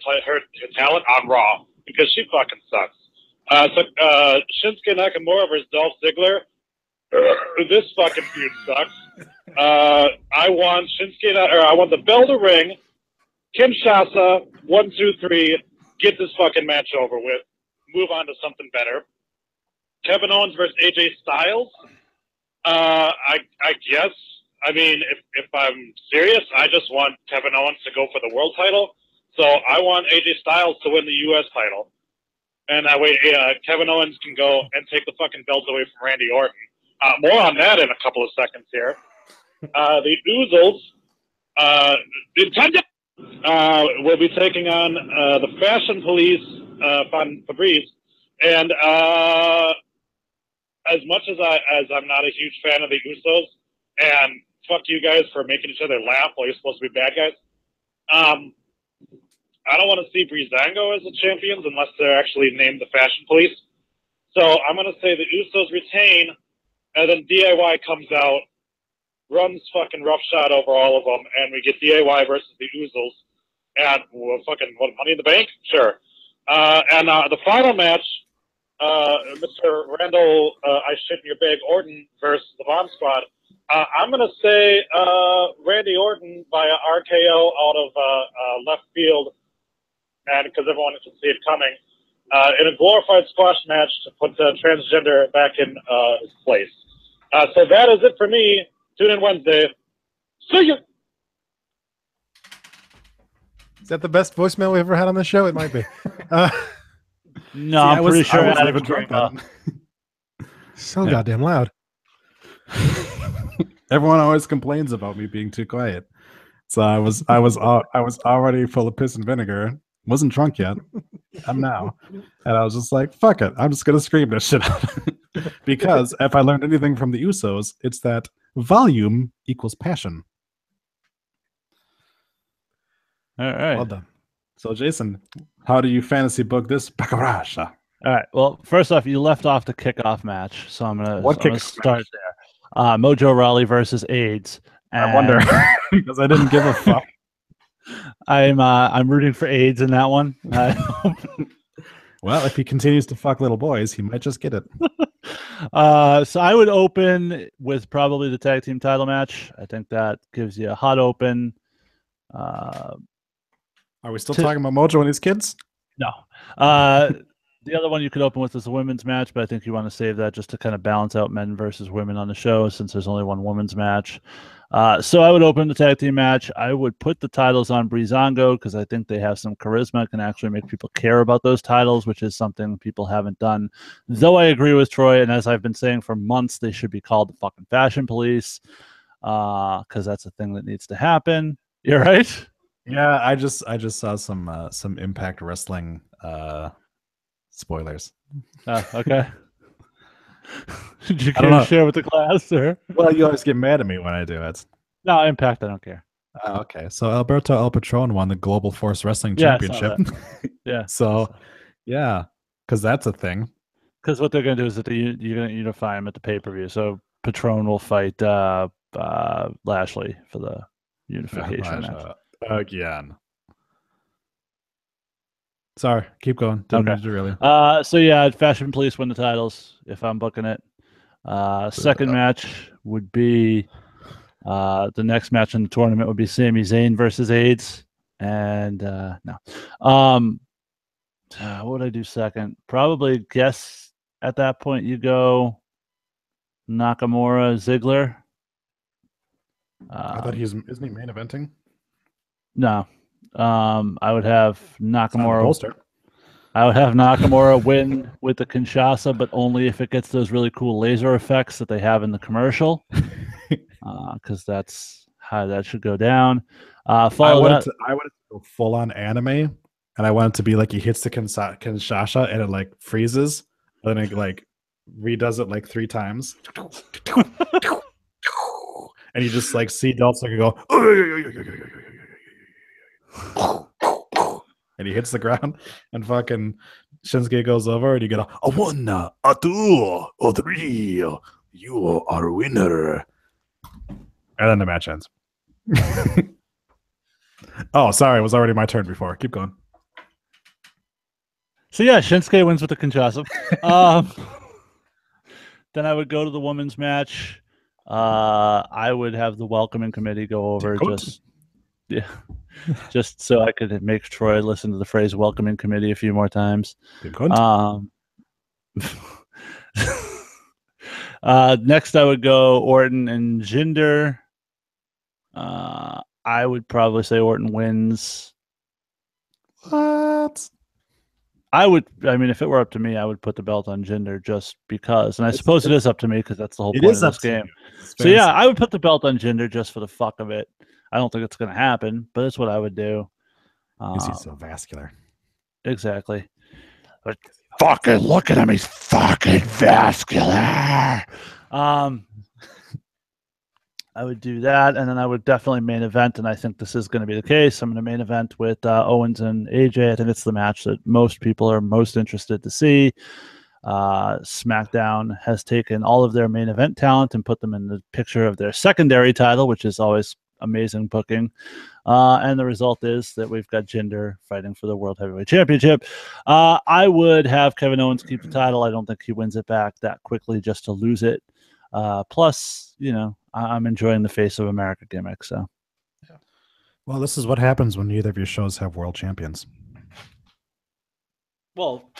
talent on Raw because she fucking sucks. So Shinsuke Nakamura versus Dolph Ziggler. This fucking feud sucks. I want I want the bell to ring. Kinshasa, 1, 2, 3. Get this fucking match over with. Move on to something better. Kevin Owens versus AJ Styles. I guess. I mean, if I'm serious, I just want Kevin Owens to go for the world title. So I want AJ Styles to win the U.S. title. And that way Kevin Owens can go and take the fucking belt away from Randy Orton. More on that in a couple of seconds here. The Oozles will be taking on the Fashion Police, Fabrice. And as much as I'm not a huge fan of the Usos, and fuck you guys for making each other laugh while you're supposed to be bad guys, I don't want to see Breezango as the champions unless they're actually named the Fashion Police. So I'm going to say the Usos retain, and then DIY comes out, runs fucking roughshod over all of them, and we get DIY versus the Oozles. And fucking Money in the Bank? Sure. And the final match, Mr. Randall, I shit in your bag, Orton versus the Bomb Squad. I'm going to say Randy Orton via RKO out of left field, and because everyone can see it coming, in a glorified squash match to put the transgender back in his place. So that is it for me. Tune in Wednesday. See you. that the best voicemail we ever had on the show? It might be. No, I'm pretty sure I was I never drunk then. So goddamn loud. Everyone always complains about me being too quiet. So I was already full of piss and vinegar. Wasn't drunk yet. I'm now. And I was just like, fuck it. I'm just gonna scream this shit out. Because if I learned anything from the Usos, it's that volume equals passion. All right. Well done. So Jason, how do you fantasy book this Bakarasha? All right. Well, first off, you left off the kickoff match, so I'm gonna start there. Mojo Rawley versus AIDS. I wonder because I didn't give a fuck. I'm rooting for AIDS in that one. Well, if he continues to fuck little boys, he might just get it. So I would open with probably the tag team title match. I think that gives you a hot open. Are we still talking about Mojo and his kids? No. The other one you could open with is the women's match, but I think you want to save that just to kind of balance out men versus women on the show since there's only one women's match. So I would open the tag team match. I would put the titles on Breezango because I think they have some charisma, can actually make people care about those titles, which is something people haven't done. Though I agree with Troy, and as I've been saying for months, they should be called the fucking Fashion Police because that's a thing that needs to happen. You're right. Yeah, I just saw some Impact Wrestling spoilers. Okay. Did you care to share with the class, sir? Well, you always get mad at me when I do it. No, Impact, I don't care. Okay, so Alberto El Patron won the Global Force Wrestling Championship. Yeah. So, yeah, because that's a thing. Because what they're going to do is that you're going to unify them at the pay-per-view. So Patron will fight Lashley for the unification match. Again. Sorry, keep going. Really. So yeah, Fashion Police win the titles if I'm booking it. Second match would be the next match in the tournament would be Sami Zayn versus AIDS. And no. What would I do second? Probably guess at that point you go Nakamura, Ziggler. I thought isn't he main eventing? No. I would have Nakamura. Poster. I would have Nakamura win with the Kinshasa, but only if it gets those really cool laser effects that they have in the commercial, because that's how that should go down. I wanted to go full on anime, and I want it to be like he hits the Kinshasa and it like freezes, and then it like redoes it like 3 times, and you just like see Dolph Ziggler go. And he hits the ground, and fucking Shinsuke goes over, and you get a 1, a 2, a 3. You are a winner. And then the match ends. Oh, sorry, it was already my turn before. Keep going. So yeah, Shinsuke wins with the Kinshasa. Then I would go to the women's match. I would have the welcoming committee go over just so I could make Troy listen to the phrase welcoming committee a few more times. Next I would go Orton and Jinder. I would probably say Orton wins. What? I mean, if it were up to me, I would put the belt on Jinder just because. And I suppose it is up to me because that's the whole point of this game. So yeah, I would put the belt on Jinder just for the fuck of it. I don't think it's going to happen, but it's what I would do. He's so vascular. Exactly. But fucking look at him. He's fucking vascular. I would do that, and then I would definitely main event, and I think this is going to be the case. I'm going to main event with Owens and AJ. I think it's the match that most people are most interested to see. SmackDown has taken all of their main event talent and put them in the picture of their secondary title, which is always amazing booking. And the result is that we've got Jinder fighting for the World Heavyweight Championship. I would have Kevin Owens keep the title. I don't think he wins it back that quickly just to lose it. Plus, you know, I'm enjoying the Face of America gimmick. So, well, this is what happens when neither of your shows have world champions. Well,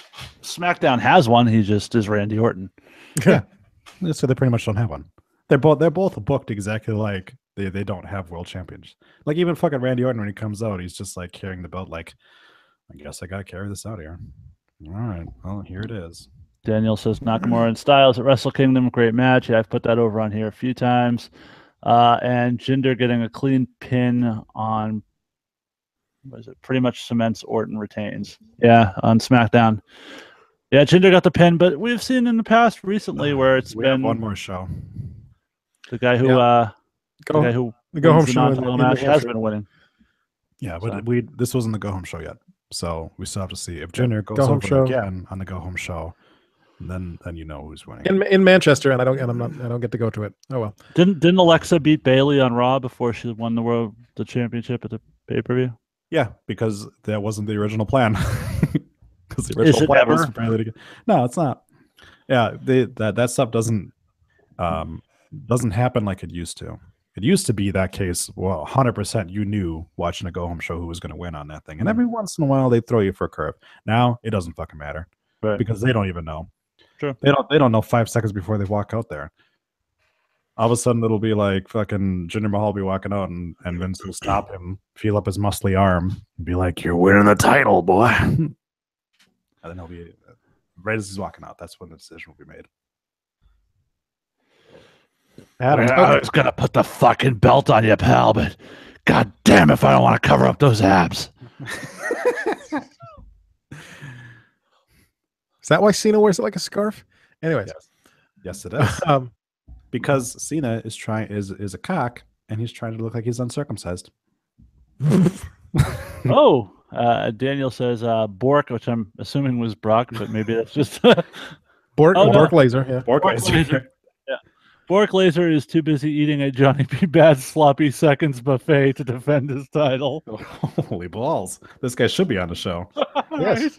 SmackDown has one. He just is Randy Orton. Yeah, so they pretty much don't have one. They're both booked exactly like They don't have world champions. Like even fucking Randy Orton, when he comes out, he's just like carrying the belt. Like, I guess I gotta carry this out here. All right, well, here it is. Daniel says Nakamura and Styles at Wrestle Kingdom, great match. Yeah, I've put that over on here a few times. And Jinder getting a clean pin on, what is it? Pretty much cements Orton retains. Yeah, on SmackDown. Yeah, Jinder got the pin, but we've seen in the past recently where it's been one more show. The guy who the go home show non-title match has been winning. Yeah, but this wasn't the go home show yet, so we still have to see if Jinder goes over again on the go home show. Then you know who's winning in Manchester, and I don't get to go to it. Oh well. Didn't Alexa beat Bayley on Raw before she won the championship at the pay-per-view? Yeah, because that wasn't the original plan. Because the original plan was for Bayley to get. No, it's not. Yeah, that stuff doesn't happen like it used to. It used to be that case. Well, 100% you knew watching a go home show who was going to win on that thing, and every once in a while they throw you for a curve. Now it doesn't fucking matter, right? Because they don't even know. True. They don't know 5 seconds before they walk out there. All of a sudden it'll be like fucking Jinder Mahal will be walking out and Vince will stop him, feel up his muscly arm, and be like, "You're winning the title, boy." And then he'll be right as he's walking out. That's when the decision will be made. I was gonna put the fucking belt on you, pal, but god damn if I don't want to cover up those abs. Is that why Cena wears it like a scarf? Anyways, yes it is. Because Cena is a cock, and he's trying to look like he's uncircumcised. Daniel says Bork, which I'm assuming was Brock, but maybe that's just Bork Laser. Yeah, Bork Laser. Yeah, Bork Laser is too busy eating a Johnny B. Bad's sloppy seconds buffet to defend his title. Holy balls! This guy should be on the show. Yes.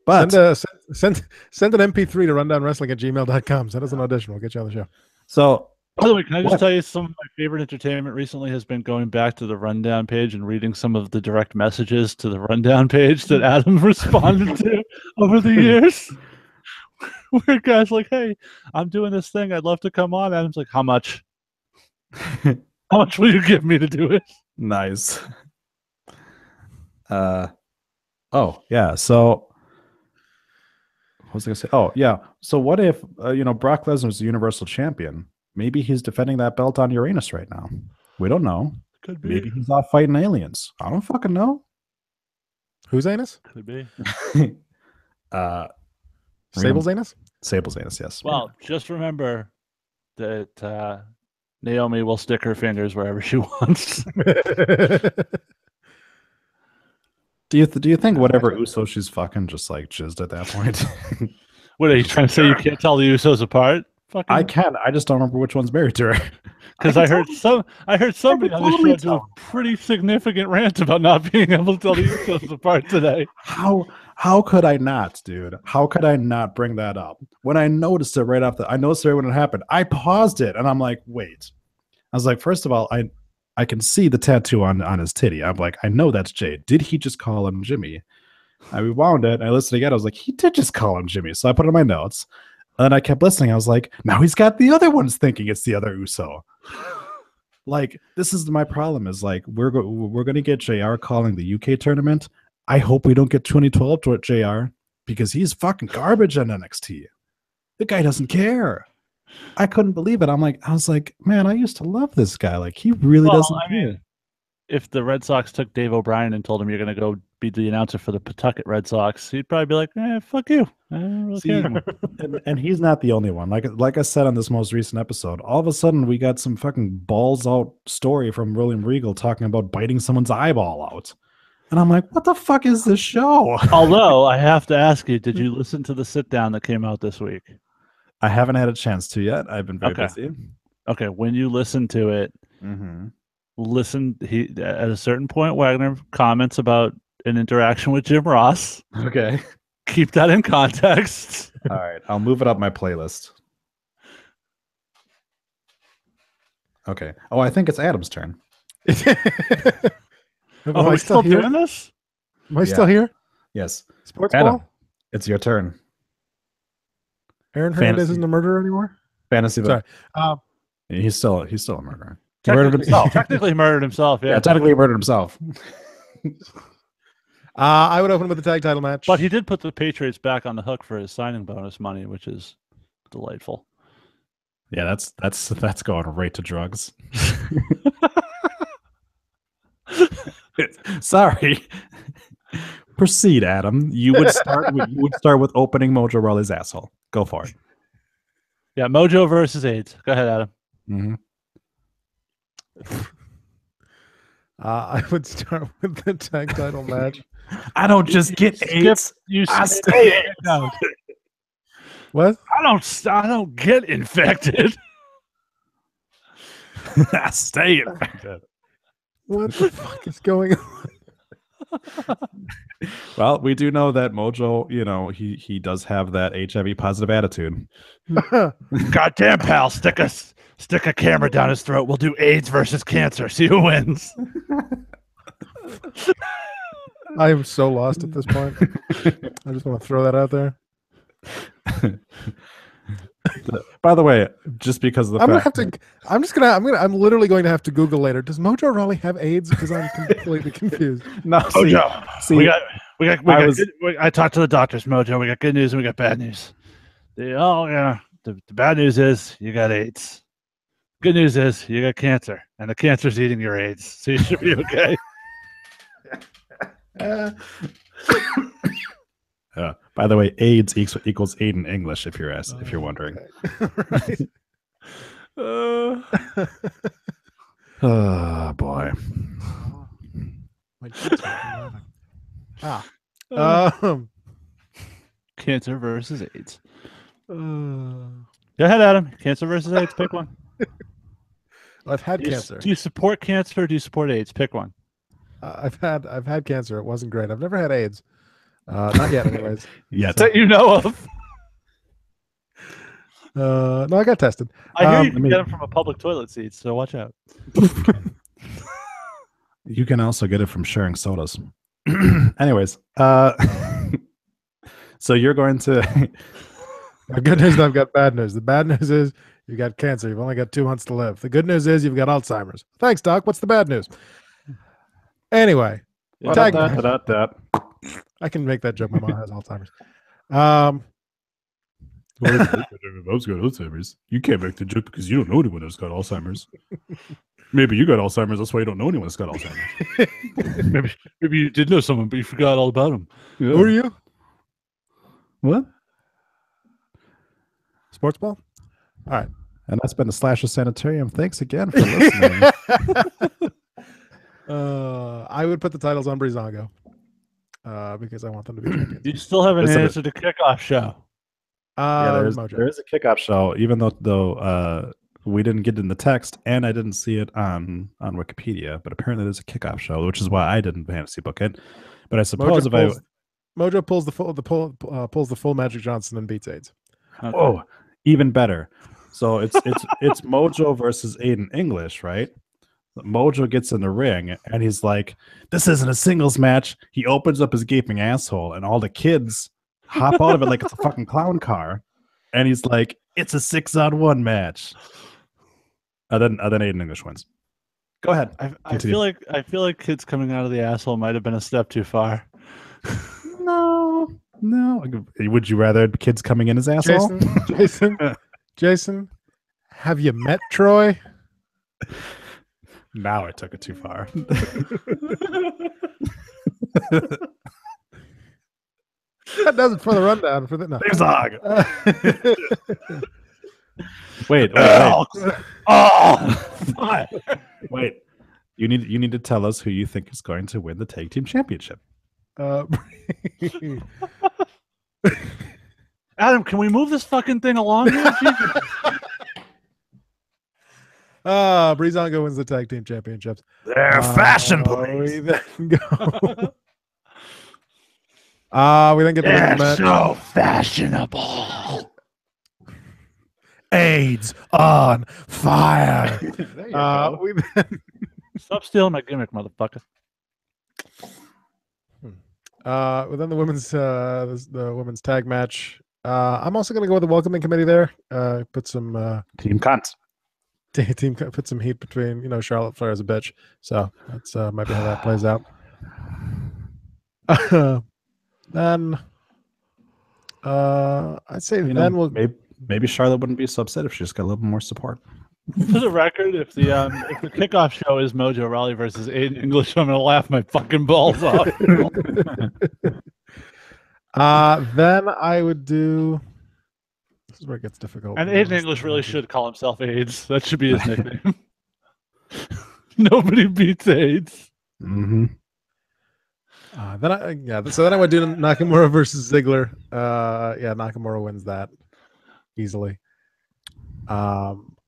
But send an MP3 to rundownwrestling@gmail.com. Send us an audition. We'll get you on the show. So, by the way, can I just tell you some of my favorite entertainment recently has been going back to the Rundown page and reading some of the direct messages to the Rundown page that Adam responded to over the years. Where guys like, "Hey, I'm doing this thing. I'd love to come on." Adam's like, "How much? How much will you give me to do it?" Nice. Oh yeah. So. What was I gonna say? Oh yeah. So what if Brock Lesnar's the Universal Champion? Maybe he's defending that belt on Uranus right now. We don't know. Could be. Maybe he's off fighting aliens. I don't fucking know. Who's anus? Could be. Sable's anus? Sable's anus, yes. Well, just remember that Naomi will stick her fingers wherever she wants. Do you think whatever Uso she's fucking just like jizzed at that point? What are you trying to say? You can't tell the Usos apart? Fucking... I can. I just don't remember which one's married to her. Because I heard somebody on the show do a pretty significant rant about not being able to tell the Usos apart today. How could I not, dude? How could I not bring that up? When I noticed it I noticed it when it happened. I paused it and I'm like, wait. I was like, first of all, I can see the tattoo on his titty. I'm like, I know that's Jay. Did he just call him Jimmy? I rewound it. I listened again. I was like, he did just call him Jimmy. So I put it in my notes. And then I kept listening. I was like, now he's got the other ones thinking it's the other Uso. Like, this is my problem is like, we're going to get JR calling the UK tournament. I hope we don't get 2012 to JR because he's fucking garbage on NXT. The guy doesn't care. I couldn't believe it. I was like, man, I used to love this guy. Like, he really doesn't care. Mean, if the Red Sox took Dave O'Brien and told him you're going to go be the announcer for the Pawtucket Red Sox, he'd probably be like, fuck you. I don't really care. And he's not the only one. Like I said on this most recent episode, all of a sudden we got some fucking balls out story from William Regal talking about biting someone's eyeball out. And I'm like, what the fuck is this show? Although, I have to ask you, did you listen to the sit-down that came out this week? I haven't had a chance to yet. I've been very busy. Okay, when you listen to it, listen. At a certain point, Wagner comments about an interaction with Jim Ross. Okay. Keep that in context. All right, I'll move it up my playlist. Okay. Oh, I think it's Adam's turn. Am I still doing this? Am I still here? Yes. Sports Adam, ball? it's your turn. Aaron Hernandez isn't a murderer anymore? Fantasy. Sorry. He's still a murderer. He Technically, murdered himself. technically murdered himself. Yeah. Yeah, technically he murdered himself. I would open with the tag title match. But he did put the Patriots back on the hook for his signing bonus money, which is delightful. Yeah, that's going right to drugs. Sorry. Proceed, Adam. You would start with opening Mojo Rawley's asshole. Go for it. Yeah, Mojo versus AIDS. Go ahead, Adam. Mm-hmm. I would start with the tag title match. I don't just get AIDS. I stay AIDS. What? I don't get infected. I stay infected. What the fuck is going on? Well, we do know that Mojo, he does have that HIV positive attitude. Goddamn, pal, stick a camera down his throat. We'll do AIDS versus cancer. See who wins. I am so lost at this point. I just want to throw that out there. By the way, just because of the I'm literally going to have to Google later. Does Mojo Rawley have AIDS? Because I'm completely confused. No, Mojo. I talked to the doctors, Mojo. We got good news and we got bad news. The bad news is you got AIDS. Good news is you got cancer, and the cancer's eating your AIDS, so you should be okay. By the way, AIDS equals aid in English. If you're wondering. Right. Oh boy. Cancer versus AIDS. Go ahead, Adam. Cancer versus AIDS. Pick one. I've had cancer. Do you support cancer or do you support AIDS? Pick one. I've had cancer. It wasn't great. I've never had AIDS. Not yet, anyways. Yet. That you know of. No, I got tested. I hear you can get them from a public toilet seat, so watch out. You can also get it from sharing sodas. Anyways, so you're going to. The good news is I've got bad news. The bad news is you've got cancer. You've only got 2 months to live. The good news is you've got Alzheimer's. Thanks, Doc. What's the bad news? Anyway, I can make that joke. My mom has Alzheimer's. I've got Alzheimer's. You can't make the joke because you don't know anyone that's got Alzheimer's. Maybe you got Alzheimer's. That's why you don't know anyone that's got Alzheimer's. maybe you did know someone, but you forgot all about them. Yeah. Who are you? What? Sports ball? All right. And that's been the Slasher Sanitarium. Thanks again for listening. I would put the titles on Breezango because I want them to be champions. You still haven't answered the kickoff show. There is a kickoff show, even though we didn't get it in the text and I didn't see it on Wikipedia, but apparently there's a kickoff show, which is why I didn't fantasy book it. But I suppose Mojo pulls the full Magic Johnson and beats AIDS. Okay. Oh, even better. So it's Mojo versus Aiden English, right? Mojo gets in the ring and he's like, "This isn't a singles match." He opens up his gaping asshole and all the kids hop out of it like it's a fucking clown car, and he's like, "It's a 6-on-1 match." And then Aiden English wins. Go ahead. I feel like kids coming out of the asshole might have been a step too far. No. Would you rather kids coming in his asshole? Jason, have you met Troy? Now I took it too far. That does it for the rundown. For the no. Wait. Oh, wait. You need to tell us who you think is going to win the tag team championship. Adam, can we move this fucking thing along here? Breezango wins the tag team championships. They're fashion police. We then go. We then get the women's match. So fashionable. AIDS on fire. There you go. We then Stop stealing my gimmick, motherfucker. then the women's tag match. I'm also going to go with the welcoming committee there. Put some Team Cunt. team put some heat between, Charlotte Flair is a bitch. So that's might be how that plays out. Then I'd say we'll maybe Charlotte wouldn't be so upset if she just got a little more support. For the record, if the kickoff show is Mojo Rawley versus Aiden English, I'm gonna laugh my fucking balls off. Then I would do. This is where it gets difficult. And Aiden English really should call himself AIDS. That should be his nickname. Nobody beats AIDS. Mm-hmm. So then I would do Nakamura versus Ziggler. Nakamura wins that easily.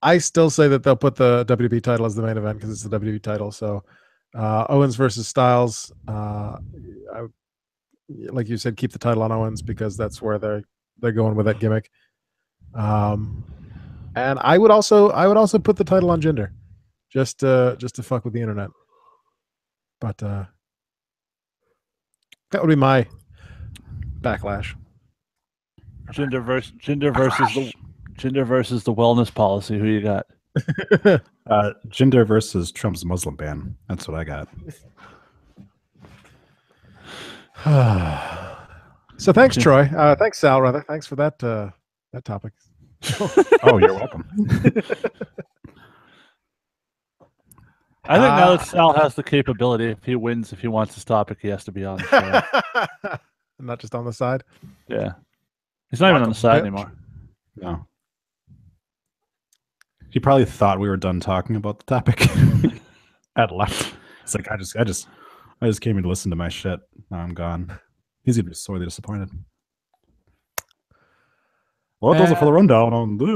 I still say that they'll put the WWE title as the main event because it's the WWE title. So Owens versus Styles. Like you said, keep the title on Owens because that's where they're going with that gimmick. And I would also put the title on Jinder, just to fuck with the internet. But that would be my backlash. Jinder versus the wellness policy. Who you got? Jinder versus Trump's Muslim ban. That's what I got. So thanks, Troy. Thanks, Sal. Rather, thanks for that topic. Oh, you're welcome. I think now that Sal has the capability, if he wins, if he wants this topic, he has to be on the show. Not just on the side. Yeah, he's not even on the side anymore. No. He probably thought we were done talking about the topic. At left. It's like I just came in to listen to my shit. Now I'm gone. He's gonna be sorely disappointed. Well, that does it for the rundown on this.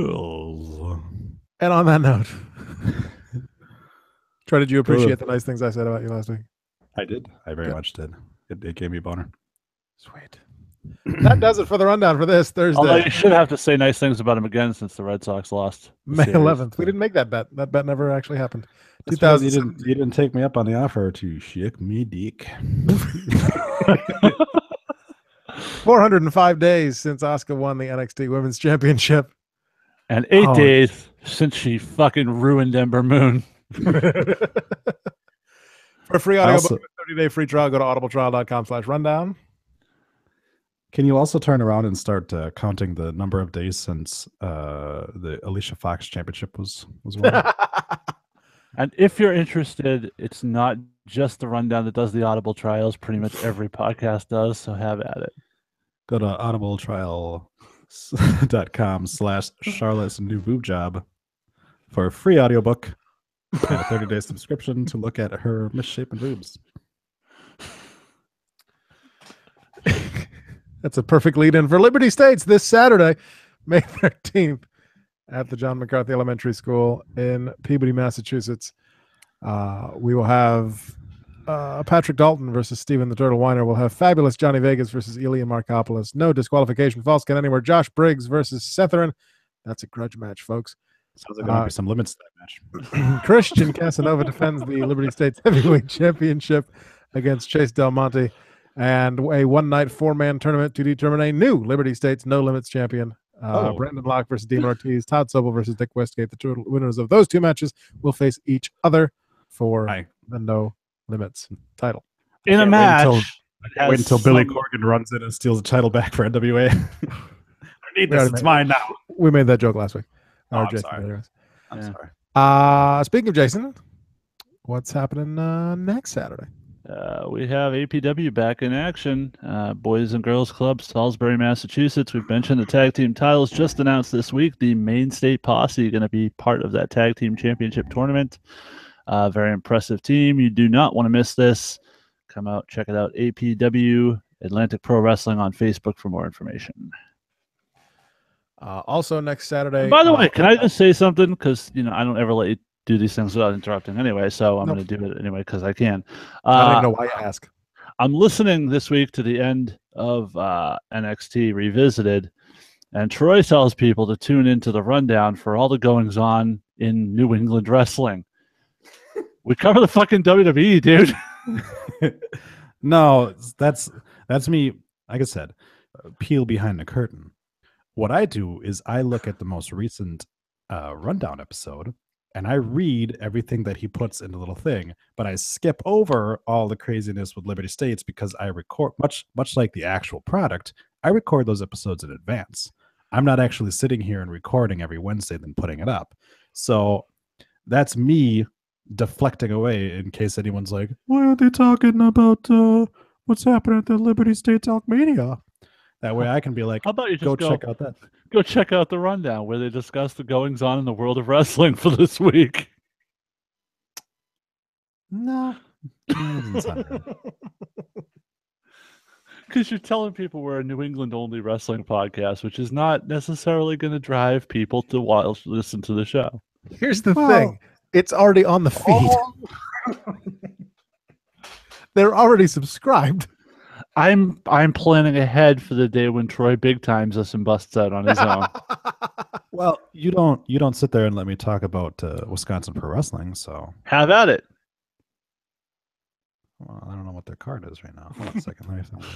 And on that note, Troy, did you appreciate the nice things I said about you last week? I did. I very much did. It gave me a boner. Sweet. That does it for the rundown for this Thursday. Although you should have to say nice things about him again since the Red Sox lost. May 11th. We didn't make that bet. That bet never actually happened. You didn't take me up on the offer to shake me dick. 405 days since Asuka won the NXT Women's Championship. And 8 days since she fucking ruined Ember Moon. For a free audio book, 30-day free trial, go to audibletrial.com/rundown. Can you also turn around and start counting the number of days since the Alicia Fox Championship was won? And if you're interested, it's not just the rundown that does the Audible trials. Pretty much every podcast does, so have at it. Go to audibletrial.com/Charlotte's New Boob Job for a free audiobook and a 30-day subscription to look at her misshapen boobs. That's a perfect lead-in for Liberty States this Saturday, May 13th, at the John McCarthy Elementary School in Peabody, Massachusetts. We will have Patrick Dalton versus Stephen the Turtle Weiner. We'll have Fabulous Johnny Vegas versus Ilya Markopoulos. No disqualification. False count anywhere. Josh Briggs versus Setherin. That's a grudge match, folks. Sounds like there might be some limits to that match. Christian Casanova defends the Liberty States Heavyweight Championship against Chase Del Monte. And a one-night four-man tournament to determine a new Liberty States No Limits champion. Brandon Locke versus Dean Ortiz, Todd Sobel versus Dick Westgate. The two winners of those two matches will face each other for the No Limits title. In a match. Wait until Billy Corgan runs in and steals the title back for NWA. I need this. It's mine now. We made that joke last week. I'm sorry. I'm sorry. Speaking of Jason, what's happening next Saturday? We have APW back in action. Boys and Girls Club, Salisbury, Massachusetts. We've mentioned the tag team titles just announced this week. The Main State Posse going to be part of that tag team championship tournament. Very impressive team. You do not want to miss this. Come out, check it out. APW Atlantic Pro Wrestling on Facebook for more information. Also next Saturday. And by the way, can I just say something? Because I don't ever let you do these things without interrupting anyway, so I'm going to do it anyway because I can. I don't even know why you ask. I'm listening this week to the end of NXT Revisited, and Troy tells people to tune into the rundown for all the goings on in New England wrestling. We cover the fucking WWE, dude. No, that's me. Like I said, peel behind the curtain. What I do is I look at the most recent rundown episode, and I read everything that he puts in the little thing, but I skip over all the craziness with Liberty States because I record much like the actual product. I record those episodes in advance. I'm not actually sitting here and recording every Wednesday then putting it up. So that's me deflecting away in case anyone's like, why aren't they talking about what's happening at the Liberty States ElkMania? That way I can be like, how about you just check out that. Go check out the rundown where they discuss the goings on in the world of wrestling for this week. No. Because you're telling people we're a New England only wrestling podcast, which is not necessarily going to drive people to listen to the show. Here's the thing. It's already on the feed. They're already subscribed. I'm planning ahead for the day when Troy Big Times us and busts out on his own. Well, you don't sit there and let me talk about Wisconsin Pro Wrestling, so have at it. Well, I don't know what their card is right now. Hold on a second. Let me find it.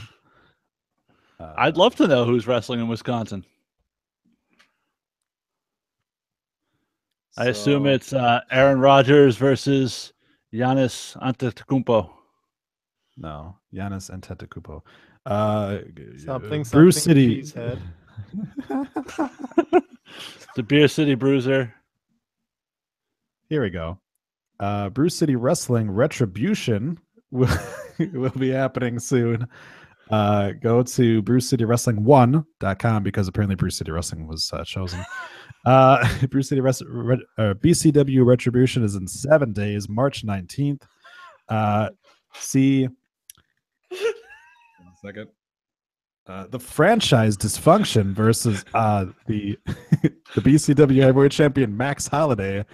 I'd love to know who's wrestling in Wisconsin. I assume it's Aaron Rodgers versus Giannis Antetokounmpo. No, Giannis Antetokounmpo. Something Bruce City. Head. The Beer City Bruiser. Here we go. Bruce City Wrestling Retribution will be happening soon. Go to BruceCityWrestling1.com because apparently Bruce City Wrestling was chosen. Bruce City BCW Retribution is in 7 days, March 19th. See. One second. The franchise dysfunction versus the BCW heavyweight champion Max Holiday.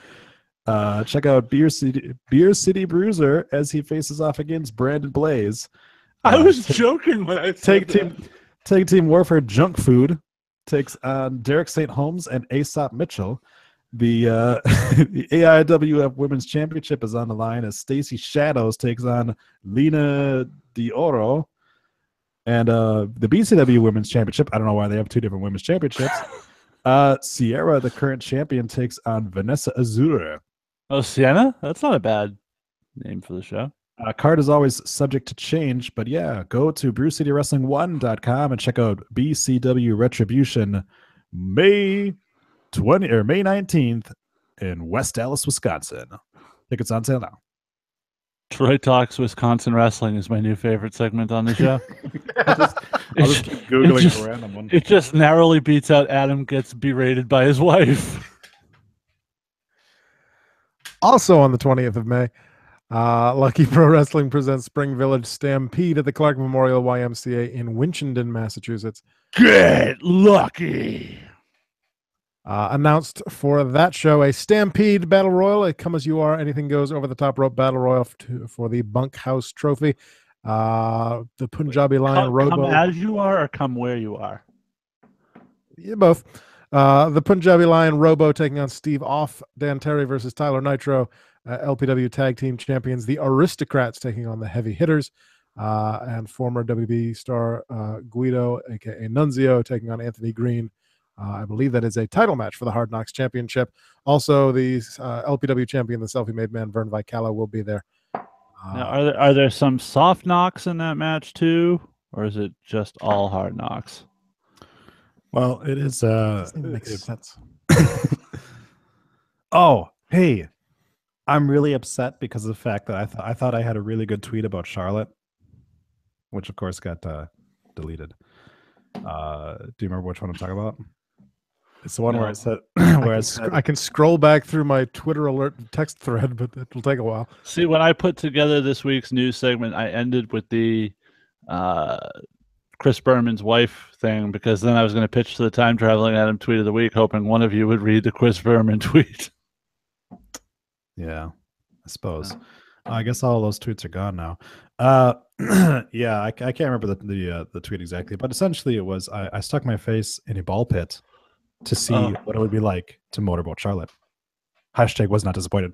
Check out Beer City Bruiser as he faces off against Brandon Blaze. I was joking when I said Tag Team Warfare Junk Food takes on Derek St. Holmes and Aesop Mitchell. The AIWF Women's Championship is on the line as Stacy Shadows takes on Lena D'Oro. And the BCW Women's Championship, I don't know why they have two different women's championships. Sierra, the current champion, takes on Vanessa Azura. Oh, Sienna? That's not a bad name for the show. Card is always subject to change, but yeah, go to BruceCityWrestling1.com and check out BCW Retribution May 19th in West Dallas, Wisconsin. Tickets on sale now. Troy Talks Wisconsin Wrestling is my new favorite segment on the show. I'll just keep Googling a random one. It just narrowly beats out Adam gets berated by his wife. Also on the 20th of May, Lucky Pro Wrestling presents Spring Village Stampede at the Clark Memorial YMCA in Winchendon, Massachusetts. Get lucky! Announced for that show a Stampede Battle Royal, a Come As You Are, Anything Goes Over the Top Rope Battle Royal for the Bunkhouse Trophy. The Punjabi Lion Robo. Come as you are or come where you are? Yeah, both. The Punjabi Lion Robo taking on Steve Off, Dan Terry versus Tyler Nitro, LPW Tag Team Champions, the Aristocrats taking on the Heavy Hitters, and former WB star Guido, aka Nunzio, taking on Anthony Green. I believe that is a title match for the Hard Knocks Championship. Also, the LPW champion, the selfie-made man, Vern Vicala, will be there. Now, are there some soft knocks in that match too, or is it just all hard knocks? Well, it is. Makes sense. Oh, hey, I'm really upset because of the fact that I thought I had a really good tweet about Charlotte, which of course got deleted. Do you remember which one I'm talking about? It's the one where I said, I can scroll back through my Twitter alert text thread, but it'll take a while. See, when I put together this week's news segment, I ended with the Chris Berman's wife thing, because then I was going to pitch to the Time Traveling Adam Tweet of the Week, hoping one of you would read the Chris Berman tweet. Yeah, I suppose. I guess all those tweets are gone now. Yeah, I can't remember the tweet exactly, but essentially it was I stuck my face in a ball pit to see what it would be like to motorboat Charlotte. Hashtag was not disappointed.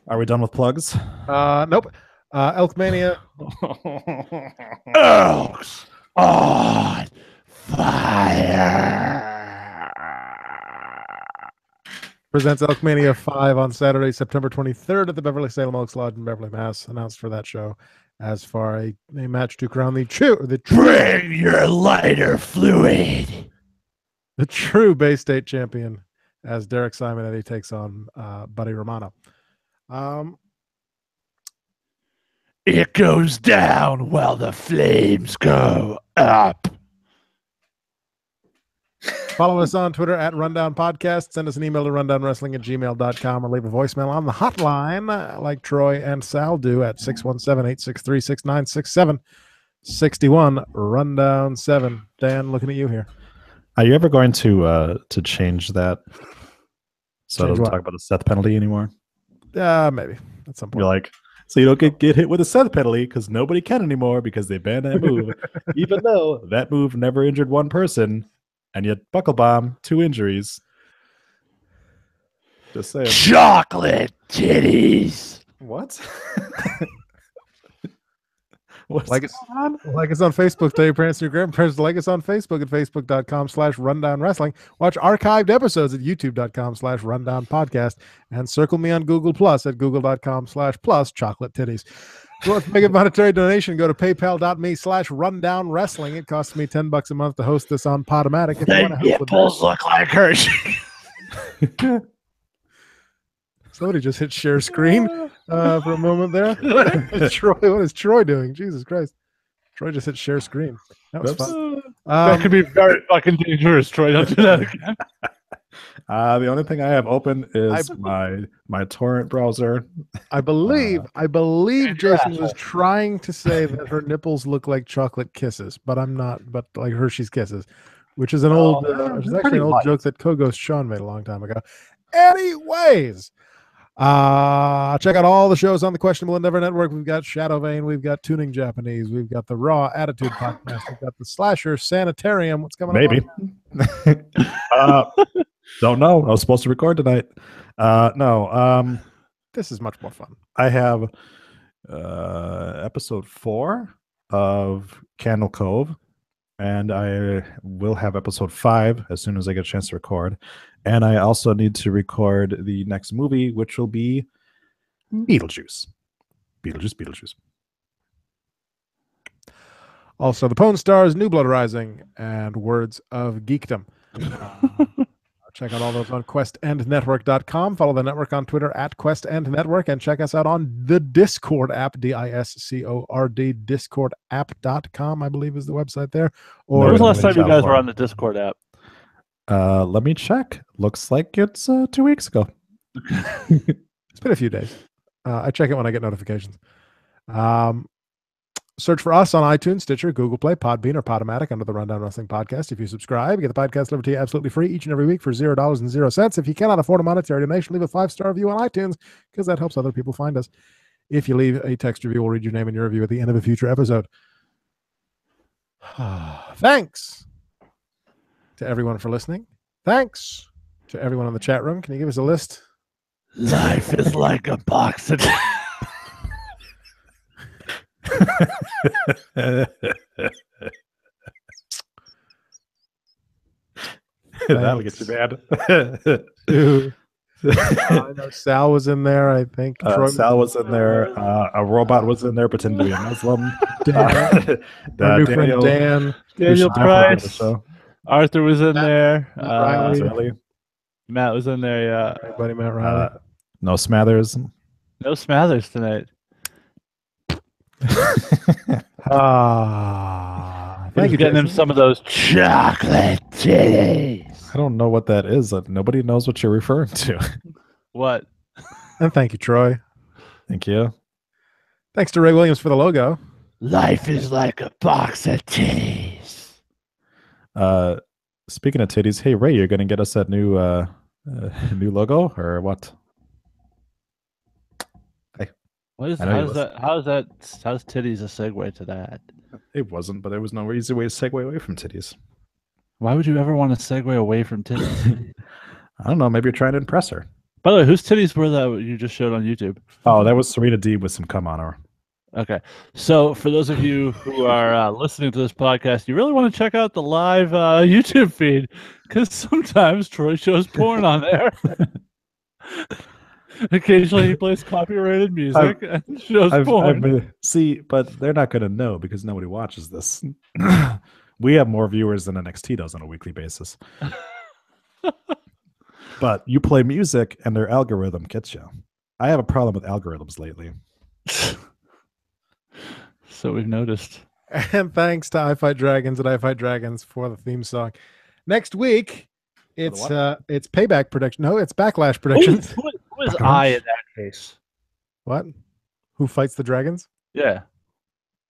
Are we done with plugs? Nope. ElkMania. Elks on fire. presents ElkMania 5 on Saturday, September 23rd at the Beverly Salem Elks Lodge in Beverly, Mass. Announced for that show as far a match to crown the Bring your lighter fluid. The true Bay State champion as Derek Simonetti takes on Buddy Romano. It goes down while the flames go up. Follow us on Twitter at Rundown Podcast. Send us an email to rundownwrestling@gmail.com or leave a voicemail on the hotline like Troy and Sal do at 617-863-6967. 61 Rundown 7. Dan, looking at you here. Are you ever going to change that so it doesn't talk about the Seth penalty anymore? Maybe at some point. You're like, so you don't get hit with a Seth penalty because nobody can anymore because they banned that move, even though that move never injured one person, and yet buckle bomb 2 injuries. Just saying. Chocolate titties. What? Like us on Facebook. Tell your parents and your grandparents to like us on Facebook at facebook.com/rundownwrestling. Watch archived episodes at youtube.com/rundownpodcast. And circle me on Google Plus at google.com/plus chocolate titties. If you want to make a monetary donation, go to paypal.me/rundownwrestling. It costs me $10 a month to host this on Podomatic. If you want to help with nipples look like Hershey. Somebody just hit share screen for a moment there. Troy, what is Troy doing? Jesus Christ. Troy just hit share screen. That was fun. That could be very fucking dangerous, Troy. Don't do that again. The only thing I have open is my torrent browser. I believe Jason was trying to say that her nipples look like chocolate kisses, but I'm not, but like Hershey's Kisses, which is an old joke that Kogos Sean made a long time ago. Anyways, check out all the shows on the Questionable Endeavor Network. We've got Shadow Vein, we've got Tooning Japanese, we've got the Raw Attitude Podcast, we've got the Slasher Sanitarium. What's coming up? Maybe. Don't know. I was supposed to record tonight. No. This is much more fun. I have episode 4 of Candle Cove, and I will have episode 5 as soon as I get a chance to record. And I also need to record the next movie, which will be Beetlejuice. Beetlejuice. Also, the PWN Stars, New Blood Rising, and Words of Geekdom. Check out all those on questendnetwork.com. Follow the network on Twitter at questendnetwork, and check us out on the Discord app, DISCORD, discordapp.com, I believe is the website there. Or when was the last time you guys were on the Discord app? Let me check. Looks like it's 2 weeks ago. It's been a few days. I check it when I get notifications. Search for us on iTunes, Stitcher, Google Play, Podbean, or Podomatic under the Rundown Wrestling Podcast. If you subscribe, you get the podcast delivered to you absolutely free each and every week for $0.00. If you cannot afford a monetary donation, leave a 5-star review on iTunes because that helps other people find us. If you leave a text review, we'll read your name and your review at the end of a future episode. Thanks to everyone for listening. Thanks to everyone in the chat room. Can you give us a list? Life is like a box of... That'll get you bad. I know Sal was in there, I think. Sal was in there. A robot was in there pretending to be a Muslim. Our new friend Dan. Daniel Price. Arthur was in there. Riley. Matt was in there, yeah. My buddy Matt Riley. No Smathers. No Smathers tonight. Thank you, getting him some of those chocolate titties. I don't know what that is. Nobody knows what you're referring to. What? And thank you, Troy. Thank you. Thanks to Ray Williams for the logo. Life is like a box of titties. Speaking of titties, hey Ray, you're gonna get us that new logo or what? What is how's titties a segue to that? It wasn't, but there was no easy way to segue away from titties. Why would you ever want to segue away from titties? I don't know. Maybe you're trying to impress her. By the way, whose titties were that you just showed on YouTube? Oh, that was Serena Deeb with some cum on her. Okay. So for those of you who are listening to this podcast, you really want to check out the live YouTube feed because sometimes Troy shows porn on there. Occasionally he plays copyrighted music and shows porn. See, but they're not going to know because nobody watches this. We have more viewers than NXT does on a weekly basis. But you play music and their algorithm gets you. I have a problem with algorithms lately. So we've noticed. And thanks to I Fight Dragons and I Fight Dragons for the theme song. Next week, it's payback prediction. No, it's backlash predictions. Who is I in that case? What? Who fights the dragons? Yeah.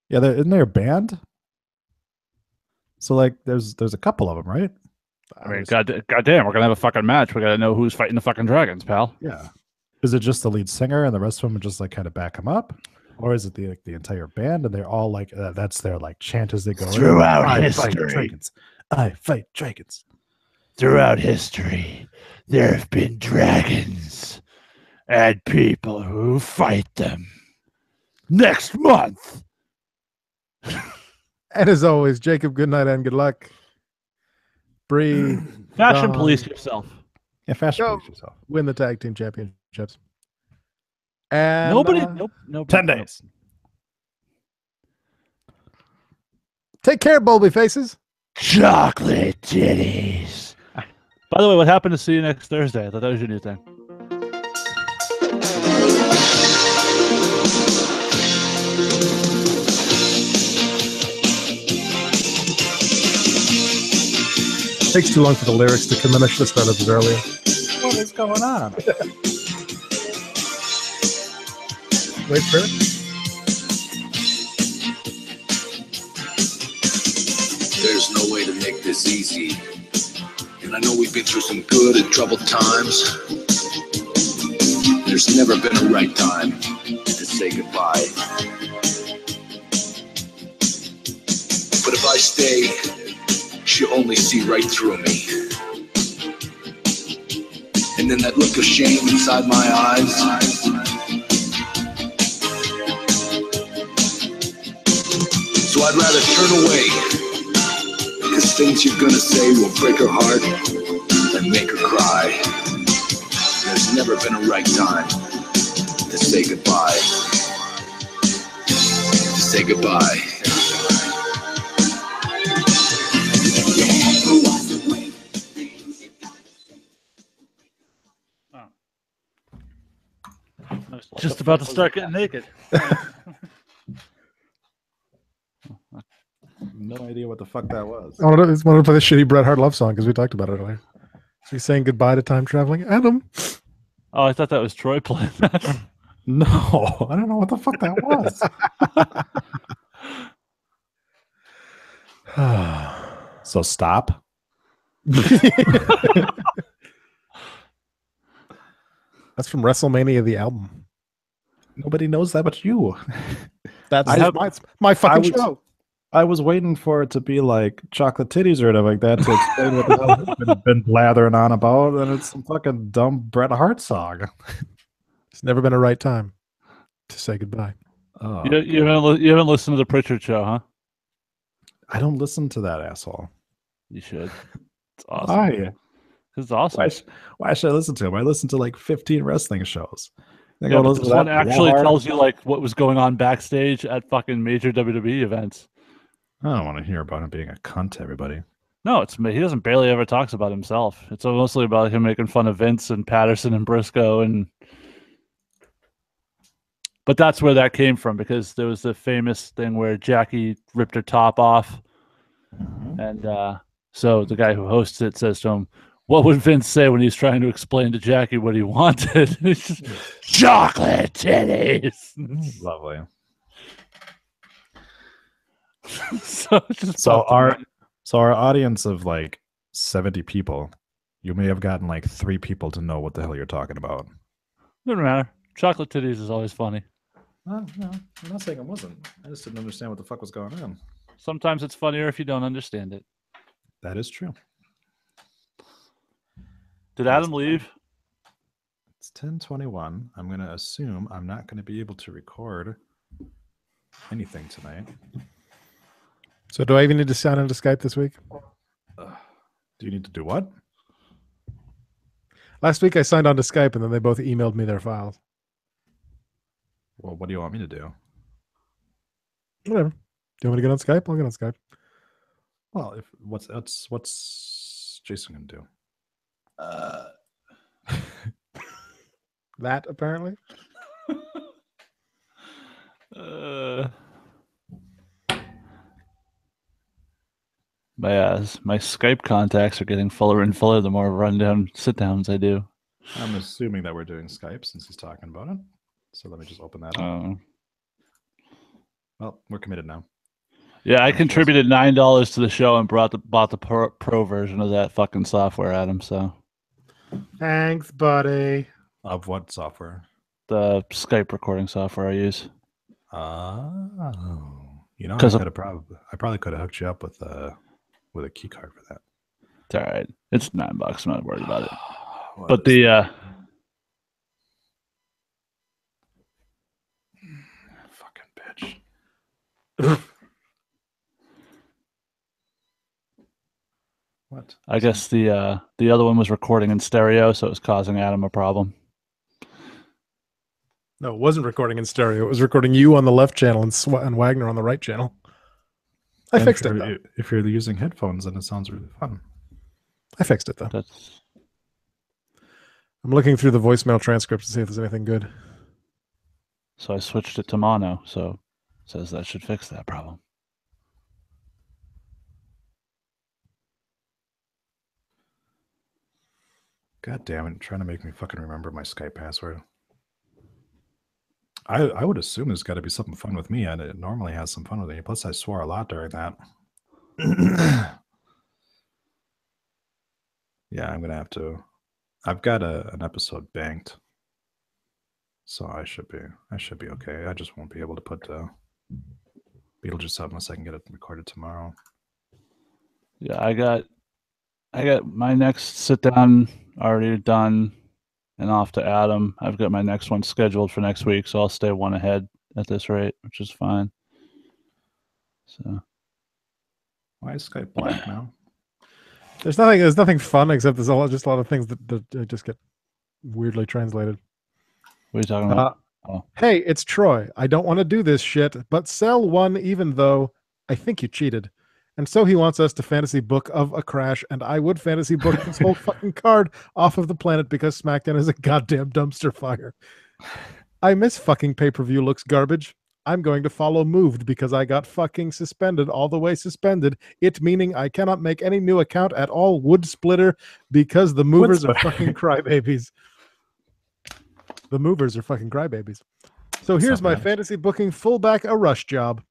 Yeah, isn't there a band? So like, there's a couple of them, right? I mean, goddamn, we're gonna have a fucking match. We gotta know who's fighting the fucking dragons, pal. Yeah. Is it just the lead singer and the rest of them are just like kind of back him up, or is it the entire band and they're all like that's their like chant as they go throughout history? I fight dragons. Throughout history, there have been dragons and people who fight them. Next month. And as always, Jacob, good night and good luck. Bree, fashion police yourself. Yeah, fashion police yourself. Win the tag team championships. And nobody, 10 days. Take care, Bulby faces. Chocolate titties. By the way, what happened to see you next Thursday? I thought that was your new thing. Takes too long for the lyrics to come in. I should have started it earlier. What is going on? Wait for it. There's no way to make this easy. And I know we've been through some good and troubled times. There's never been a right time to say goodbye. But if I stay, she'll only see right through me. And then that look of shame inside my eyes. So I'd rather turn away, because things you're gonna say will break her heart and make her cry. There's never been a right time to say goodbye. To say goodbye. Just about to start getting naked. No idea what the fuck that was. I wanted to play the shitty Bret Hart love song because we talked about it earlier. So he's saying goodbye to time traveling Adam. Oh, I thought that was Troy playing that. No, I don't know what the fuck that was. So stop. That's from WrestleMania, the album. Nobody knows that but you. That's my fucking show. I was waiting for it to be like chocolate titties or whatever like that to explain what the hell I've been blathering on about, and it's some fucking dumb Bret Hart song. It's never been a right time to say goodbye. Oh, you haven't listened to the Pritchard Show, huh? I don't listen to that asshole. You should. It's awesome. Why? It's awesome. Why should I listen to him? I listen to like 15 wrestling shows. Yeah, but this one actually tells you like what was going on backstage at fucking major WWE events. I don't want to hear about him being a cunt to everybody. No, he doesn't barely ever talks about himself. It's mostly about him making fun of Vince and Patterson and Briscoe But that's where that came from, because there was the famous thing where Jackie ripped her top off. Mm-hmm. And so the guy who hosts it says to him, what would Vince say when he's trying to explain to Jackie what he wanted? It's just chocolate titties. Lovely. so our audience of like 70 people, you may have gotten like 3 people to know what the hell you're talking about. Doesn't matter. Chocolate titties is always funny. No, I'm not saying it wasn't. I just didn't understand what the fuck was going on. Sometimes it's funnier if you don't understand it. That is true. Did Adam leave? It's 10:21. I'm going to assume I'm not going to be able to record anything tonight. So do I even need to sign into Skype this week? Do you need to do what? Last week I signed on to Skype, and then they both emailed me their files. Well, what do you want me to do? Whatever. Do you want me to get on Skype? I'll get on Skype. Well, if what's Jason gonna do? That apparently. My Skype contacts are getting fuller and fuller the more rundown sit downs I do. I'm assuming that we're doing Skype since he's talking about it. So let me just open that up. Well, we're committed now. Yeah, I contributed $9 to the show and bought the pro version of that fucking software, Adam. So Thanks, buddy. Of what software? The Skype recording software I use. You know, I probably could have hooked you up with a key card for that. It's all right. It's $9. I'm not worried about it. But fucking bitch. What? I guess the other one was recording in stereo, so it was causing Adam a problem. No, it wasn't recording in stereo. It was recording you on the left channel and Wagner on the right channel. I fixed it, though. If you're using headphones, then it sounds really fun. I fixed it, though. I'm looking through the voicemail transcripts to see if there's anything good. So I switched it to mono, so it says that should fix that problem. God damn it, trying to make me fucking remember my Skype password. I would assume there's got to be something fun with me, and it normally has some fun with me. Plus, I swore a lot during that. Yeah, I'm going to have to. I've got an episode banked. So I should be okay. I just won't be able to put Beetlejuice up unless I can get it recorded tomorrow. Yeah, I got my next sit down already done and off to Adam. I've got my next one scheduled for next week, so I'll stay one ahead at this rate, which is fine. So why is Skype black now? There's nothing fun except there's just a lot of things that just get weirdly translated. What are you talking about? Hey, it's Troy. I don't want to do this shit, but sell one even though I think you cheated. And so he wants us to fantasy book of a crash, and I would fantasy book this whole fucking card off of the planet because SmackDown is a goddamn dumpster fire. I miss fucking pay-per-view looks garbage. I'm going to follow Moved because I got fucking suspended, all the way suspended. It meaning I cannot make any new account at all. Wood Splitter because the movers are fucking crybabies. The movers are fucking crybabies. So here's my fantasy booking fullback a rush job.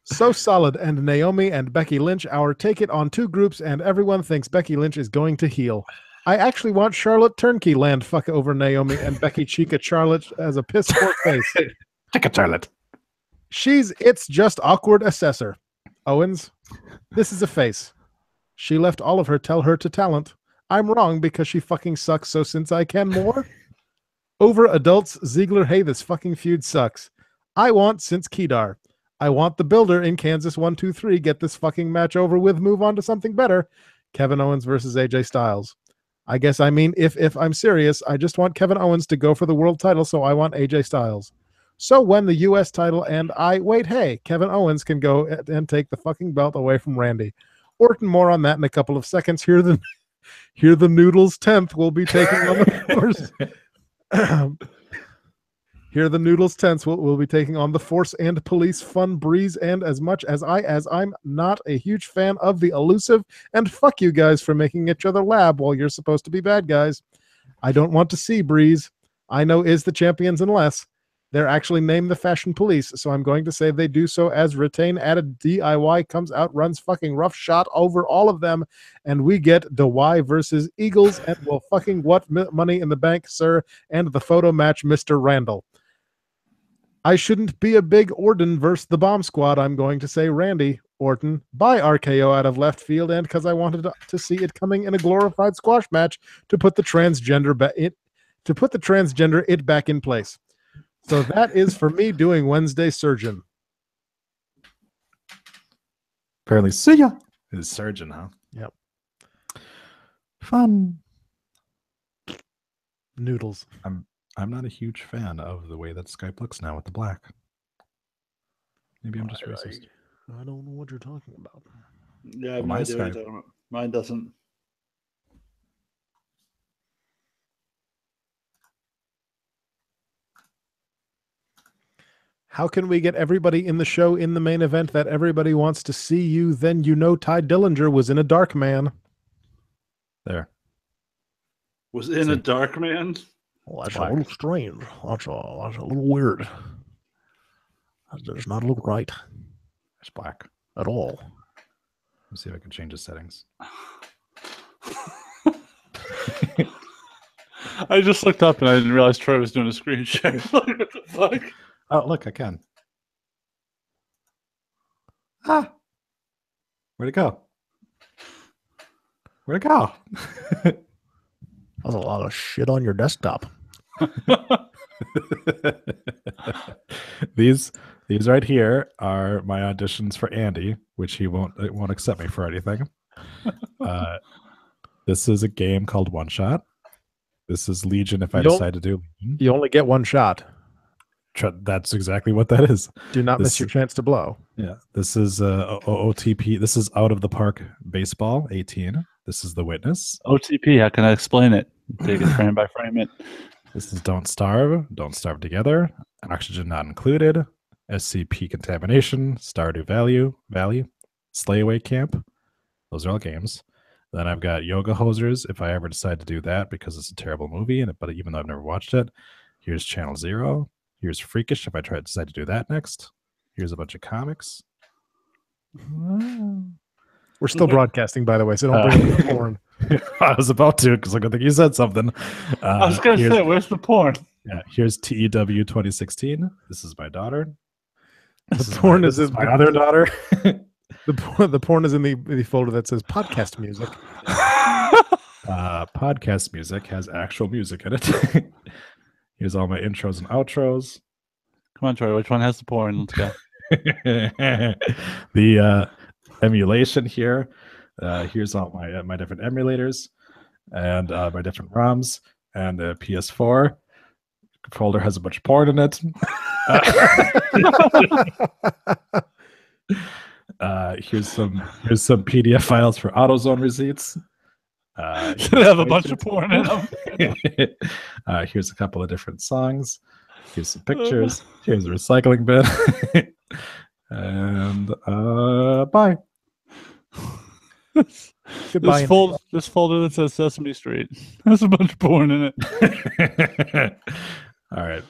So solid, and Naomi and Becky Lynch our take it on two groups, and everyone thinks Becky Lynch is going to heel. I actually want Charlotte Turnkey land fuck over Naomi and Becky Chica Charlotte as a piss poor face. Chica Charlotte. It's just awkward assessor. Owens, this is a face. She left all of her tell her to talent. I'm wrong because she fucking sucks, so since I can more. Over adults, Ziegler, hey, this fucking feud sucks. I want since Kedar. I want the builder in Kansas 1-2-3. Get this fucking match over with. Move on to something better. Kevin Owens versus AJ Styles. I guess I mean, if I'm serious, I just want Kevin Owens to go for the world title, so I want AJ Styles. So when the U.S. title and hey, Kevin Owens can go and take the fucking belt away from Randy. Orton, more on that in a couple of seconds. Here the Noodles 10th will be taking on the Force. Here the Noodles 10th will be taking on the Force and Police Fun Breeze, and as much as I'm not a huge fan of the elusive, and fuck you guys for making each other lab while you're supposed to be bad guys. I don't want to see Breeze. I know is the champions unless they're actually named the Fashion Police, so I'm going to say they do so as retain added DIY comes out, runs fucking rough shot over all of them, and we get the Y versus Eagles, and well fucking what Money in the Bank, sir, and the photo match, Mr. Randall. I shouldn't be a big Orton versus the Bomb Squad. I'm going to say Randy Orton by RKO out of left field, and because I wanted to see it coming in a glorified squash match to put the transgender it back in place. So that is for me doing Wednesday Surgeon. Apparently, see ya. Is Surgeon, huh? Yep. Fun. Noodles. I'm not a huge fan of the way that Skype looks now with the black. Maybe I'm just racist. I don't know what you're talking about. Yeah, I have Well, no idea what Skype- you're talking about. Mine doesn't. How can we get everybody in the show in the main event that everybody wants to see you? Then you know Ty Dillinger was in a Dark Man. There. Was in a Dark Man? Well, that's Black. a little strange. That's a little weird. That does not look right It's black. at all. Let's see if I can change the settings. I just looked up and I didn't realize Troy was doing a screen share. What the fuck? Oh, look, I can. Ah. Where'd it go? Where'd it go? That's a lot of shit on your desktop. These right here are my auditions for Andy, which it won't accept me for anything. This is a game called One Shot. This is Legion if I decide to do Legion. You only get one shot. That's exactly what that is. Do not miss your chance to blow. Yeah, this is OTP. This is Out of the Park Baseball 18. This is The Witness. OTP, how can I explain it? Take it frame by frame it. This is Don't Starve Together, Oxygen Not Included, SCP Contamination, Stardew Valley, Slay Away Camp. Those are all games. Then I've got Yoga Hosers, if I ever decide to do that, because it's a terrible movie, but even though I've never watched it. Here's Channel Zero. Here's Freakish, if I decide to do that next. Here's a bunch of comics. We're still broadcasting, by the way, so don't bring up the porn. I was about to, because I think you said something. I was going to say, where's the porn? Yeah, here's TEW 2016. This is my daughter. The porn is my other daughter. The porn is in the folder that says podcast music. Podcast music has actual music in it. Here's all my intros and outros. Come on, Troy, which one has the porn? Let's go. The emulation here. Here's all my different emulators and my different ROMs and the PS4 folder has a bunch of porn in it. Here's some PDF files for AutoZone receipts. Should have a bunch of porn in them. Here's a couple of different songs. Here's some pictures. Here's a recycling bin. And bye. Goodbye. This folder that says Sesame Street has a bunch of porn in it. All right.